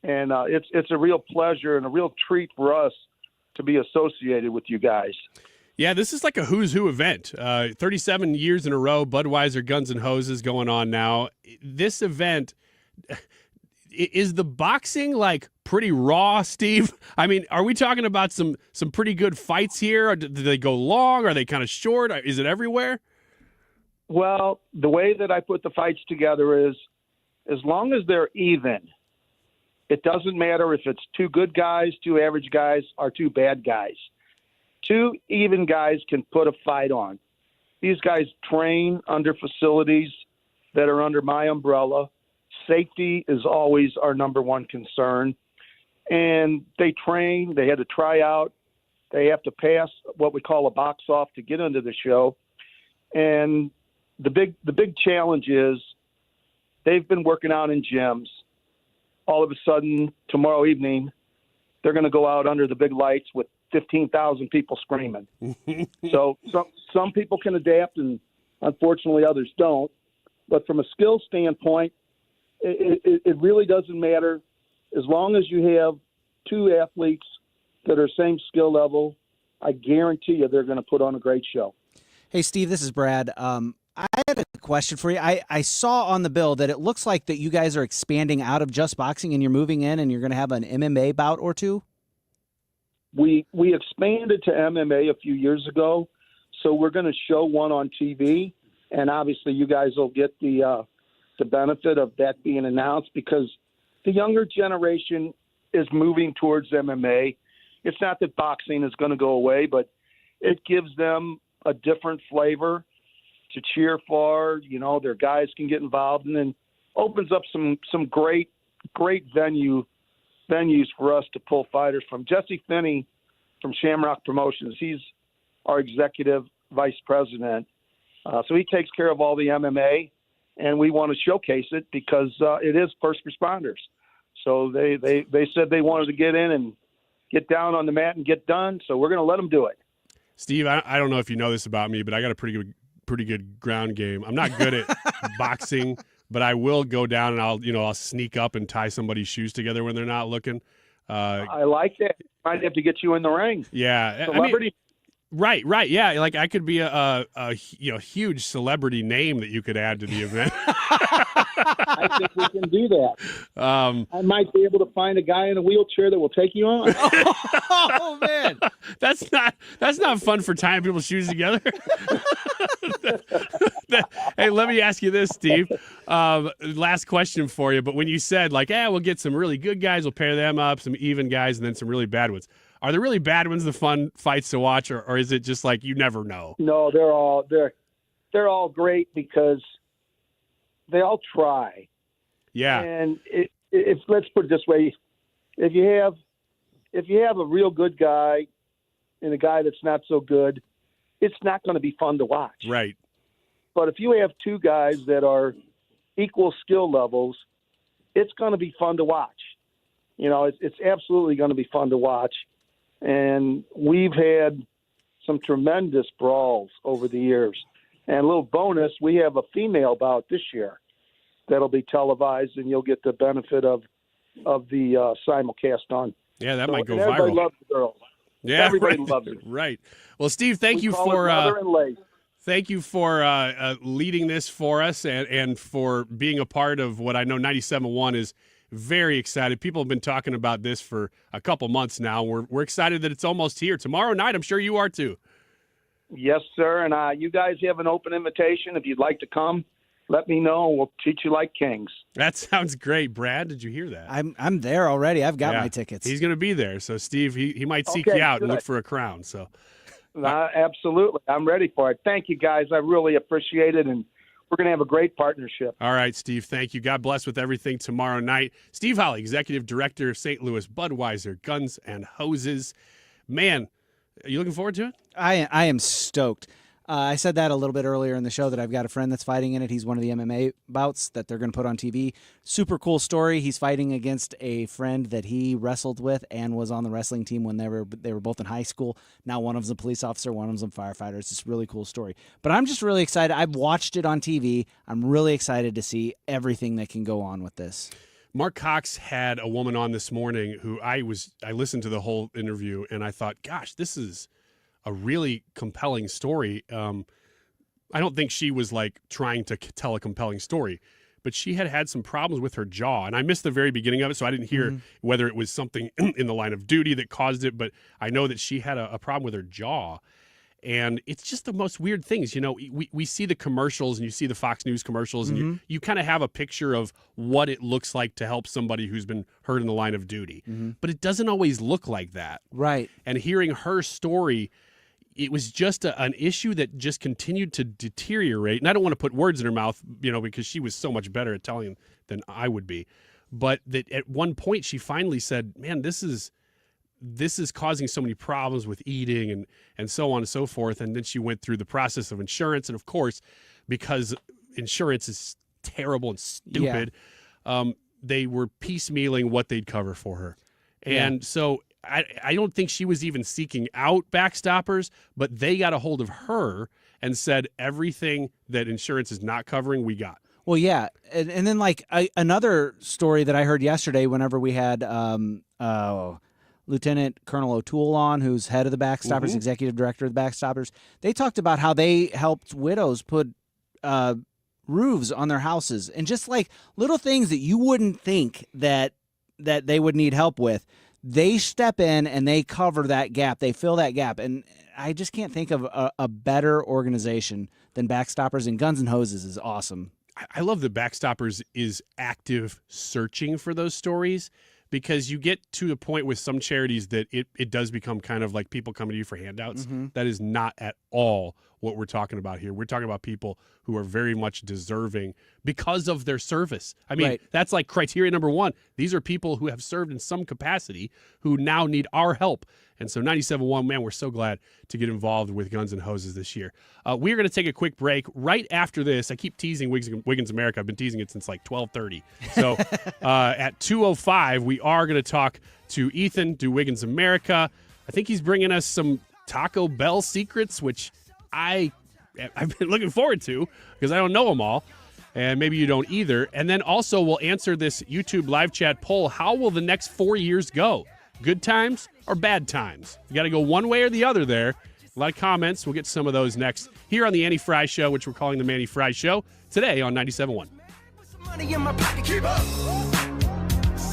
Speaker 26: And it's a real pleasure and a real treat for us to be associated with you guys.
Speaker 22: Yeah, this is like a who's who event. 37 years in a row, Budweiser Guns and Hoses going on now. This event, is the boxing like pretty raw, Steve? I mean, are we talking about some pretty good fights here? Or do they go long? Are they kind of short? Is it everywhere?
Speaker 26: Well, the way that I put the fights together is as long as they're even, it doesn't matter if it's two good guys, two average guys, or two bad guys. Two even guys can put a fight on. These guys train under facilities that are under my umbrella. Safety is always our number one concern. And they train, they had to try out, they have to pass what we call a box off to get into the show. And the big challenge is they've been working out in gyms. All of a sudden, tomorrow evening, they're going to go out under the big lights with 15,000 people screaming. So some people can adapt, and unfortunately others don't. But from a skill standpoint, it really doesn't matter. As long as you have two athletes that are same skill level, I guarantee you they're going to put on a great show.
Speaker 18: Hey, Steve, this is Brad. I had a question for you. I saw on the bill that it looks like that you guys are expanding out of just boxing and you're moving in and you're going to have an MMA bout or two?
Speaker 26: We expanded to MMA a few years ago, so we're going to show one on TV, and obviously you guys will get the benefit of that being announced because the younger generation is moving towards MMA. It's not that boxing is going to go away, but it gives them a different flavor to cheer for. Their guys can get involved, and then opens up some great venues for us to pull fighters from. Jesse Finney from Shamrock Promotions, he's our executive vice president. So he takes care of all the MMA, and we want to showcase it because it is first responders. So they said they wanted to get in and get down on the mat and get done, so we're going to let them do it.
Speaker 22: Steve, I don't know if you know this about me, but I got a pretty good ground game. I'm not good at boxing, but I will go down and I'll sneak up and tie somebody's shoes together when they're not looking.
Speaker 26: I like that. Might have to get you in the ring.
Speaker 22: Yeah,
Speaker 26: celebrity.
Speaker 22: Right. Yeah, like I could be a huge celebrity name that you could add to the event.
Speaker 26: I think we can do that. I might be able to find a guy in a wheelchair that will take you on.
Speaker 18: Oh man,
Speaker 22: that's not fun for tying people's shoes together. Hey, let me ask you this, Steve. Last question for you. But when you said we'll get some really good guys, we'll pair them up, some even guys, and then some really bad ones. Are the really bad ones the fun fights to watch, or is it just like you never know?
Speaker 26: No, they're all great because they all try.
Speaker 22: Yeah.
Speaker 26: And if let's put it this way, if you have a real good guy and a guy that's not so good, it's not going to be fun to watch.
Speaker 22: Right.
Speaker 26: But if you have two guys that are equal skill levels, it's going to be fun to watch. You know, it's absolutely going to be fun to watch. And we've had some tremendous brawls over the years. And a little bonus, we have a female bout this year that'll be televised, and you'll get the benefit of the simulcast on.
Speaker 22: Yeah, that
Speaker 26: So-
Speaker 22: might go
Speaker 26: and everybody
Speaker 22: viral.
Speaker 26: loves the girls.
Speaker 22: Yeah,
Speaker 26: Everybody
Speaker 22: right.
Speaker 26: loves it.
Speaker 22: Right. Well, Steve, thank
Speaker 26: We
Speaker 22: you
Speaker 26: call it
Speaker 22: for
Speaker 26: mother and lace.
Speaker 22: thank you for leading this for us and for being a part of what I know 97.1 is very excited. People have been talking about this for a couple months now. We're excited that it's almost here. Tomorrow night, I'm sure you are too.
Speaker 26: Yes, sir. And you guys have an open invitation. If you'd like to come, let me know. We'll treat you like kings.
Speaker 22: That sounds great, Brad. Did you hear that?
Speaker 18: I'm there already. I've got
Speaker 22: Yeah,
Speaker 18: my tickets.
Speaker 22: He's going to be there. So, Steve, he might seek
Speaker 26: Okay,
Speaker 22: you out and
Speaker 26: good.
Speaker 22: look for a crown. So,
Speaker 26: Absolutely. I'm ready for it. Thank you, guys. I really appreciate it. And we're going to have a great partnership.
Speaker 22: all right, Steve, thank you. God bless with everything tomorrow night. Steve Holley, Executive Director of St. Louis Budweiser Guns and Hoses. Man, are you looking forward to it?
Speaker 18: I am stoked. I said that a little bit earlier in the show that I've got a friend that's fighting in it. He's one of the MMA bouts that they're going to put on TV. Super cool story. He's fighting against a friend that he wrestled with and was on the wrestling team when they were both in high school. Now one of them's a police officer, one of them's a firefighter. It's just a really cool story. But I'm just really excited. I've watched it on TV. I'm really excited to see everything that can go on with this.
Speaker 22: MARC COX had a woman on this morning who I listened to the whole interview and I thought, gosh, this is a really compelling story. I don't think she was like trying to tell a compelling story, but she had some problems with her jaw. And I missed the very beginning of it, so I didn't hear whether it was something in the line of duty that caused it, but I know that she had a problem with her jaw. And it's just the most weird things. You know, we see the commercials and you see the Fox News commercials and you kind of have a picture of what it looks like to help somebody who's been hurt in the line of duty. But it doesn't always look like that.
Speaker 18: Right.
Speaker 22: And hearing her story, it was just an issue that just continued to deteriorate. And I don't want to put words in her mouth, you know, because she was so much better at telling than I would be. But that at one point she finally said, man, this is causing so many problems with eating and so on and so forth. And then she went through the process of insurance. And of course, because insurance is terrible and stupid, they were piecemealing what they'd cover for her. And so I don't think she was even seeking out backstoppers, but they got a hold of her and said everything that insurance is not covering, we got.
Speaker 18: Well, yeah. And then like another story that I heard yesterday whenever we had Lieutenant Colonel O'Toole on, who's head of the Backstoppers, executive director of the Backstoppers, they talked about how they helped widows put roofs on their houses and just like little things that you wouldn't think that they would need help with. They step in and they cover that gap. They fill that gap. And I just can't think of a better organization than Backstoppers, and Guns and Hoses is awesome.
Speaker 22: I love that Backstoppers is active searching for those stories, because you get to the point with some charities that it does become kind of like people coming to you for handouts. That is not at all what we're talking about here. We're talking about people who are very much deserving because of their service. I mean, that's like criteria number one. These are people who have served in some capacity who now need our help. And so 97.1, man, we're so glad to get involved with Guns and Hoses this year. We're going to take a quick break. Right after this, I keep teasing Wiggins America. I've been teasing it since like 12:30. So at 2:05, we are going to talk to Ethan, do Wiggins America. I think he's bringing us some Taco Bell secrets, which I've been looking forward to because I don't know them all. And maybe you don't either. And then also we'll answer this YouTube live chat poll. How will the next 4 years go? Good times or bad times? You got to go one way or the other there. A lot of comments. We'll get to some of those next here on the Annie Frey Show, which we're calling the Mannie Frey Show, today on 97.1.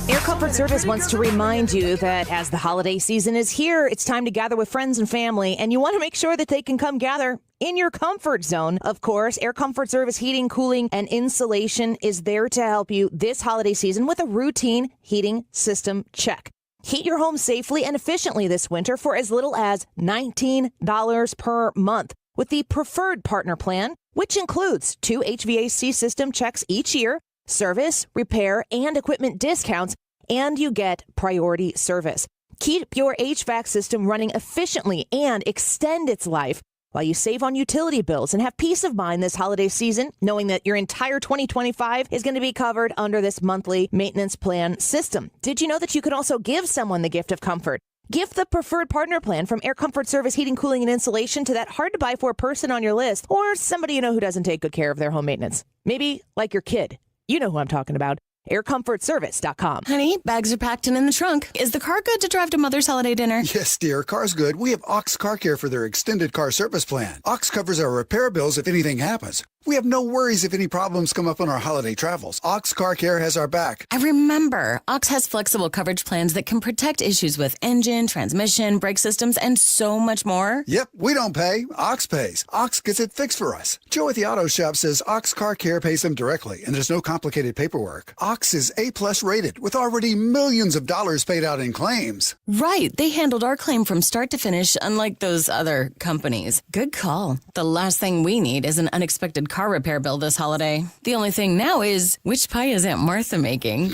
Speaker 14: Air Comfort Service wants to remind you that as the holiday season is here, it's time to gather with friends and family, and you want to make sure that they can come gather in your comfort zone. Of course, Air Comfort Service Heating, Cooling, and Insulation is there to help you this holiday season with a routine heating system check. Heat your home safely and efficiently this winter for as little as $19 per month with the Preferred Partner Plan, which includes 2 HVAC system checks each year, service, repair, and equipment discounts, and you get priority service. Keep your HVAC system running efficiently and extend its life while you save on utility bills and have peace of mind this holiday season, knowing that your entire 2025 is going to be covered under this monthly maintenance plan system. Did you know that you can also give someone the gift of comfort? Gift the preferred partner plan from Air Comfort Service Heating, Cooling, and Insulation to that hard-to-buy-for person on your list, or somebody you know who doesn't take good care of their home maintenance. Maybe like your kid. You know who I'm talking about. AirComfortService.com.
Speaker 3: Honey, bags are packed and in the trunk. Is the car good to drive to Mother's holiday dinner?
Speaker 4: Yes, dear. Car's good. We have Ox Car Care for their extended car service plan. Ox covers our repair bills if anything happens. We have no worries if any problems come up on our holiday travels. Ox Car Care has our back.
Speaker 3: I remember. Ox has flexible coverage plans that can protect issues with engine, transmission, brake systems, and so much more.
Speaker 4: Yep, we don't pay. Ox pays. Ox gets it fixed for us. Joe at the auto shop says Ox Car Care pays them directly, and there's no complicated paperwork. Ox is A+ rated, with already millions of dollars paid out in claims.
Speaker 3: Right. They handled our claim from start to finish, unlike those other companies. Good call. The last thing we need is an unexpected car repair bill this holiday. The only thing now is, which pie is Aunt Martha making?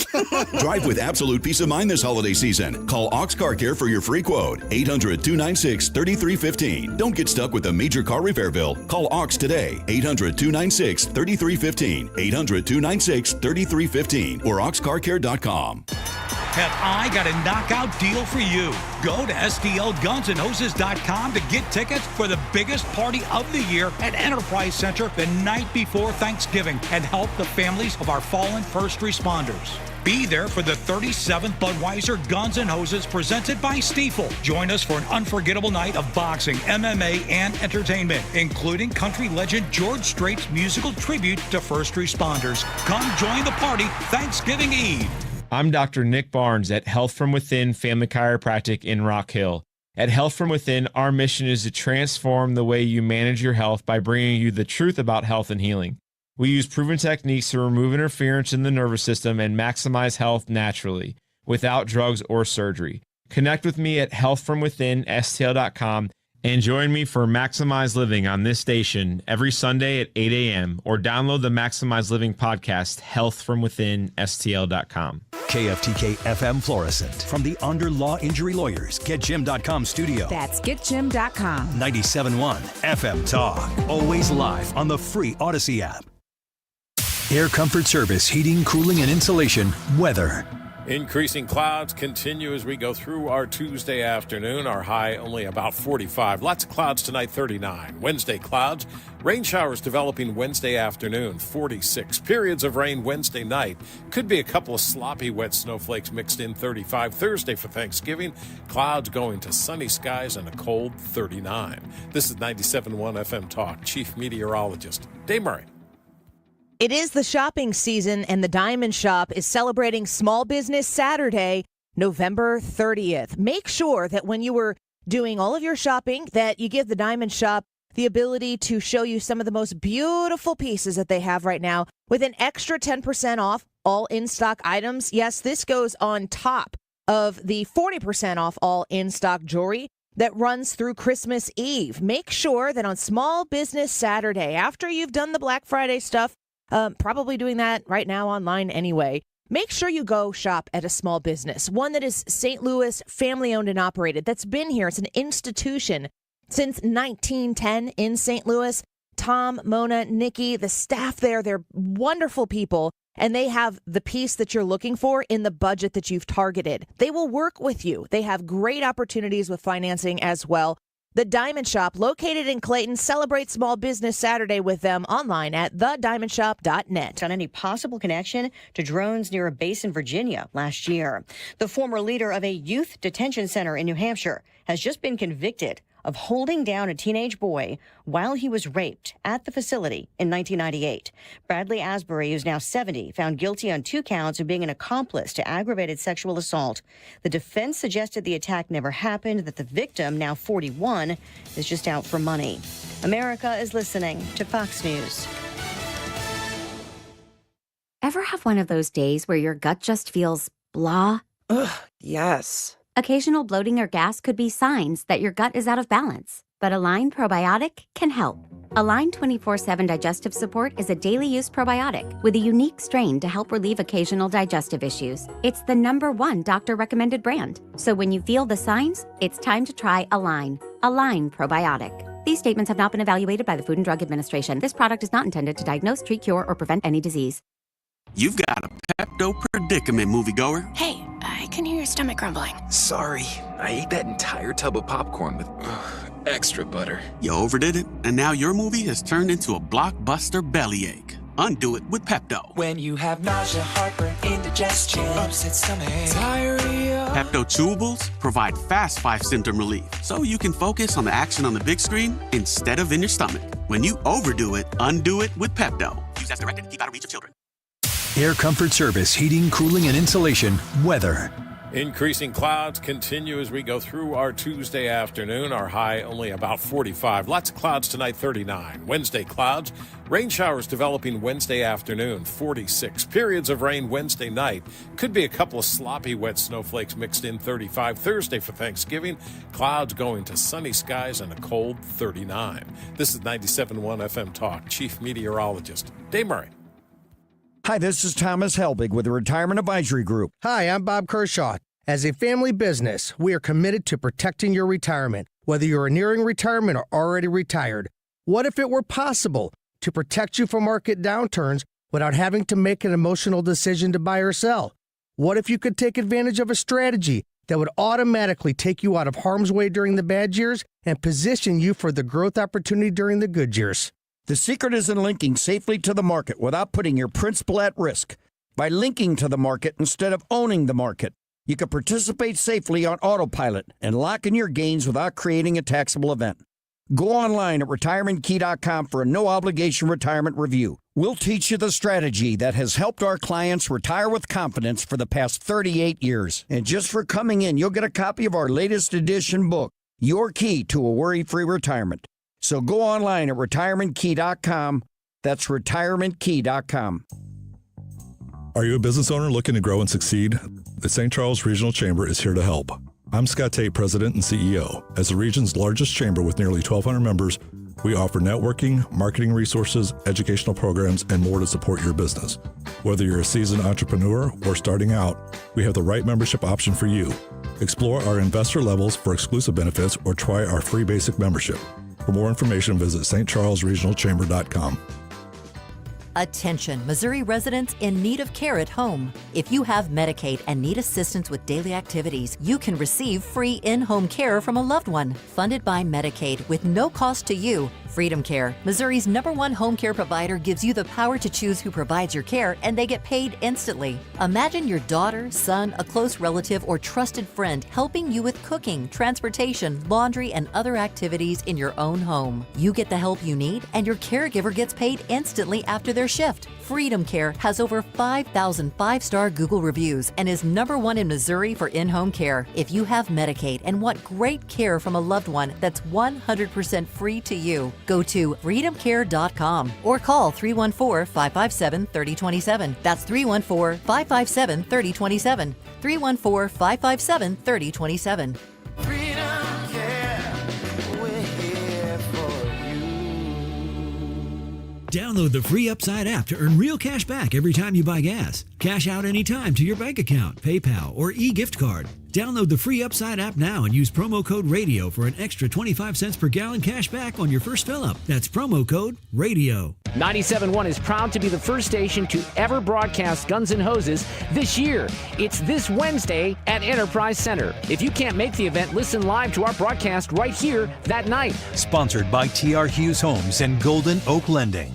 Speaker 5: Drive with absolute peace of mind this holiday season. Call Ox Car Care for your free quote. 800-296-3315. Don't get stuck with a major car repair bill. Call Ox today. 800-296-3315. 800-296-3315 or oxcarcare.com.
Speaker 23: Have I got a knockout deal for you? Go to STLGunsandHoses.com to get tickets for the biggest party of the year at Enterprise Center the night before Thanksgiving and help the families of our fallen first responders. Be there for the 37th Budweiser Guns and Hoses presented by Stiefel. Join us for an unforgettable night of boxing, MMA, and entertainment, including country legend George Strait's musical tribute to first responders. Come join the party Thanksgiving Eve.
Speaker 6: I'm Dr. Nick Barnes at Health From Within Family Chiropractic in Rock Hill. At Health From Within, our mission is to transform the way you manage your health by bringing you the truth about health and healing. We use proven techniques to remove interference in the nervous system and maximize health naturally, without drugs or surgery. Connect with me at healthfromwithinstl.com and join me for Maximize Living on this station every Sunday at 8 a.m. or download the Maximize Living podcast, healthfromwithinstl.com.
Speaker 9: KFTK FM Florissant. From the Under Law Injury Lawyers, GetJim.com studio.
Speaker 10: That's GetJim.com.
Speaker 9: 97.1 FM Talk. Always live on the free Odyssey app. Air Comfort Service, heating, cooling, and insulation. Weather.
Speaker 21: Increasing clouds continue as we go through our Tuesday afternoon. Our high only about 45. Lots of clouds tonight, 39. Wednesday clouds. Rain showers developing Wednesday afternoon, 46. Periods of rain Wednesday night. Could be a couple of sloppy wet snowflakes mixed in, 35. Thursday for Thanksgiving. Clouds going to sunny skies and a cold 39. This is 97.1 FM Talk. Chief Meteorologist Dave Murray.
Speaker 14: It is the shopping season, and the Diamond Shop is celebrating Small Business Saturday, November 30th. Make sure that when you were doing all of your shopping, that you give the Diamond Shop the ability to show you some of the most beautiful pieces that they have right now with an extra 10% off all in-stock items. Yes, this goes on top of the 40% off all in-stock jewelry that runs through Christmas Eve. Make sure that on Small Business Saturday, after you've done the Black Friday stuff, probably doing that right now online anyway, make sure you go shop at a small business, one that is St. Louis family owned and operated, that's been here. It's an institution since 1910 in St. Louis. Tom, Mona, Nikki, the staff there, they're wonderful people, and they have the piece that you're looking for in the budget that you've targeted. They will work with you. They have great opportunities with financing as well. The Diamond Shop, located in Clayton, celebrates Small Business Saturday with them online at thediamondshop.net.
Speaker 27: On any possible connection to drones near a base in Virginia last year. The former leader of a youth detention center in New Hampshire has just been convicted of holding down a teenage boy while he was raped at the facility in 1998. Bradley Asbury, who's now 70, found guilty on 2 counts of being an accomplice to aggravated sexual assault. The defense suggested the attack never happened, that the victim, now 41, is just out for money. America is listening to Fox News.
Speaker 28: Ever have one of those days where your gut just feels blah?
Speaker 29: Ugh, yes.
Speaker 28: Occasional bloating or gas could be signs that your gut is out of balance, but Align Probiotic can help. Align 24/7 Digestive Support is a daily use probiotic with a unique strain to help relieve occasional digestive issues. It's the #1 doctor-recommended brand. So when you feel the signs, it's time to try Align. Align Probiotic. These statements have not been evaluated by the Food and Drug Administration. This product is not intended to diagnose, treat, cure, or prevent any disease.
Speaker 7: You've got a Pepto predicament, moviegoer.
Speaker 8: Hey, I can hear your stomach grumbling.
Speaker 10: Sorry, I ate that entire tub of popcorn with extra butter.
Speaker 7: You overdid it, and now your movie has turned into a blockbuster bellyache. Undo it with Pepto.
Speaker 10: When you have nausea, heartburn, indigestion, upset stomach, diarrhea.
Speaker 7: Pepto chewables provide fast 5-symptom relief, so you can focus on the action on the big screen instead of in your stomach. When you overdo it, undo it with Pepto. Use as directed to keep out of reach of children.
Speaker 9: Air Comfort Service, heating, cooling, and insulation, weather.
Speaker 21: Increasing clouds continue as we go through our Tuesday afternoon. Our high only about 45. Lots of clouds tonight, 39. Wednesday clouds. Rain showers developing Wednesday afternoon, 46. Periods of rain Wednesday night. Could be a couple of sloppy wet snowflakes mixed in, 35. Thursday for Thanksgiving. Clouds going to sunny skies and a cold 39. This is 97.1 FM Talk. Chief Meteorologist Dave Murray.
Speaker 12: Hi, this is Thomas Helbig with the Retirement Advisory Group.
Speaker 13: Hi, I'm Bob Kershaw. As a family business, we are committed to protecting your retirement, whether you are nearing retirement or already retired. What if it were possible to protect you from market downturns without having to make an emotional decision to buy or sell? What if you could take advantage of a strategy that would automatically take you out of harm's way during the bad years and position you for the growth opportunity during the good years?
Speaker 12: The secret is in linking safely to the market without putting your principal at risk. By linking to the market instead of owning the market, you can participate safely on autopilot and lock in your gains without creating a taxable event. Go online at retirementkey.com for a no-obligation retirement review. We'll teach you the strategy that has helped our clients retire with confidence for the past 38 years. And just for coming in, you'll get a copy of our latest edition book, Your Key to a Worry-Free Retirement. So go online at retirementkey.com. That's retirementkey.com.
Speaker 15: Are you a business owner looking to grow and succeed? The St. Charles Regional Chamber is here to help. I'm Scott Tate, President and CEO. As the region's largest chamber with nearly 1,200 members, we offer networking, marketing resources, educational programs, and more to support your business. Whether you're a seasoned entrepreneur or starting out, we have the right membership option for you. Explore our investor levels for exclusive benefits or try our free basic membership. For more information, visit stcharlesregionalchamber.com.
Speaker 16: Attention, Missouri residents in need of care at home. If you have Medicaid and need assistance with daily activities, you can receive free in-home care from a loved one, funded by Medicaid with no cost to you. Freedom Care, Missouri's #1 home care provider, gives you the power to choose who provides your care, and they get paid instantly. Imagine your daughter, son, a close relative, or trusted friend helping you with cooking, transportation, laundry, and other activities in your own home. You get the help you need, and your caregiver gets paid instantly after their shift. Freedom Care has over 5,000 5-star Google reviews and is #1 in Missouri for in-home care. If you have Medicaid and want great care from a loved one that's 100% free to you, go to freedomcare.com or call 314-557-3027. That's 314-557-3027. 314-557-3027.
Speaker 17: Download the free Upside app to earn real cash back every time you buy gas. Cash out anytime to your bank account, PayPal, or e-gift card. Download the free Upside app now and use promo code RADIO for an extra 25 cents per gallon cash back on your first fill-up. That's promo code RADIO.
Speaker 2: 97.1 is proud to be the first station to ever broadcast Guns N' Hoses this year. It's this Wednesday at Enterprise Center. If you can't make the event, listen live to our broadcast right here that night.
Speaker 9: Sponsored by TR Hughes Homes and Golden Oak Lending.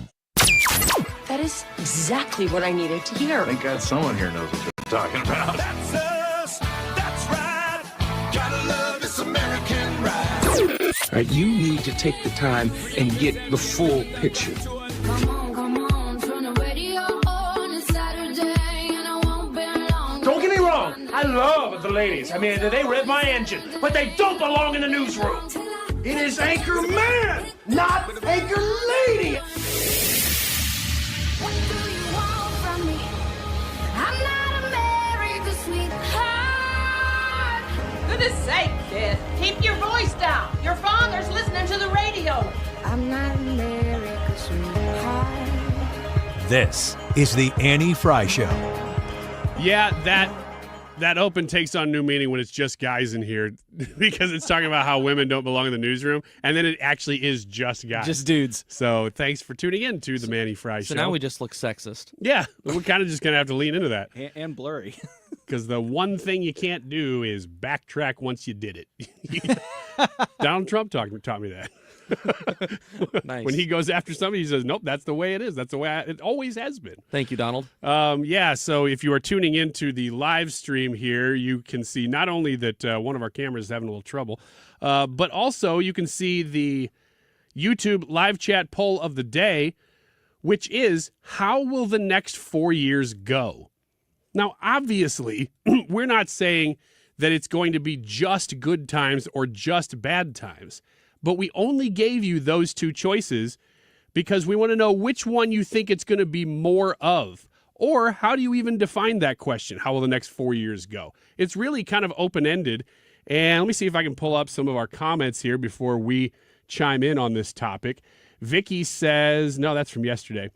Speaker 8: That is exactly what I needed to hear.
Speaker 25: Thank God someone here knows what you're talking about.
Speaker 30: That's us. That's right. Gotta love this American ride.
Speaker 25: All right, you need to take the time and get the full picture.
Speaker 30: Come on, turn the radio on. It's Saturday and I won't be long.
Speaker 19: Don't get me wrong, I love the ladies. I mean, they rev my engine, but they don't belong in the newsroom. It is Anchor Man, not Anchor Lady.
Speaker 30: What do you want from me? I'm not America's sweetheart.
Speaker 31: Goodness sake, kid. Keep your voice down. Your father's listening to the radio.
Speaker 30: I'm not America's sweetheart.
Speaker 9: This is the Annie Frey Show.
Speaker 1: Yeah, that open takes on new meaning when it's just guys in here because it's talking about how women don't belong in the newsroom, and then it actually is just guys.
Speaker 3: Just dudes.
Speaker 1: So thanks for tuning in to the Mannie Frey Show.
Speaker 3: So now we just look sexist.
Speaker 1: Yeah, we're kind of just going to have to lean into that.
Speaker 3: And blurry.
Speaker 1: Because the one thing you can't do is backtrack once you did it. Donald Trump taught me that.
Speaker 3: Nice.
Speaker 1: When he goes after somebody, he says, nope, that's the way it is. That's the way it always has been.
Speaker 3: Thank you, Donald.
Speaker 1: Yeah, so if you are tuning into the live stream here, you can see not only that one of our cameras is having a little trouble, but also you can see the YouTube live chat poll of the day, which is, how will the next 4 years go? Now, obviously, we're not saying that it's going to be just good times or just bad times. But we only gave you those two choices because we want to know which one you think it's going to be more of. Or how do you even define that question? How will the next 4 years go? It's really kind of open-ended. And let me see if I can pull up some of our comments here before we chime in on this topic. Vicky says, no, that's from yesterday.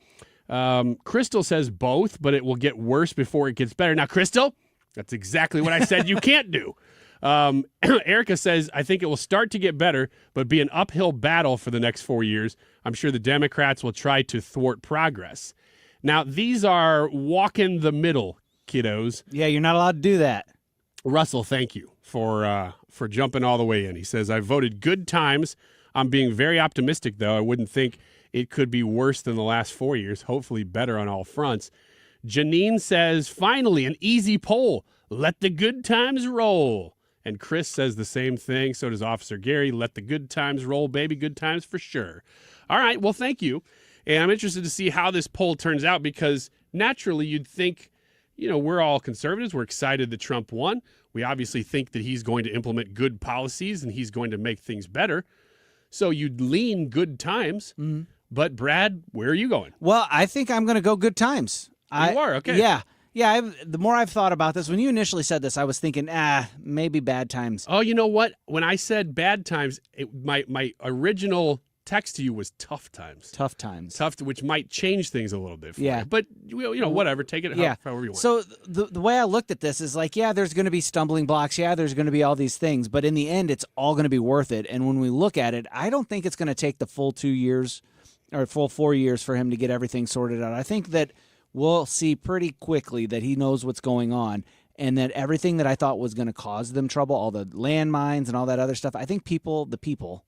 Speaker 1: Crystal says both, but it will get worse before it gets better. Now, Crystal, that's exactly what I said you can't do. Erica says, I think it will start to get better, but be an uphill battle for the next 4 years. I'm sure the Democrats will try to thwart progress. Now, these are walk in the middle, kiddos.
Speaker 3: Yeah, you're not allowed to do that.
Speaker 1: Russell, thank you for jumping all the way in. He says, I voted good times. I'm being very optimistic, though. I wouldn't think it could be worse than the last 4 years. Hopefully better on all fronts. Janine says, finally, an easy poll. Let the good times roll. And Chris says the same thing. So does Officer Gary. Let the good times roll, baby. Good times for sure. All right. Well, thank you. And I'm interested to see how this poll turns out because naturally you'd think, we're all conservatives. We're excited that Trump won. We obviously think that he's going to implement good policies and he's going to make things better. So you'd lean good times. Mm-hmm. But Brad, where are you going?
Speaker 3: Well, I think I'm going to go good times.
Speaker 1: You are? Okay.
Speaker 3: Yeah. Yeah, the more I've thought about this, when you initially said this, I was thinking, maybe bad times.
Speaker 1: Oh, you know what? When I said bad times, my original text to you was tough times.
Speaker 3: Tough times.
Speaker 1: Which might change things a little bit for
Speaker 3: you.
Speaker 1: But, whatever. Take it however you want.
Speaker 3: So the way I looked at this is like, there's going to be stumbling blocks. Yeah, there's going to be all these things. But in the end, it's all going to be worth it. And when we look at it, I don't think it's going to take the full 2 years or full 4 years for him to get everything sorted out. I think that we'll see pretty quickly that he knows what's going on and that everything that I thought was going to cause them trouble, all the landmines and all that other stuff, I think the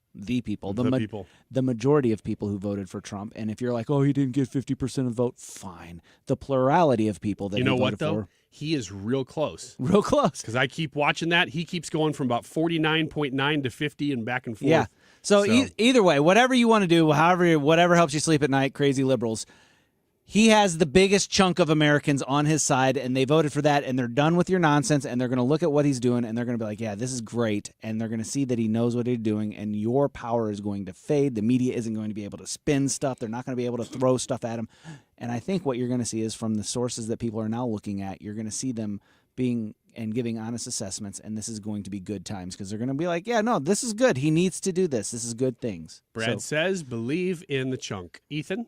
Speaker 3: majority of people who voted for Trump, and if you're like, oh, he didn't get 50% of the vote, fine. The plurality of people that he voted for.
Speaker 1: He is real close.
Speaker 3: Real close.
Speaker 1: Because I keep watching that. He keeps going from about 49.9 to 50 and back and forth.
Speaker 3: Yeah. So either way, whatever you want to do, whatever helps you sleep at night, crazy liberals, he has the biggest chunk of Americans on his side, and they voted for that, and they're done with your nonsense, and they're going to look at what he's doing, and they're going to be like, yeah, this is great, and they're going to see that he knows what he's doing, and your power is going to fade. The media isn't going to be able to spin stuff. They're not going to be able to throw stuff at him. And I think what you're going to see is from the sources that people are now looking at, you're going to see them being and giving honest assessments, and this is going to be good times because they're going to be like, yeah, no, this is good. He needs to do this. This is good things.
Speaker 1: Brad says, believe in the chunk. Ethan?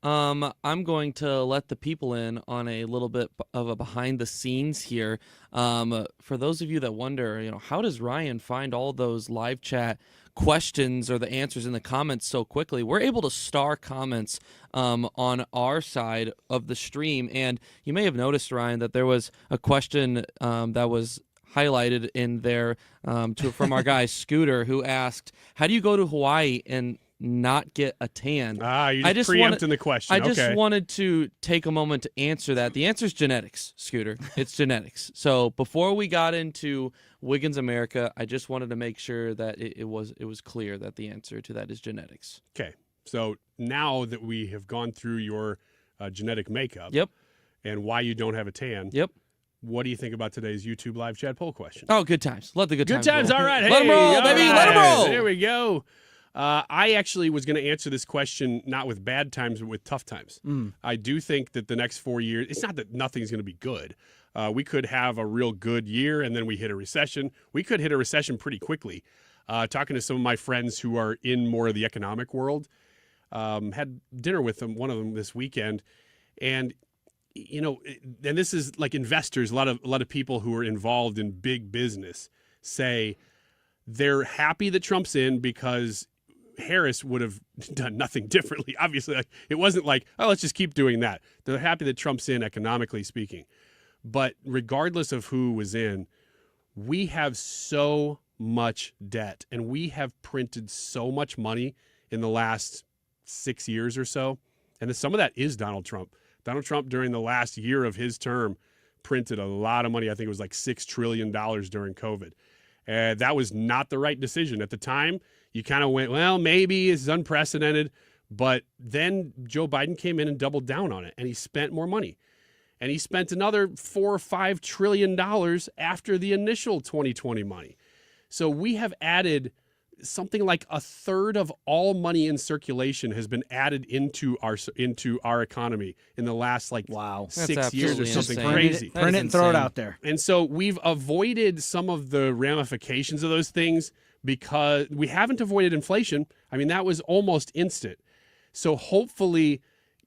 Speaker 4: I'm going to let the people in on a little bit of a behind the scenes here. For those of you that wonder, how does Ryan find all those live chat questions or the answers in the comments so quickly? We're able to star comments on our side of the stream. And you may have noticed, Ryan, that there was a question that was highlighted in there from our guy Scooter, who asked, how do you go to Hawaii and not get a tan?
Speaker 1: You're just preempting the question.
Speaker 4: I just wanted to take a moment to answer that. The answer is genetics, Scooter. It's genetics. So before we got into Wiggins America, I just wanted to make sure that it was clear that the answer to that is genetics.
Speaker 1: Okay. So now that we have gone through your genetic makeup,
Speaker 4: yep,
Speaker 1: and why you don't have a tan,
Speaker 4: yep,
Speaker 1: what do you think about today's YouTube live chat poll question?
Speaker 4: Oh, good times. Let the good times roll.
Speaker 1: All right.
Speaker 4: Let them roll, baby. Let them roll.
Speaker 1: There we go. I actually was going to answer this question not with bad times, but with tough times. I do think that the next 4 years, it's not that nothing's going to be good. We could have a real good year, and then we hit a recession. We could hit a recession pretty quickly. talking to some of my friends who are in more of the economic world. Had dinner with one of them this weekend, and and this is like investors. A lot of people who are involved in big business say they're happy that Trump's in because Harris would have done nothing differently. Obviously, it wasn't like, oh, let's just keep doing that. They're happy that Trump's in, economically speaking. But regardless of who was in, we have so much debt, and we have printed so much money in the last 6 years or so. And some of that is Donald Trump. Donald Trump, during the last year of his term, printed a lot of money. I think it was like $6 trillion during COVID. And that was not the right decision. At the time, you kind of went, well, maybe it's unprecedented. But then Joe Biden came in and doubled down on it, and he spent more money. And he spent another $4 or $5 trillion after the initial 2020 money. So we have added something like a third of all money in circulation has been added into our economy in the last 6 years or something crazy.
Speaker 3: Print it and throw it out there.
Speaker 1: And so we've avoided some of the ramifications of those things because we haven't avoided inflation. I mean, that was almost instant. So hopefully,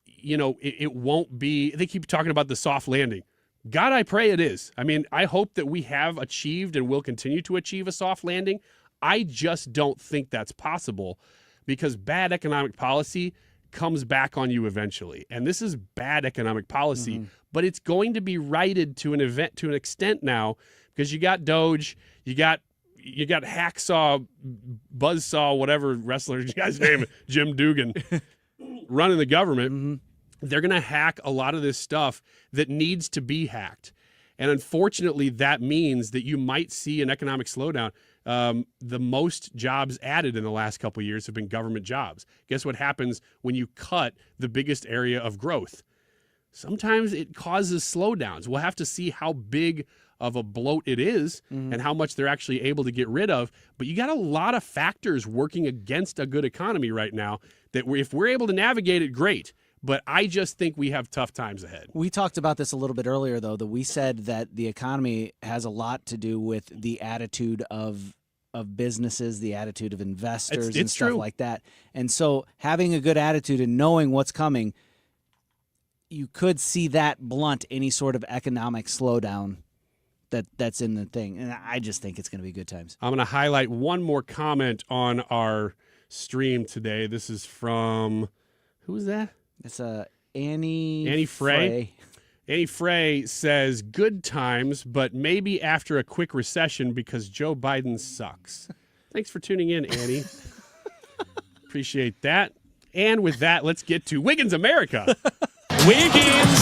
Speaker 1: it won't be, they keep talking about the soft landing. God, I pray it is. I mean, I hope that we have achieved and will continue to achieve a soft landing. I just don't think that's possible because bad economic policy comes back on you eventually. And this is bad economic policy, but it's going to be righted to an extent now because you got Doge, you got Hacksaw, Buzzsaw, whatever wrestler you guys name it, Jim Dugan, running the government. They're going to hack a lot of this stuff that needs to be hacked. And unfortunately, that means that you might see an economic slowdown. The most jobs added in the last couple of years have been government jobs. Guess what happens when you cut the biggest area of growth? Sometimes it causes slowdowns. We'll have to see how big of a bloat it is and how much they're actually able to get rid of. But you got a lot of factors working against a good economy right now that if we're able to navigate it, great. But I just think we have tough times ahead.
Speaker 3: We talked about this a little bit earlier, though, that we said that the economy has a lot to do with the attitude of businesses, the attitude of investors and stuff like that. And so having a good attitude and knowing what's coming, you could see that blunt any sort of economic slowdown that's in the thing. And I just think it's going to be good times.
Speaker 1: I'm going to highlight one more comment on our stream today. This is from, who is that?
Speaker 3: It's Annie
Speaker 1: Frey. Annie Frey says, good times, but maybe after a quick recession because Joe Biden sucks. Thanks for tuning in, Annie. Appreciate that. And with that, let's get to Wiggins America. Wiggins.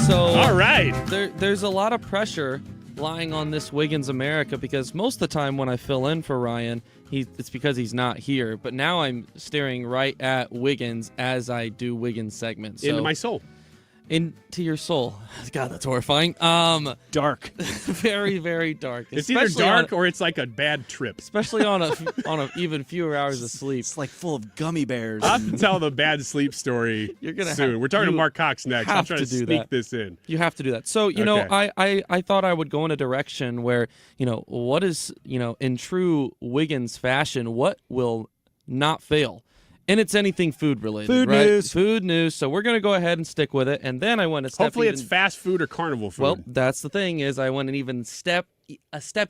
Speaker 4: So,
Speaker 1: all right.
Speaker 4: There's a lot of pressure lying on this Wiggins America because most of the time when I fill in for Ryan, it's because he's not here. But now I'm staring right at Wiggins as I do Wiggins segments.
Speaker 1: Into my soul.
Speaker 4: Into your soul. God, that's horrifying.
Speaker 3: Dark.
Speaker 4: Very, very dark.
Speaker 1: It's either dark or it's like a bad trip.
Speaker 4: Especially on a even fewer hours of sleep.
Speaker 3: It's like full of gummy bears.
Speaker 1: I'll have to tell the bad sleep story soon. We're talking to MARC COX next. I'm trying to sneak this in.
Speaker 4: You have to do that. So, I thought I would go in a direction where, what is, in true Wiggins fashion, what will not fail? And it's anything food related, Food news. So we're going to go ahead and stick with it. And then I went a step.
Speaker 1: Hopefully it's fast food or carnival food.
Speaker 4: Well, that's the thing is I went a step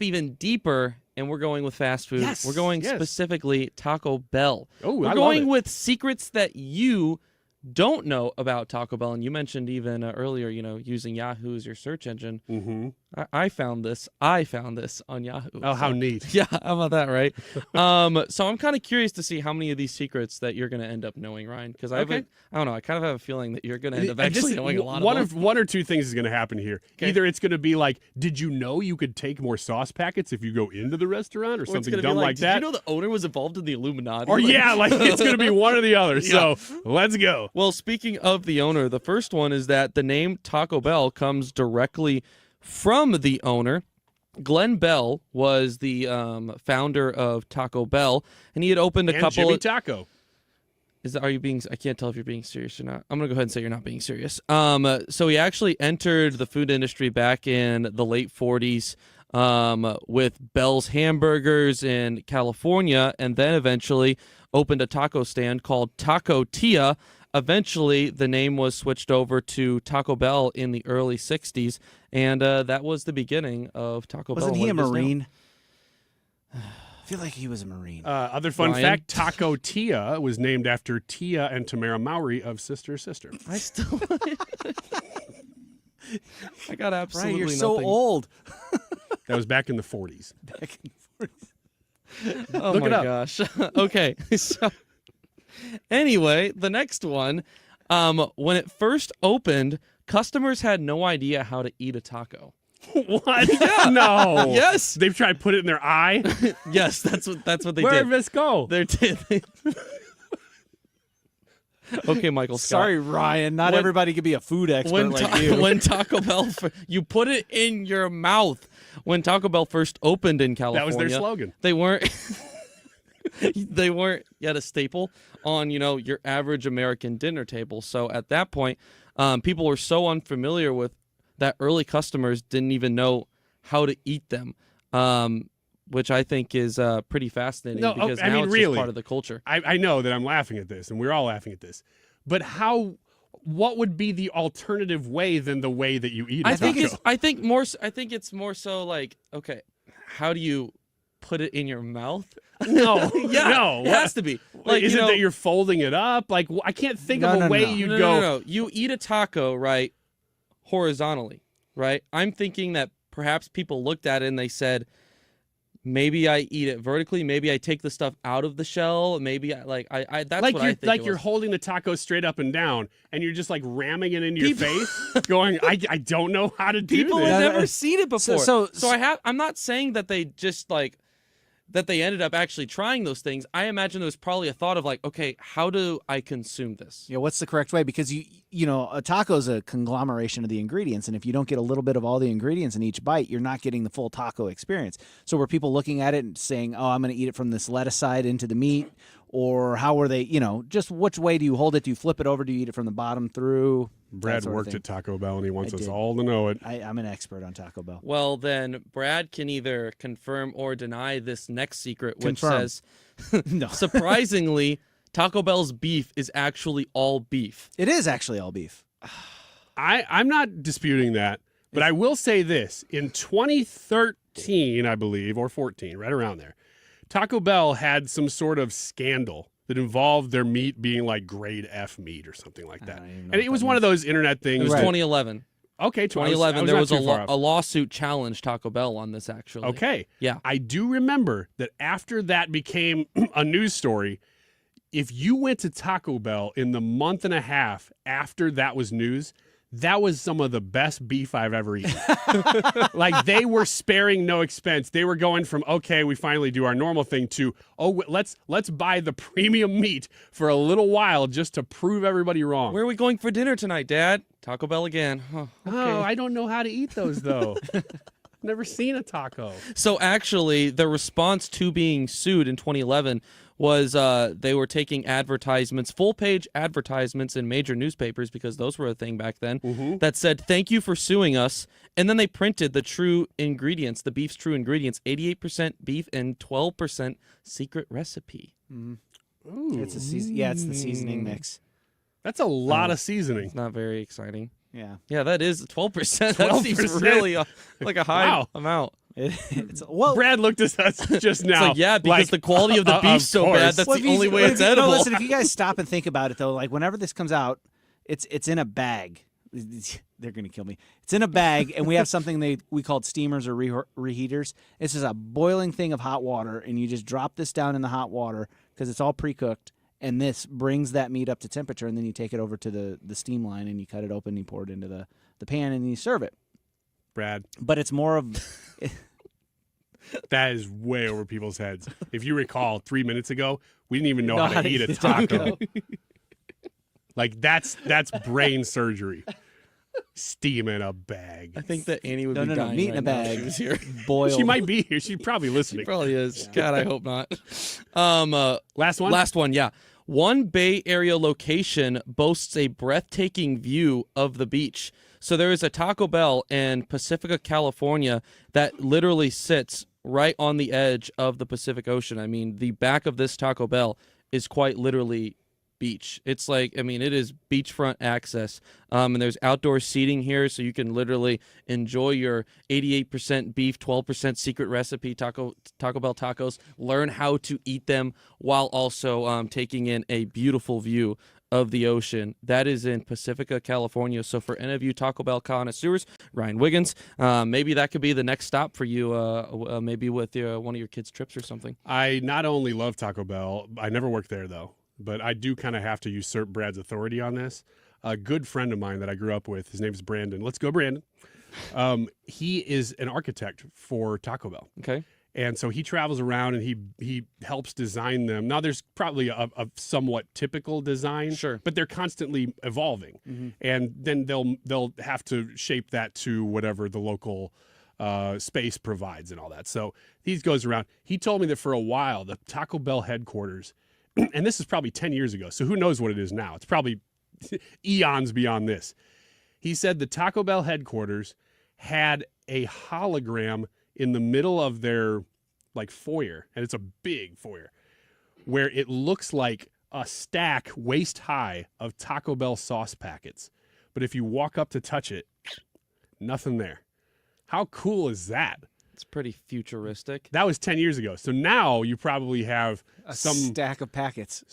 Speaker 4: even deeper, and we're going with fast food.
Speaker 1: Yes,
Speaker 4: we're going specifically Taco Bell.
Speaker 1: Oh,
Speaker 4: we're going with secrets that you don't know about Taco Bell. And you mentioned even earlier, using Yahoo as your search engine.
Speaker 1: Mm-hmm.
Speaker 4: I found this on Yahoo.
Speaker 1: Oh, how neat.
Speaker 4: Yeah, how about that, right? So I'm kind of curious to see how many of these secrets that you're going to end up knowing, Ryan. Because I don't know, I kind of have a feeling that you're going to end up actually knowing a lot of them.
Speaker 1: One or two things is going to happen here. Okay. Either it's going to be like, did you know you could take more sauce packets if you go into the restaurant or something dumb like that?
Speaker 4: Did you know the owner was involved in the Illuminati?
Speaker 1: Or it's going to be one or the other.
Speaker 4: Yeah.
Speaker 1: So let's go.
Speaker 4: Well, speaking of the owner, the first one is that the name Taco Bell comes directly from the owner. Glenn Bell was the founder of Taco Bell, and he had opened a couple.
Speaker 1: Jimmy Taco.
Speaker 4: Are you being? I can't tell if you're being serious or not. I'm gonna go ahead and say you're not being serious. So he actually entered the food industry back in the late 40s. with Bell's Hamburgers in California, and then eventually opened a taco stand called Taco Tia. Eventually, the name was switched over to Taco Bell in the early 60s, and that was the beginning of Taco Bell.
Speaker 3: Wasn't he a
Speaker 4: what it is now.
Speaker 3: Marine? I feel like he was a Marine.
Speaker 1: Other fun
Speaker 4: Ryan?
Speaker 1: fact, Taco Tia was named after Tia and Tamara Mowry of Sister Sister.
Speaker 4: I still... I got absolutely
Speaker 3: Right, you're
Speaker 4: nothing.
Speaker 3: so old.
Speaker 1: That was back in the 40s.
Speaker 3: Back in the 40s.
Speaker 4: Oh
Speaker 1: Look
Speaker 4: my
Speaker 1: it up.
Speaker 4: gosh. Okay. So anyway, the next one, when it first opened, customers had no idea how to eat a taco.
Speaker 1: What? Yeah. No.
Speaker 4: Yes.
Speaker 1: They've tried to put it in their eye.
Speaker 4: Yes, that's what they
Speaker 1: Where
Speaker 4: did.
Speaker 1: did this go?
Speaker 4: Okay, Michael Scott.
Speaker 3: Sorry, Ryan. Not
Speaker 4: When-
Speaker 3: everybody could be a food expert like you.
Speaker 4: When Taco Bell, you put it in your mouth. When Taco Bell first opened in California,
Speaker 1: That was their slogan.
Speaker 4: They weren't. They weren't yet a staple on your average American dinner table. So at that point, people were so unfamiliar with that. Early customers didn't even know how to eat them, which I think is pretty fascinating because now it's just part of the culture.
Speaker 1: I know that I'm laughing at this, and we're all laughing at this, but what would be the alternative way than the way that you eat a taco?
Speaker 4: I think it's more so like, okay, how do you put it in your mouth?
Speaker 1: No,
Speaker 4: Yeah,
Speaker 1: no,
Speaker 4: it has to be. Like,
Speaker 1: is it that you're folding it up? Like, I can't think of a way you'd go.
Speaker 4: No. You eat a taco, right, horizontally, right? I'm thinking that perhaps people looked at it and they said, maybe I eat it vertically. Maybe I take the stuff out of the shell. Maybe that's what I think.
Speaker 1: Like you're holding the taco straight up and down, and you're just like ramming it into your face, going, "I don't know how to do
Speaker 4: People
Speaker 1: this."
Speaker 4: have never seen it before.
Speaker 3: So
Speaker 4: I'm not saying that they just that they ended up actually trying those things. I imagine there was probably a thought of like, okay, how do I consume this?
Speaker 3: Yeah, what's the correct way? Because a taco is a conglomeration of the ingredients, and if you don't get a little bit of all the ingredients in each bite, you're not getting the full taco experience. So were people looking at it and saying, "Oh, I'm going to eat it from this lettuce side into the meat," or how were they? Just which way do you hold it? Do you flip it over? Do you eat it from the bottom through?
Speaker 1: Brad worked at Taco Bell, and he wants us all to know it.
Speaker 3: I'm an expert on Taco Bell.
Speaker 4: Well, then Brad can either confirm or deny this next secret, which
Speaker 3: Confirm.
Speaker 4: says,
Speaker 3: No.
Speaker 4: surprisingly, Taco Bell's beef is actually all beef.
Speaker 3: It is actually all beef.
Speaker 1: I'm not disputing that, but I will say this. In 2013, I believe, or 14, right around there, Taco Bell had some sort of scandal that involved their meat being like grade F meat or something like that. And it was one of those internet things.
Speaker 4: It was 2011.
Speaker 1: Okay,
Speaker 4: 2011. There was
Speaker 1: not too far off.
Speaker 4: a lawsuit challenged Taco Bell on this, actually.
Speaker 1: Okay.
Speaker 4: Yeah.
Speaker 1: I do remember that after that became a news story, if you went to Taco Bell in the month and a half after that was news, that was some of the best beef I've ever eaten. Like, they were sparing no expense. They were going from, okay, we finally do our normal thing, to, oh, let's buy the premium meat for a little while just to prove everybody wrong.
Speaker 4: Where are we going for dinner tonight, Dad? Taco Bell again. Oh, okay.
Speaker 1: Oh, I don't know how to eat those, though. Never seen a taco.
Speaker 4: So actually, the response to being sued in 2011 was they were taking advertisements, full-page advertisements in major newspapers, because those were a thing back then, that said, "Thank you for suing us." And then they printed the true ingredients, the beef's true ingredients, 88% beef and 12% secret recipe.
Speaker 3: Ooh. It's the seasoning mix.
Speaker 1: That's a lot of seasoning.
Speaker 4: It's not very exciting.
Speaker 3: Yeah.
Speaker 4: Yeah, that is 12%. That seems
Speaker 1: 12%.
Speaker 4: really like a high
Speaker 1: Wow.
Speaker 4: amount.
Speaker 1: Brad looked at us just now.
Speaker 4: It's like, yeah, because the quality of the beef's so bad, that's the only way it's edible.
Speaker 3: No, listen, if you guys stop and think about it, though, like whenever this comes out, it's in a bag. They're going to kill me. It's in a bag, and we have something we called steamers or reheaters. It's just a boiling thing of hot water, and you just drop this down in the hot water because it's all pre-cooked, and this brings that meat up to temperature, and then you take it over to the steam line, and you cut it open, you pour it into the pan, and you serve it.
Speaker 1: Brad.
Speaker 3: But it's more of...
Speaker 1: That is way over people's heads. If you recall, 3 minutes ago, we didn't even know how to eat a taco. Like, that's brain surgery. Steam in a bag.
Speaker 4: I think that Annie would be dying
Speaker 3: meat
Speaker 4: right
Speaker 3: in a
Speaker 4: now if
Speaker 3: bag.
Speaker 4: she was here.
Speaker 3: Boiled.
Speaker 1: She might be here. She's probably listening.
Speaker 4: She probably is. God, I hope not.
Speaker 1: Last one?
Speaker 4: Last one, yeah. One Bay Area location boasts a breathtaking view of the beach. So there is a Taco Bell in Pacifica, California that literally sits right on the edge of the Pacific Ocean. I mean, the back of this Taco Bell is quite literally beach. It's like, I mean, it is beachfront access. And there's outdoor seating here, so you can literally enjoy your 88% beef, 12% secret recipe Taco Bell tacos, learn how to eat them while also taking in a beautiful view of the ocean. That is in Pacifica, California. So for any of you Taco Bell connoisseurs, Ryan Wiggins, maybe that could be the next stop for you, maybe with one of your kids' trips or something.
Speaker 1: I not only love Taco Bell, I never worked there though, but I do kind of have to usurp Brad's authority on this. A good friend of mine that I grew up with, his name is Brandon. Let's go, Brandon. He is an architect for Taco Bell.
Speaker 4: Okay.
Speaker 1: And so he travels around and he helps design them. Now, there's probably a somewhat typical design,
Speaker 4: sure,
Speaker 1: but they're constantly evolving. Mm-hmm. And then they'll have to shape that to whatever the local space provides and all that. So he goes around. He told me that for a while, the Taco Bell headquarters, and this is probably 10 years ago, so who knows what it is now. It's probably eons beyond this. He said the Taco Bell headquarters had a hologram in the middle of their like foyer, and it's a big foyer, where it looks like a stack waist high of Taco Bell sauce packets. But if you walk up to touch it, nothing there. How cool is that?
Speaker 4: It's pretty futuristic.
Speaker 1: That was 10 years ago. So now you probably have some
Speaker 3: stack of packets.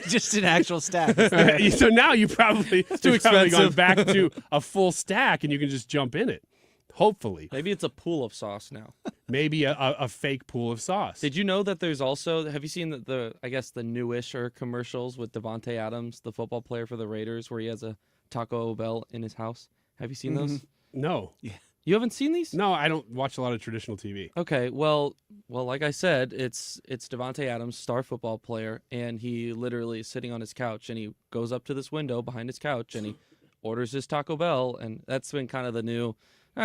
Speaker 3: Just an actual stack.
Speaker 1: So now you probably,
Speaker 4: too expensive.
Speaker 1: Gone back to a full stack and you can just jump in it. Hopefully.
Speaker 4: Maybe it's a pool of sauce now.
Speaker 1: Maybe a fake pool of sauce.
Speaker 4: Did you know that there's also, have you seen the newish commercials with Devontae Adams, the football player for the Raiders, where he has a Taco Bell in his house? Have you seen those?
Speaker 1: No.
Speaker 3: Yeah.
Speaker 4: You haven't seen these?
Speaker 1: No, I don't watch a lot of traditional TV.
Speaker 4: Okay, well, like I said, it's Devontae Adams, star football player, and he literally is sitting on his couch, and he goes up to this window behind his couch, and he orders his Taco Bell, and that's been kind of the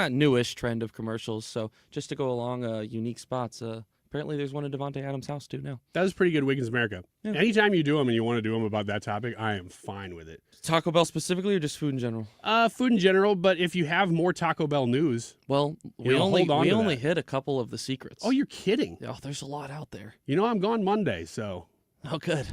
Speaker 4: newish trend of commercials. So just to go along unique spots, apparently there's one in Devontae Adams' house too now.
Speaker 1: That was pretty good, Wiggins America. Yeah. Anytime you do them and you want to do them about that topic, I am fine with it.
Speaker 4: Taco Bell specifically or just food in general?
Speaker 1: Food in general, but if you have more Taco Bell news,
Speaker 4: well, we only hit a couple of the secrets.
Speaker 1: Oh, you're kidding.
Speaker 4: Oh, there's a lot out there.
Speaker 1: You know, I'm gone Monday, so.
Speaker 4: Oh, good.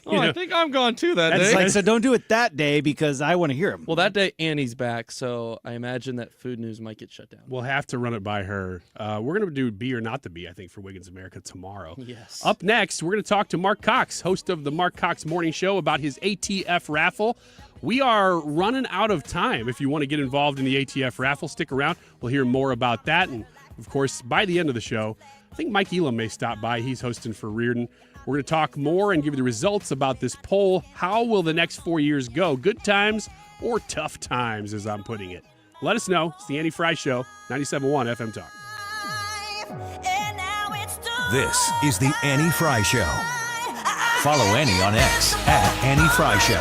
Speaker 4: I think I'm gone too that day.
Speaker 3: Like, so don't do it that day because I want to hear him.
Speaker 4: Well, that day Annie's back, so I imagine that food news might get shut down.
Speaker 1: We'll have to run it by her. We're going to do Be or Not to Be, I think, for Wiggins America tomorrow.
Speaker 4: Yes.
Speaker 1: Up next, we're going to talk to MARC COX, host of the MARC COX Morning Show, about his ATF raffle. We are running out of time. If you want to get involved in the ATF raffle, stick around. We'll hear more about that. And, of course, by the end of the show, I think Mike Elam may stop by. He's hosting for Reardon. We're going to talk more and give you the results about this poll. How will the next 4 years go? Good times or tough times, as I'm putting it? Let us know. It's the Annie Frey Show, 97.1 FM Talk.
Speaker 9: This is the Annie Frey Show. Follow Annie on X at Annie Frey Show.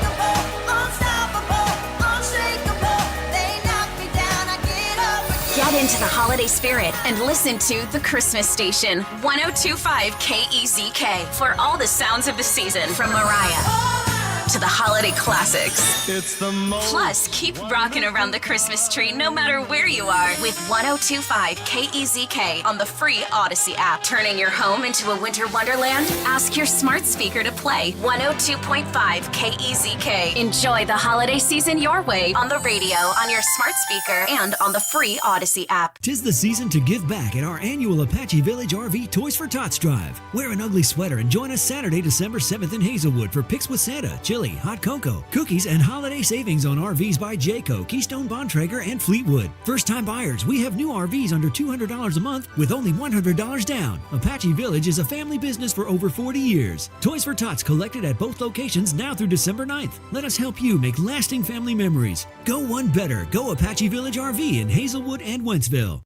Speaker 5: Get into the holiday spirit and listen to The Christmas Station, 102.5 KEZK, for all the sounds of the season, from Mariah to the holiday classics.
Speaker 10: It's the most.
Speaker 5: Plus, keep rocking around the Christmas tree no matter where you are with 102.5 KEZK on the free Odyssey app. Turning your home into a winter wonderland? Ask your smart speaker to play 102.5 KEZK. Enjoy the holiday season your way on the radio, on your smart speaker, and on the free Odyssey app.
Speaker 17: 'Tis the season to give back at our annual Apache Village RV Toys for Tots Drive. Wear an ugly sweater and join us Saturday, December 7th in Hazelwood for Picks with Santa, chili, hot cocoa, cookies, and holiday savings on RVs by Jayco, Keystone Bontrager, and Fleetwood. First-time buyers, we have new RVs under $200 a month with only $100 down. Apache Village is a family business for over 40 years. Toys for Tots collected at both locations now through December 9th. Let us help you make lasting family memories. Go one better. Go Apache Village RV in Hazelwood and Wentzville.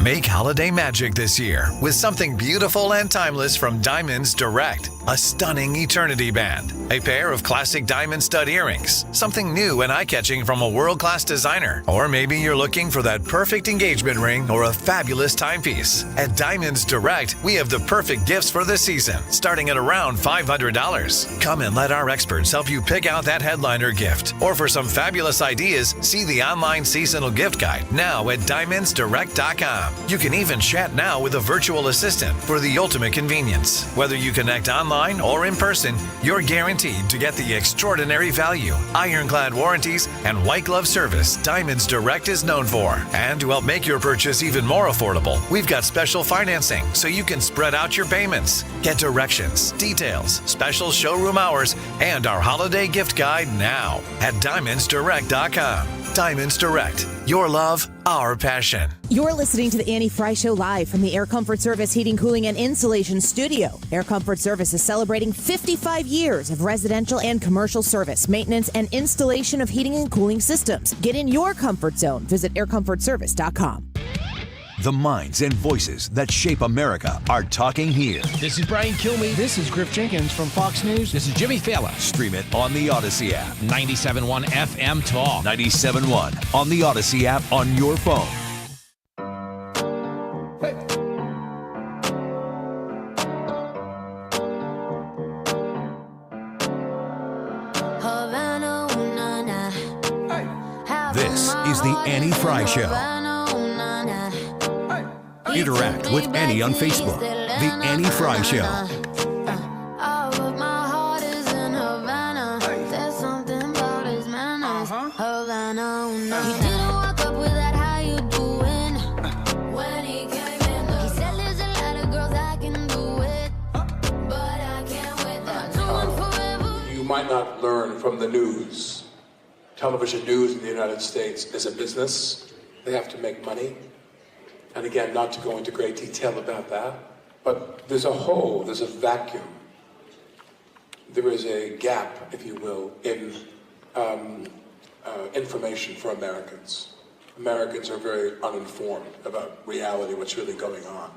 Speaker 6: Make holiday magic this year with something beautiful and timeless from Diamonds Direct. A stunning eternity band, a pair of classic diamond stud earrings, something new and eye-catching from a world-class designer, or maybe you're looking for that perfect engagement ring or a fabulous timepiece. At Diamonds Direct, we have the perfect gifts for the season, starting at around $500. Come and let our experts help you pick out that headliner gift. Or for some fabulous ideas, see the online seasonal gift guide now at diamondsdirect.com. You can even chat now with a virtual assistant for the ultimate convenience. Whether you connect online or in person, you're guaranteed to get the extraordinary value, ironclad warranties, and white glove service Diamonds Direct is known for. And to help make your purchase even more affordable, we've got special financing so you can spread out your payments. Get directions, details, special showroom hours, and our holiday gift guide now at diamondsdirect.com. Diamonds Direct. Your love, our passion.
Speaker 11: You're listening to the Annie Frey Show live from the Air Comfort Service Heating, Cooling, and Insulation Studio. Air Comfort Service is celebrating 55 years of residential and commercial service, maintenance, and installation of heating and cooling systems. Get in your comfort zone. Visit aircomfortservice.com.
Speaker 9: The minds and voices that shape America are talking here.
Speaker 14: This is Brian Kilmeade. This is Griff Jenkins from Fox News. This is Jimmy Fallon.
Speaker 9: Stream it on the Odyssey app.
Speaker 14: 97.1 FM Talk.
Speaker 9: 97.1 on the Odyssey app on your phone. This is the Annie Frey Show. Interact with Annie on Facebook. The Annie Frey Show.
Speaker 25: You might not learn from the news. Television news in the United States is a business. They have to make money. And again, not to go into great detail about that, but there's a hole, there's a vacuum. There is a gap, if you will, in information for Americans. Americans are very uninformed about reality, what's really going on.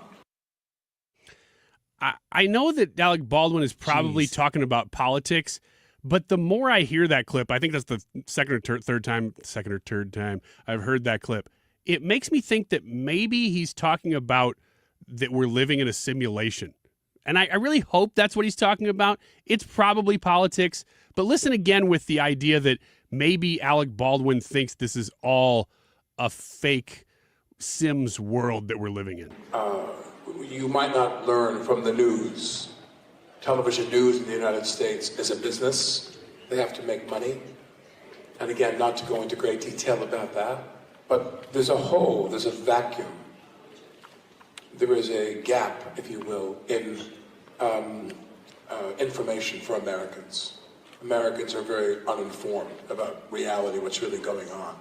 Speaker 1: I know that Alec Baldwin is probably talking about politics, but the more I hear that clip, I think that's the second or third time I've heard that clip. It makes me think that maybe he's talking about that we're living in a simulation. And I really hope that's what he's talking about. It's probably politics, but listen again with the idea that maybe Alec Baldwin thinks this is all a fake Sims world that we're living in.
Speaker 25: You might not learn from the news. Television news in the United States is a business. They have to make money. And again, not to go into great detail about that, but there's a hole, there's a vacuum. There is a gap, if you will, in information for Americans. Americans are very uninformed about reality, what's really going on.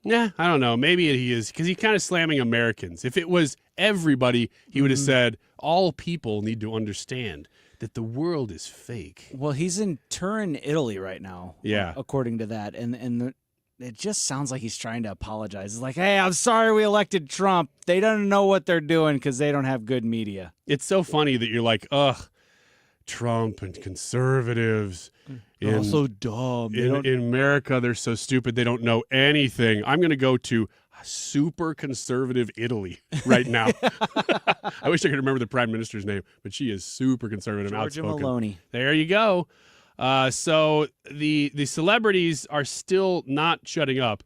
Speaker 1: Yeah, I don't know. Maybe he is, because he's kind of slamming Americans. If it was everybody, he would have said, all people need to understand that the world is fake.
Speaker 3: Well, he's in Turin, Italy right now.
Speaker 1: Yeah.
Speaker 3: According to that. And it just sounds like he's trying to apologize. It's like, hey, I'm sorry we elected Trump. They don't know what they're doing because they don't have good media.
Speaker 1: It's so funny that you're like, ugh, Trump and conservatives.
Speaker 3: They're all so dumb.
Speaker 1: In America, they're so stupid. They don't know anything. I'm going to go to super conservative Italy right now. I wish I could remember the prime minister's name, but she is super conservative.
Speaker 3: Giorgia
Speaker 1: outspoken.
Speaker 3: Meloni.
Speaker 1: There you go. So the celebrities are still not shutting up.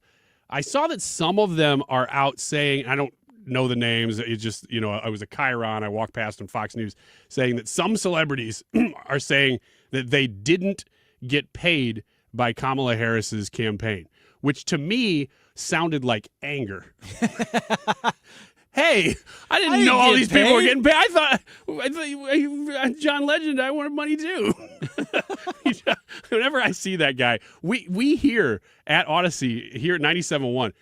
Speaker 1: I saw that some of them are out saying, I don't know the names. It just, I was a Chiron. I walked past on Fox News saying that some celebrities are saying that they didn't get paid by Kamala Harris's campaign, which to me sounded like anger. Hey, I didn't know all these people were getting paid. I thought John Legend, I wanted money too. Whenever I see that guy, we here at Odyssey, here at 97.1,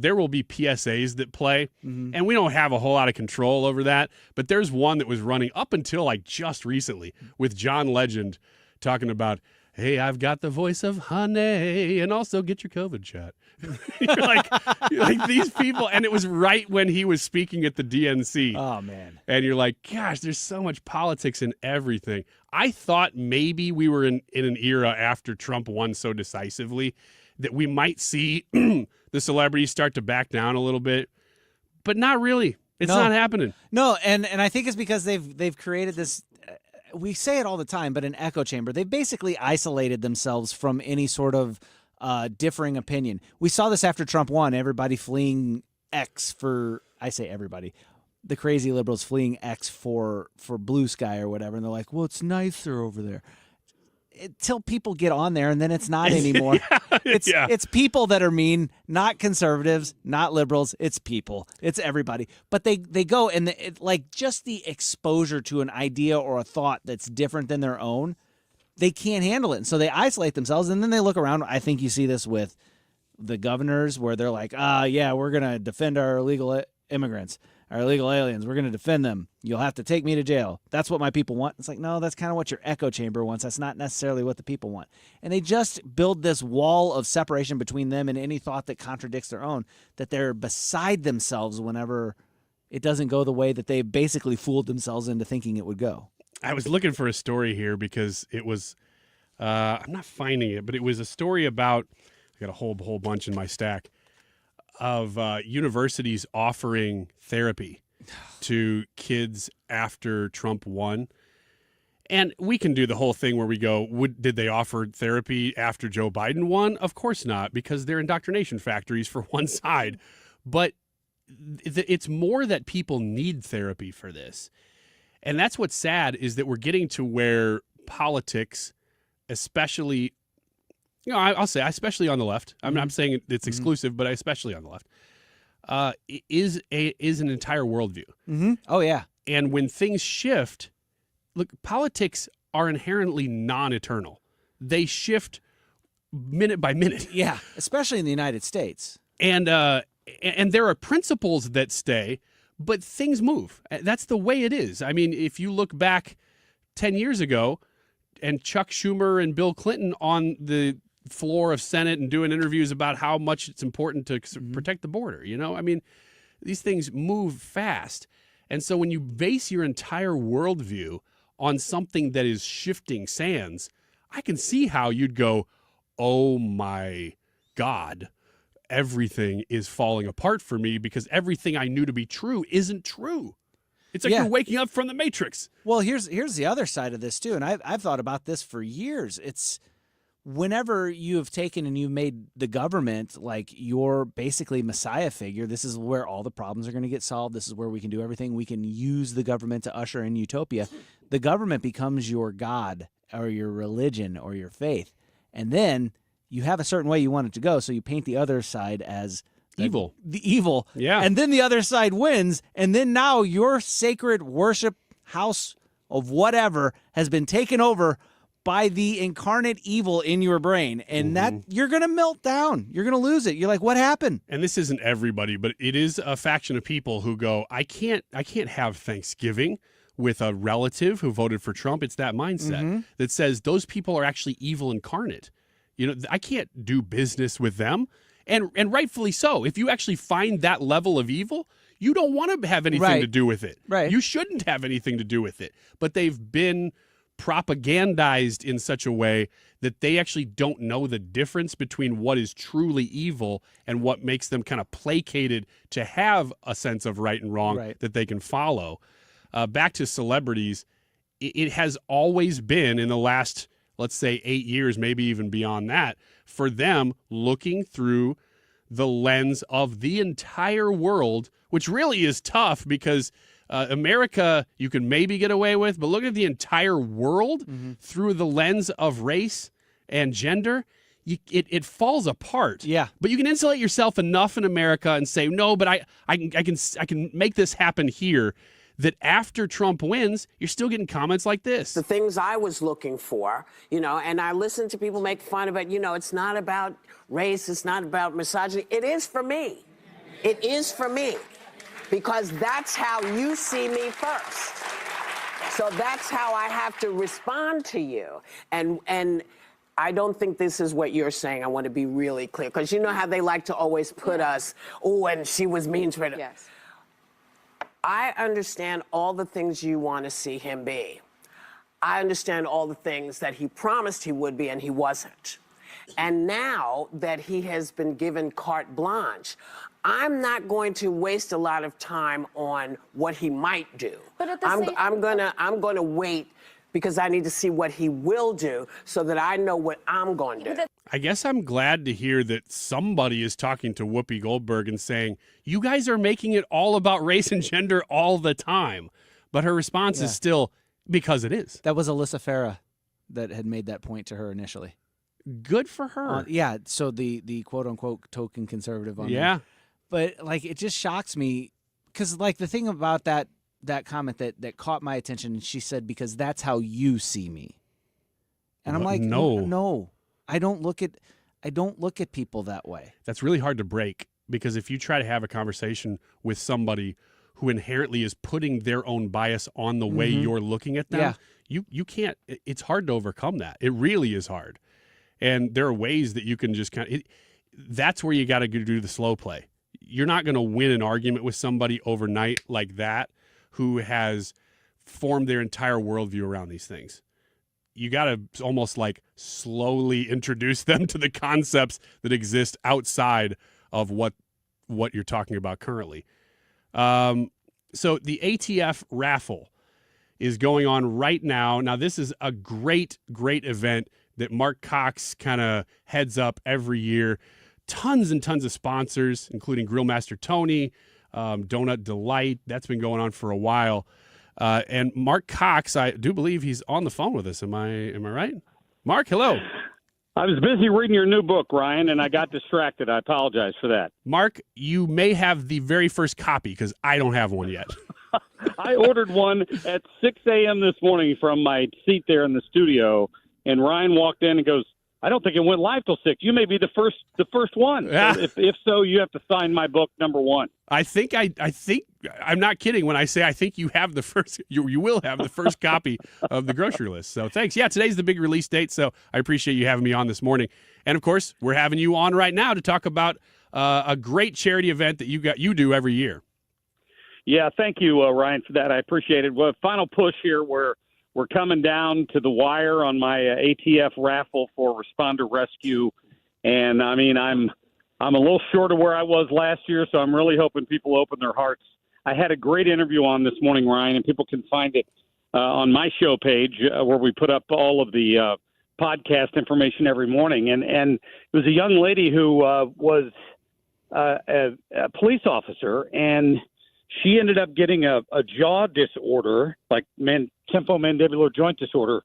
Speaker 1: there will be PSAs that play, and we don't have a whole lot of control over that. But there's one that was running up until like just recently with John Legend talking about hey, I've got the voice of honey, and also get your COVID shot. you're like these people, and it was right when he was speaking at the DNC.
Speaker 3: Oh, man.
Speaker 1: And you're like, gosh, there's so much politics in everything. I thought maybe we were in an era after Trump won so decisively that we might see the celebrities start to back down a little bit, but not really. It's not happening.
Speaker 3: No, and I think it's because they've created this. We say it all the time, but an echo chamber. They've basically isolated themselves from any sort of differing opinion. We saw this after Trump won. Everybody fleeing X for, I say everybody, the crazy liberals fleeing X for blue sky or whatever, and they're like, well, it's nicer over there. Until people get on there, and then it's not anymore. It's people that are mean, not conservatives, not liberals. It's people. It's everybody. But they go, and like just the exposure to an idea or a thought that's different than their own, they can't handle it. And so they isolate themselves, and then they look around. I think you see this with the governors where they're like, yeah, we're going to defend our illegal immigrants, our illegal aliens. We're going to defend them. You'll have to take me to jail. That's what my people want. It's like, no, that's kind of what your echo chamber wants. That's not necessarily what the people want. And they just build this wall of separation between them and any thought that contradicts their own, that they're beside themselves whenever it doesn't go the way that they basically fooled themselves into thinking it would go.
Speaker 1: I was looking for a story here because it was, I'm not finding it, but it was a story about, I got a whole bunch in my stack, of universities offering therapy to kids after Trump won. And we can do the whole thing where we go, did they offer therapy after Joe Biden won? Of course not, because they're indoctrination factories for one side. But it's more that people need therapy for this. And that's what's sad, is that we're getting to where politics, especially, I'll say especially on the left, I'm not saying it's exclusive, but especially on the left, is an entire worldview.
Speaker 3: Mm-hmm. Oh, yeah.
Speaker 1: And when things shift, look, politics are inherently non-eternal. They shift minute by minute.
Speaker 3: Yeah, especially in the United States.
Speaker 1: And there are principles that stay, but things move. That's the way it is. I mean, if you look back 10 years ago and Chuck Schumer and Bill Clinton on the floor of Senate and doing interviews about how much it's important to protect the border, I mean, these things move fast. And so when you base your entire worldview on something that is shifting sands, I can see how you'd go, oh my God, everything is falling apart for me because everything I knew to be true isn't true. It's like you're waking up from the Matrix.
Speaker 3: Well, here's the other side of this too, and I've thought about this for years. It's whenever you have taken and you've made the government like your basically messiah figure, this is where all the problems are going to get solved. This is where we can do everything. We can use the government to usher in utopia. The government becomes your God or your religion or your faith, and then you have a certain way you want it to go, so you paint the other side as
Speaker 1: evil.
Speaker 3: The evil.
Speaker 1: Yeah.
Speaker 3: And then the other side wins, and then now your sacred worship house of whatever has been taken over by the incarnate evil in your brain, and that you're going to melt down. You're going to lose it. You're like, what happened?
Speaker 1: And this isn't everybody, but it is a faction of people who go, I can't have Thanksgiving with a relative who voted for Trump. It's that mindset that says those people are actually evil incarnate. I can't do business with them. And rightfully so. If you actually find that level of evil, you don't want to have anything to do with it.
Speaker 3: Right.
Speaker 1: You shouldn't have anything to do with it. But they've been propagandized in such a way that they actually don't know the difference between what is truly evil and what makes them kind of placated to have a sense of right and wrong that they can follow. Back to celebrities, it has always been in the last, let's say, 8 years, maybe even beyond that, for them looking through the lens of the entire world, which really is tough because America you can maybe get away with, but look at the entire world through the lens of race and gender, it falls apart.
Speaker 3: Yeah.
Speaker 1: But you can insulate yourself enough in America and say, no, but I can make this happen here, that after Trump wins, you're still getting comments like this.
Speaker 7: The things I was looking for, and I listened to people make fun of it. It's not about race. It's not about misogyny. It is for me. It is for me. Because that's how you see me first. So that's how I have to respond to you. And I don't think this is what you're saying. I want to be really clear, because you know how they like to always put us, oh, and she was mean to her.
Speaker 8: Yes.
Speaker 7: I understand all the things you want to see him be. I understand all the things that he promised he would be and he wasn't. And now that he has been given carte blanche, I'm not going to waste a lot of time on what he might do.
Speaker 8: But at the
Speaker 7: I'm gonna wait, because I need to see what he will do so that I know what I'm going to do.
Speaker 1: I guess I'm glad to hear that somebody is talking to Whoopi Goldberg and saying, you guys are making it all about race and gender all the time. But her response is still, because it is.
Speaker 3: That was Alyssa Farah that had made that point to her initially.
Speaker 1: Good for her.
Speaker 3: Yeah, so the quote-unquote token conservative on
Speaker 1: Yeah.
Speaker 3: there. But, like, it just shocks me because, like, the thing about that comment that caught my attention, she said, because that's how you see me. And I'm like, no. I don't look at people that way.
Speaker 1: That's really hard to break, because if you try to have a conversation with somebody who inherently is putting their own bias on the way you're looking at them, you can't, it's hard to overcome that. It really is hard. And there are ways that you can just that's where you got to do the slow play. You're not going to win an argument with somebody overnight like that who has formed their entire worldview around these things. You got to almost like slowly introduce them to the concepts that exist outside of what you're talking about currently. So the ATF Raffle is going on right now. Now, this is a great, great event that MARC COX kind of heads up every year. Tons and tons of sponsors, including Grillmaster Tony, Donut Delight. That's been going on for a while. And MARC COX, I do believe he's on the phone with us. Am I right? Mark, hello.
Speaker 18: I was busy reading your new book, Ryan, and I got distracted. I apologize for that.
Speaker 1: Mark, you may have the very first copy, because I don't have one yet.
Speaker 18: I ordered one at 6 a.m. this morning from my seat there in the studio, and Ryan walked in and goes, I don't think it went live till 6. You may be the first one.
Speaker 1: Yeah.
Speaker 18: So if so, you have to sign my book, number 1.
Speaker 1: I think I'm not kidding when I say I think you have the first. You will have the first copy of the grocery list. So thanks. Yeah, today's the big release date. So I appreciate you having me on this morning. And of course, we're having you on right now to talk about a great charity event that you do every year.
Speaker 18: Yeah, thank you, Ryan, for that. I appreciate it. Well, final push here. We're coming down to the wire on my ATF raffle for responder rescue, and I mean I'm a little short of where I was last year, so I'm really hoping people open their hearts. I had a great interview on this morning, Ryan, and people can find it on my show page where we put up all of the podcast information every morning. And it was a young lady who was a police officer, and she ended up getting a jaw disorder, like temporomandibular joint disorder.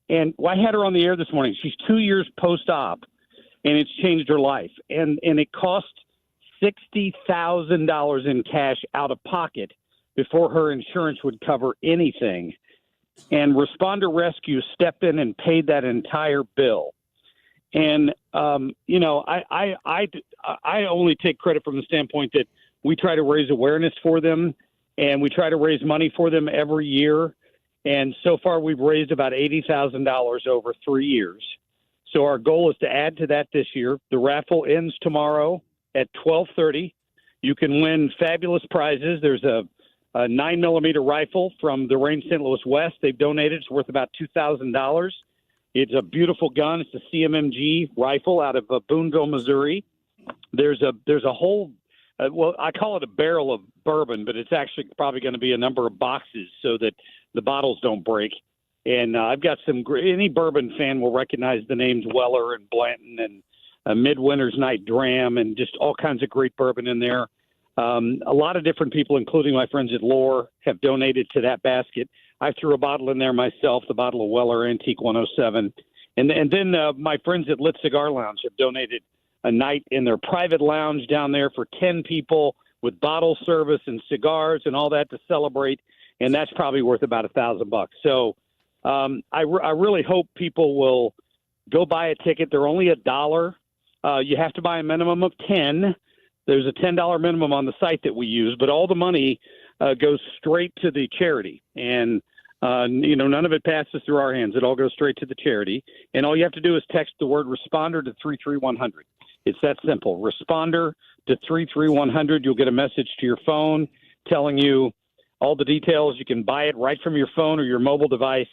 Speaker 18: And I had her on the air this morning. She's 2 years post-op, and it's changed her life. And it cost $60,000 in cash out of pocket before her insurance would cover anything. And Responder Rescue stepped in and paid that entire bill. And, I only take credit from the standpoint that we try to raise awareness for them, and we try to raise money for them every year. And so far, we've raised about $80,000 over 3 years. So our goal is to add to that this year. The raffle ends tomorrow at 12:30. You can win fabulous prizes. There's a 9mm rifle from the Range St. Louis West. They've donated. It's worth about $2,000. It's a beautiful gun. It's a CMMG rifle out of Boonville, Missouri. There's a whole I call it a barrel of bourbon, but it's actually probably going to be a number of boxes so that the bottles don't break. And I've got some any bourbon fan will recognize the names Weller and Blanton and Midwinter's Night Dram and just all kinds of great bourbon in there. A lot of different people, including my friends at Lore, have donated to that basket. I threw a bottle in there myself, the bottle of Weller Antique 107. And then my friends at Lit Cigar Lounge have donated a night in their private lounge down there for 10 people with bottle service and cigars and all that to celebrate. And that's probably worth about $1,000. So I really hope people will go buy a ticket. They're only $1. You have to buy a minimum of 10. There's a $10 minimum on the site that we use, but all the money goes straight to the charity. And None of it passes through our hands. It all goes straight to the charity. And all you have to do is text the word responder to 33100. It's that simple. Responder to 33100. You'll get a message to your phone telling you all the details. You can buy it right from your phone or your mobile device,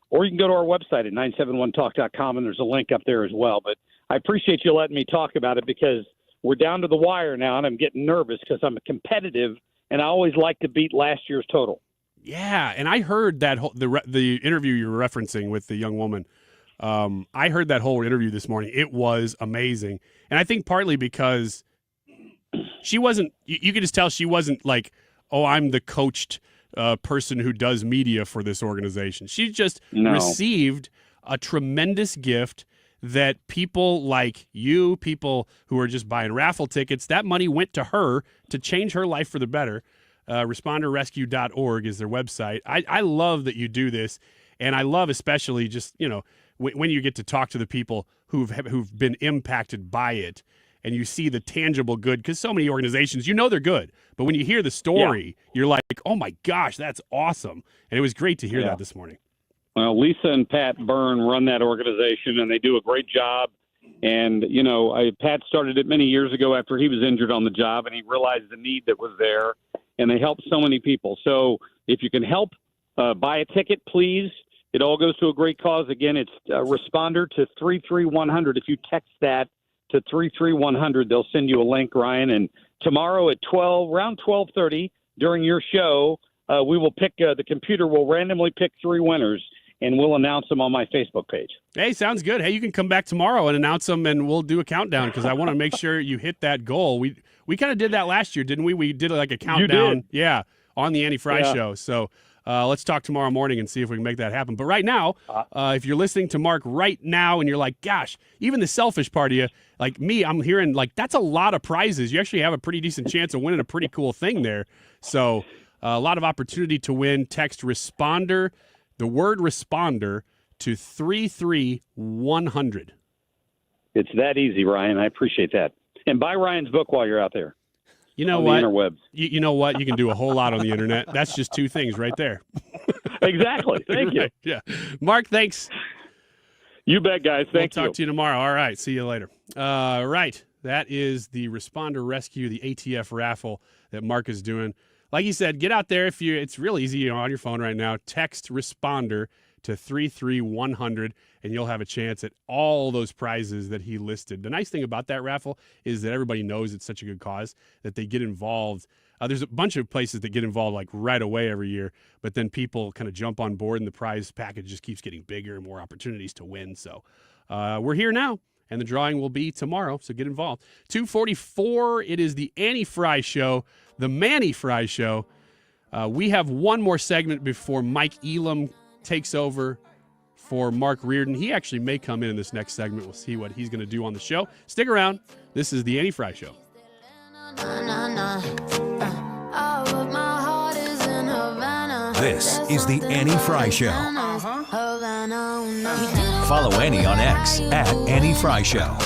Speaker 18: or you can go to our website at 971talk.com, and there's a link up there as well. But I appreciate you letting me talk about it because we're down to the wire now, and I'm getting nervous because I'm competitive, and I always like to beat last year's total.
Speaker 1: Yeah, and I heard that the interview you were referencing with the young woman. I heard that whole interview this morning. It was amazing, and I think partly because she wasn't. You could just tell she wasn't like, "Oh, I'm the coached person who does media for this organization." She just received a tremendous gift that people like you, people who are just buying raffle tickets, that money went to her to change her life for the better. ResponderRescue.org is their website. I love that you do this, and I love especially just, when you get to talk to the people who've been impacted by it, and you see the tangible good, because so many organizations, they're good, but when you hear the story, you're like, oh my gosh, that's awesome. And it was great to hear that this morning.
Speaker 18: Well, Lisa and Pat Byrne run that organization, and they do a great job. And, Pat started it many years ago after he was injured on the job, and he realized the need that was there, and they helped so many people. So if you can help buy a ticket, please. It all goes to a great cause. Again, it's responder to 33100. If you text that to 33100, they'll send you a link, Ryan. And tomorrow at around 12:30 during your show, we will pick the computer will randomly pick 3 winners, and we'll announce them on my Facebook page.
Speaker 1: Hey, sounds good. Hey, you can come back tomorrow and announce them, and we'll do a countdown because I want to make sure you hit that goal. We kind of did that last year, didn't we? We did like a countdown. Yeah, on the Annie Frey show. So let's talk tomorrow morning and see if we can make that happen. But right now, if you're listening to Mark right now and you're like, gosh, even the selfish part of you, like me, I'm hearing like that's a lot of prizes. You actually have a pretty decent chance of winning a pretty cool thing there. So a lot of opportunity to win. Text responder, the word responder, to 33100.
Speaker 18: It's that easy, Ryan. I appreciate that. And buy Ryan's book while you're out there.
Speaker 1: You know what? You know what? You can do a whole lot on the internet. That's just 2 things right there.
Speaker 18: Exactly. Thank you.
Speaker 1: Yeah. Mark, thanks.
Speaker 18: You bet, guys. Thank you.
Speaker 1: We'll talk to you tomorrow. All right. See you later. Right. That is the Responder Rescue, the ATF raffle that Mark is doing. Like he said, get out there. It's real easy on your phone right now. Text responder to 33100, and you'll have a chance at all those prizes that he listed. The nice thing about that raffle is that everybody knows it's such a good cause that they get involved. There's a bunch of places that get involved like right away every year, but then people kind of jump on board, and the prize package just keeps getting bigger and more opportunities to win. So we're here now, and the drawing will be tomorrow, so get involved. 2:44, it is the Annie Frey Show, the Mannie Frey Show. We have one more segment before Mike Elam takes over for Mark Reardon. He actually may come in this next segment. We'll see what he's going to do on the show. Stick around. This is the Annie Frey Show.
Speaker 9: This is the Annie Frey Show. Follow Annie on X at Annie Frey Show.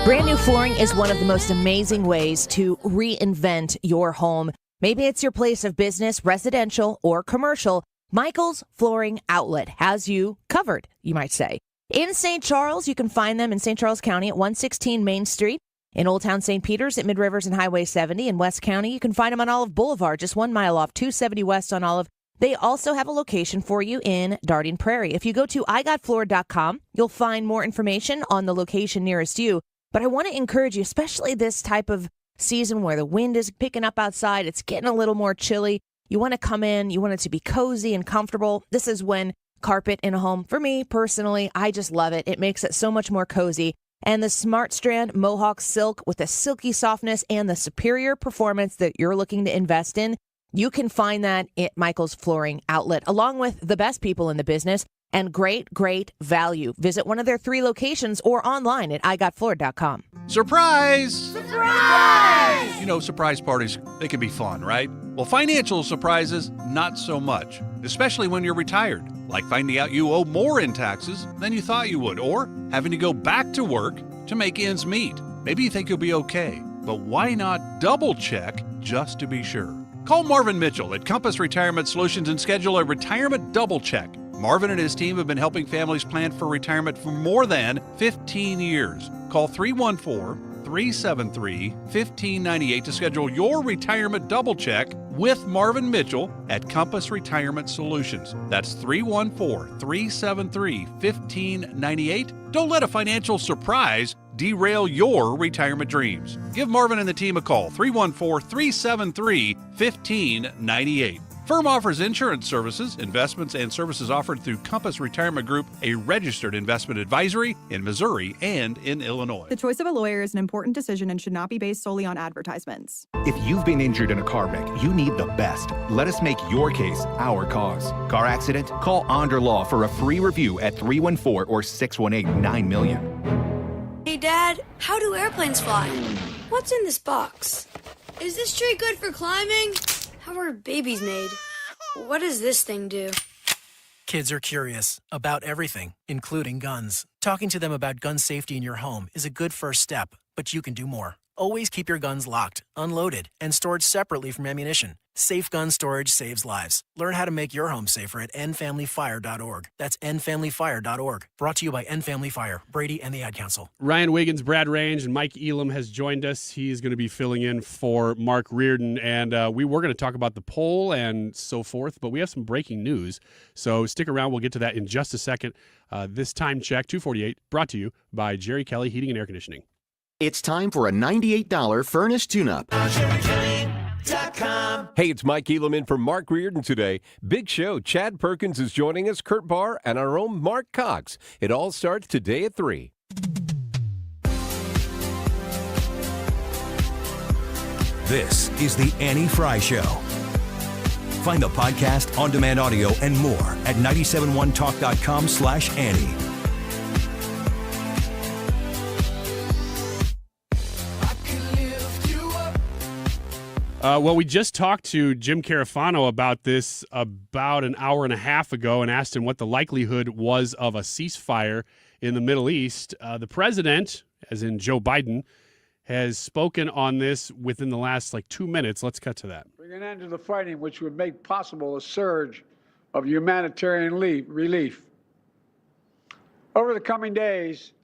Speaker 11: Brand new flooring is one of the most amazing ways to reinvent your home. Maybe it's your place of business, residential, or commercial. Michael's Flooring Outlet has you covered, you might say. In St. Charles, you can find them in St. Charles County at 116 Main Street. In Old Town St. Peters at Mid Rivers and Highway 70. In West County, you can find them on Olive Boulevard, just 1 mile off 270 West on Olive. They also have a location for you in Darien Prairie. If you go to igotfloor.com, you'll find more information on the location nearest you. But I want to encourage you, especially this type of season where the wind is picking up outside, it's getting a little more chilly. You want to come in, you want it to be cozy and comfortable. This is when carpet in a home, for me personally, I just love it. It makes it so much more cozy. And the Smart Strand Mohawk Silk with the silky softness and the superior performance that you're looking to invest in, you can find that at Michael's Flooring Outlet, along with the best people in the business and great, great value. Visit one of their 3 locations or online at igotfloor.com.
Speaker 13: Surprise! Surprise! You know, surprise parties, they can be fun, right? Well, financial surprises, not so much, especially when you're retired, like finding out you owe more in taxes than you thought you would, or having to go back to work to make ends meet. Maybe you think you'll be okay, but why not double check just to be sure? Call Marvin Mitchell at Compass Retirement Solutions and schedule a retirement double check. Marvin and his team have been helping families plan for retirement for more than 15 years. Call 314-373-1598 to schedule your retirement double check with Marvin Mitchell at Compass Retirement Solutions. That's 314-373-1598. Don't let a financial surprise derail your retirement dreams. Give Marvin and the team a call, 314-373-1598. Firm offers insurance services, investments, and services offered through Compass Retirement Group, a registered investment advisory in Missouri and in Illinois.
Speaker 12: The choice of a lawyer is an important decision and should not be based solely on advertisements.
Speaker 20: If you've been injured in a car wreck, you need the best. Let us make your case our cause. Car accident? Call Onder Law for a free review at 314 or 618-9million.
Speaker 21: Hey, Dad, how do airplanes fly? What's in this box? Is this tree good for climbing? How are babies made? What does this thing do?
Speaker 22: Kids are curious about everything, including guns. Talking to them about gun safety in your home is a good first step, but you can do more. Always keep your guns locked, unloaded, and stored separately from ammunition. Safe gun storage saves lives. Learn how to make your home safer at endfamilyfire.org. That's endfamilyfire.org. Brought to you by End Family Fire, Brady, and the Ad Council.
Speaker 1: Ryan Wiggins, Brad Range, and Mike Elam has joined us. He's going to be filling in for Mark Reardon, and we were going to talk about the poll and so forth, but we have some breaking news. So stick around. We'll get to that in just a second. This time check, 2:48, brought to you by Jerry Kelly Heating and Air Conditioning.
Speaker 23: It's time for a $98 furnace tune-up.
Speaker 24: Hey, it's Mike Elam in for Mark Reardon today. Big show. Chad Perkins is joining us, Kurt Barr, and our own MARC COX. It all starts today at 3.
Speaker 9: This is the Annie Frey Show. Find the podcast, on-demand audio, and more at 971talk.com/Annie.
Speaker 1: Well, we just talked to Jim CARAFANO about this about an hour and a half ago and asked him what the likelihood was of a ceasefire in the Middle East. The president, as in Joe Biden, has spoken on this within the last 2 minutes. Let's cut to that.
Speaker 26: Bring an end to the fighting, which would make possible a surge of humanitarian relief. Over the coming days,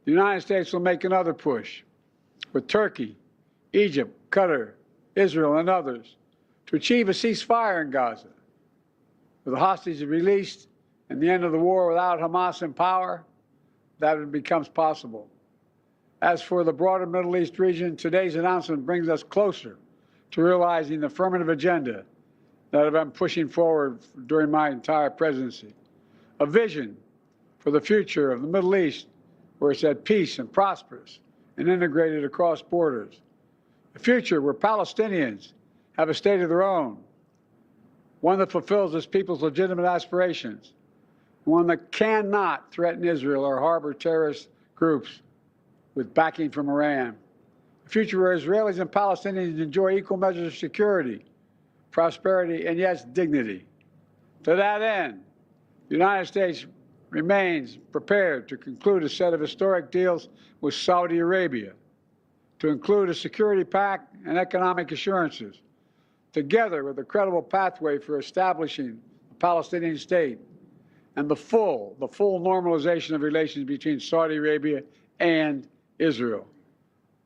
Speaker 26: the United States will make another push with Turkey, Egypt, Qatar, Israel, and others to achieve a ceasefire in Gaza. With the hostages released and the end of the war without Hamas in power, that becomes possible. As for the broader Middle East region, today's announcement brings us closer to realizing the affirmative agenda that I've been pushing forward during my entire presidency. A vision for the future of the Middle East where it's at peace and prosperous and integrated across borders. A future where Palestinians have a state of their own, one that fulfills its people's legitimate aspirations, one that cannot threaten Israel or harbor terrorist groups with backing from Iran. A future where Israelis and Palestinians enjoy equal measures of security, prosperity, and yes, dignity. To that end, the United States remains prepared to conclude a set of historic deals with Saudi Arabia, to include a security pact and economic assurances, together with a credible pathway for establishing a Palestinian state and the full normalization of relations between Saudi Arabia and Israel,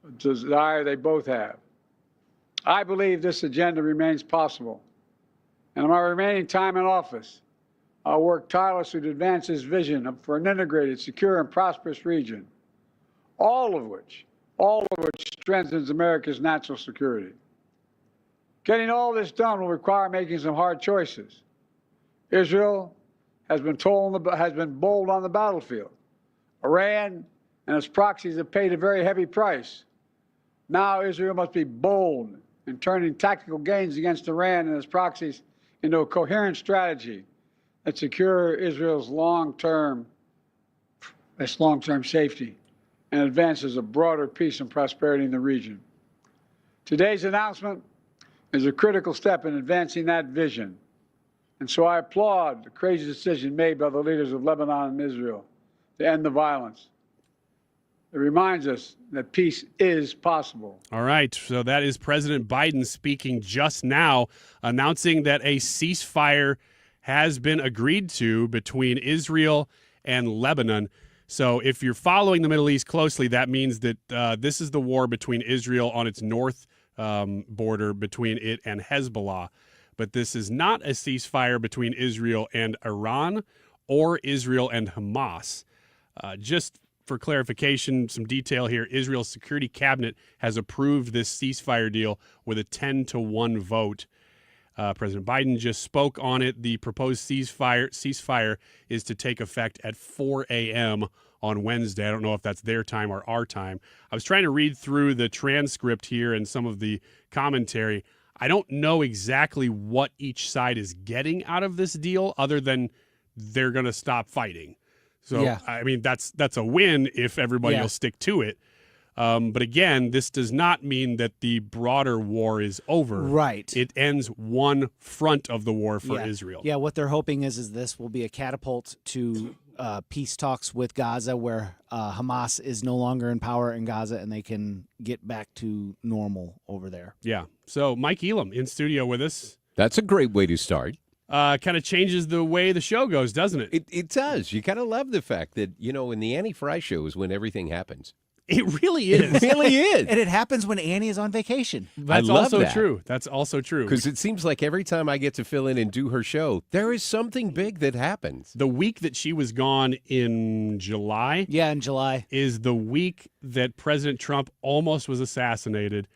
Speaker 26: a desire they both have. I believe this agenda remains possible, and in my remaining time in office, I'll work tirelessly to advance this vision for an integrated, secure, and prosperous region, all of which strengthens America's national security. Getting all this done will require making some hard choices. Israel has been bold on the battlefield. Iran and its proxies have paid a very heavy price. Now Israel must be bold in turning tactical gains against Iran and its proxies into a coherent strategy that secure Israel's long-term safety and advances a broader peace and prosperity in the region. Today's announcement is a critical step in advancing that vision, and so I applaud the crazy decision made by the leaders of Lebanon and Israel to end the violence. It reminds us that peace is possible.
Speaker 1: All right. So that is President Biden speaking just now, announcing that a ceasefire has been agreed to between Israel and Lebanon. So if you're following the Middle East closely, that means that this is the war between Israel on its north border between it and Hezbollah. But this is not a ceasefire between Israel and Iran or Israel and Hamas. Just for clarification, some detail here, Israel's Security Cabinet has approved this ceasefire deal with a 10-1 vote. President Biden just spoke on it. The proposed ceasefire is to take effect at 4 a.m. on Wednesday. I don't know if that's their time or our time. I was trying to read through the transcript here and some of the commentary. I don't know exactly what each side is getting out of this deal other than they're going to stop fighting. So, yeah. I mean, that's a win if everybody will stick to it. But again, this does not mean that the broader war is over.
Speaker 3: Right.
Speaker 1: It ends one front of the war for Israel.
Speaker 3: Yeah, what they're hoping is this will be a catapult to peace talks with Gaza where Hamas is no longer in power in Gaza and they can get back to normal over there.
Speaker 1: Yeah. So Mike Elam in studio with us.
Speaker 24: That's a great way to start.
Speaker 1: Kind of changes the way the show goes, doesn't it?
Speaker 24: It does. You kind of love the fact that, in the Annie Frey show is when everything happens.
Speaker 1: It really is.
Speaker 24: It really is.
Speaker 3: And it happens when Annie is on vacation.
Speaker 1: That's also true. That's also true.
Speaker 24: Because it seems like every time I get to fill in and do her show, there is something big that happens.
Speaker 1: The week that she was gone in July.
Speaker 3: Yeah, in July.
Speaker 1: Is the week that President Trump almost was assassinated.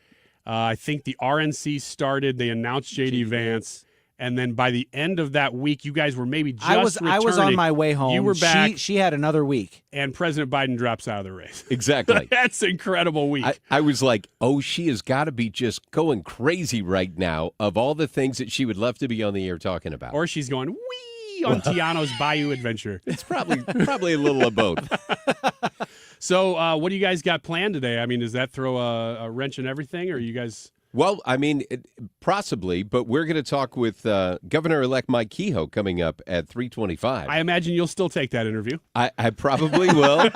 Speaker 1: I think the RNC started. They announced J.D. Vance. And then by the end of that week, you guys were maybe just returning.
Speaker 3: I was on my way home.
Speaker 1: You were back.
Speaker 3: She had another week.
Speaker 1: And President Biden drops out of the race.
Speaker 24: Exactly.
Speaker 1: That's an incredible week.
Speaker 24: I was like, she has got to be just going crazy right now of all the things that she would love to be on the air talking about.
Speaker 1: Or she's going, wee, on Tiano's Bayou Adventure.
Speaker 24: It's probably a little of both.
Speaker 1: So what do you guys got planned today? I mean, does that throw a wrench in everything, or you guys...
Speaker 24: Well, I mean, possibly, but we're going to talk with Governor-elect Mike Kehoe coming up at 3:25.
Speaker 1: I imagine you'll still take that interview.
Speaker 24: I probably will.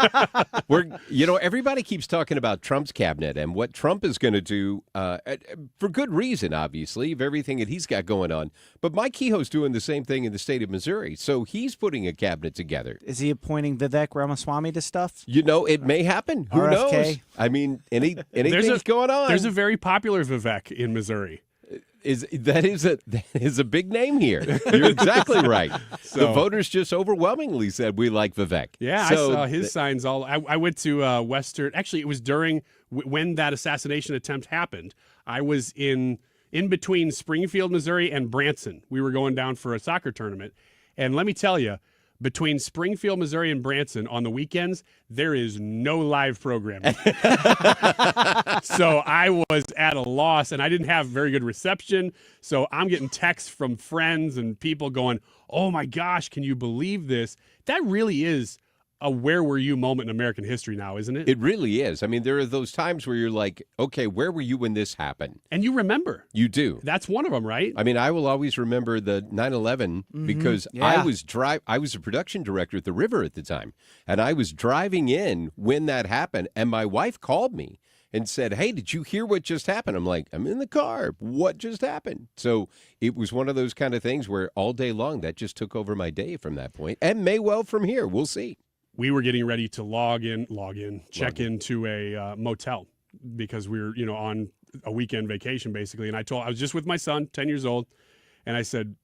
Speaker 24: Everybody keeps talking about Trump's cabinet and what Trump is going to do for good reason, obviously, of everything that he's got going on. But Mike Kehoe's doing the same thing in the state of Missouri, so he's putting a cabinet together.
Speaker 3: Is he appointing Vivek Ramaswamy to stuff?
Speaker 24: It may happen. Who knows? I mean, anything's going on.
Speaker 1: There's a very popular Vivek in Missouri.
Speaker 24: That is a big name here. You're exactly right. The voters just overwhelmingly said we like Vivek.
Speaker 1: Yeah, I saw his signs all. I went to Western. Actually, it was during when that assassination attempt happened. I was in between Springfield, Missouri, and Branson. We were going down for a soccer tournament, and let me tell you, between Springfield, Missouri, and Branson on the weekends, there is no live programming. So I was at a loss, and I didn't have very good reception. So I'm getting texts from friends and people going, oh, my gosh, can you believe this? That really is a where were you moment in American history now, isn't it?
Speaker 24: It really is. I mean, there are those times where you're like, okay, where were you when this happened?
Speaker 1: And you remember.
Speaker 24: You do.
Speaker 1: That's one of them, right?
Speaker 24: I mean, I will always remember the 9/11 because I was a production director at the River at the time, and I was driving in when that happened, and my wife called me and said, hey, did you hear what just happened? I'm like, I'm in the car. What just happened? So it was one of those kind of things where all day long that just took over my day from that point, and may well from here. We'll see.
Speaker 1: We were getting ready to check into a motel because we were, on a weekend vacation basically. And I was just with my son, 10 years old. And I said,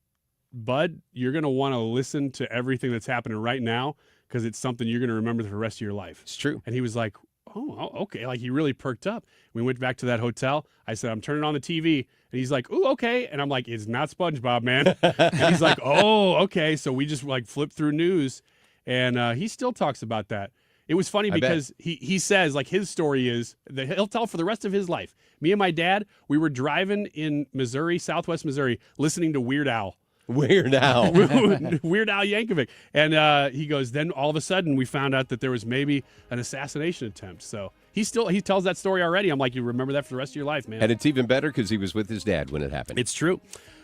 Speaker 1: Bud, you're going to want to listen to everything that's happening right now because it's something you're going to remember for the rest of your life.
Speaker 24: It's true.
Speaker 1: And he was like, oh, okay. Like he really perked up. We went back to that hotel. I said, I'm turning on the TV. And he's like, ooh, okay. And I'm like, it's not SpongeBob, man. And he's like, oh, okay. So we just flipped through news. And he still talks about that. It was funny because he says, his story is that he'll tell for the rest of his life. Me and my dad, we were driving in Missouri, southwest Missouri, listening to Weird Al.
Speaker 24: Weird Al.
Speaker 1: Weird Al Yankovic. And he goes, then all of a sudden we found out that there was maybe an assassination attempt. So he tells that story already. I'm like, you remember that for the rest of your life, man.
Speaker 24: And it's even better because he was with his dad when it happened.
Speaker 1: It's true.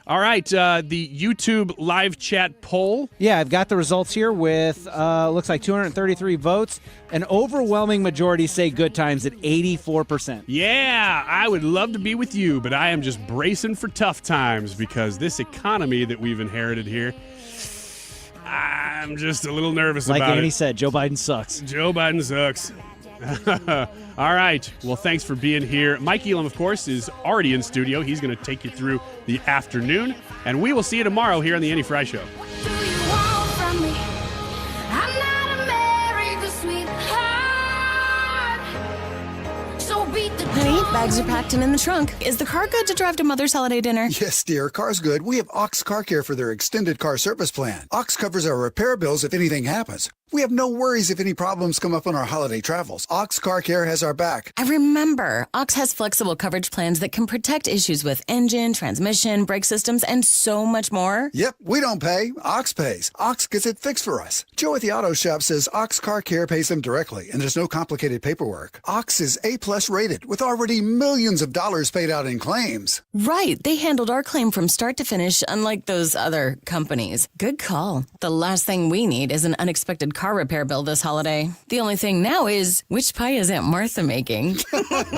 Speaker 1: All right, the YouTube live chat poll.
Speaker 3: Yeah, I've got the results here with, looks like 233 votes. An overwhelming majority say good times at 84%.
Speaker 1: Yeah, I would love to be with you, but I am just bracing for tough times because this economy that we've inherited here, I'm just a little nervous about it.
Speaker 3: Like Annie said, Joe Biden sucks.
Speaker 1: Joe Biden sucks. All right. Well, thanks for being here. Mike Elam, of course, is already in studio. He's going to take you through the afternoon, and we will see you tomorrow here on the Annie Frey Show.
Speaker 5: Honey, bags are packed and in the trunk. Is the car good to drive to Mother's holiday dinner?
Speaker 2: Yes, dear. Car's good. We have Ox Car Care for their extended car service plan. Ox covers our repair bills if anything happens. We have no worries if any problems come up on our holiday travels. Ox Car Care has our back.
Speaker 5: I remember. Ox has flexible coverage plans that can protect issues with engine, transmission, brake systems, and so much more.
Speaker 2: Yep, we don't pay. Ox pays. Ox gets it fixed for us. Joe at the auto shop says Ox Car Care pays them directly, and there's no complicated paperwork. Ox is A+ rated, with already millions of dollars paid out in claims.
Speaker 5: Right. They handled our claim from start to finish, unlike those other companies. Good call. The last thing we need is an unexpected car repair bill this holiday. The only thing now is, which pie is Aunt Martha making?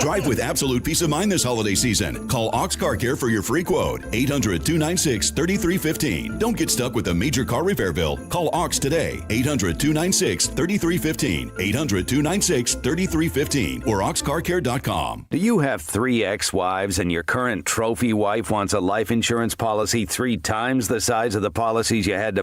Speaker 4: Drive with absolute peace of mind this holiday season. Call Ox Car Care for your free quote. 800-296-3315. Don't get stuck with a major car repair bill. Call Ox today. 800-296-3315. 800-296-3315 or oxcarcare.com.
Speaker 10: Do you have 3 ex-wives and your current trophy wife wants a life insurance policy 3 times the size of the policies you had to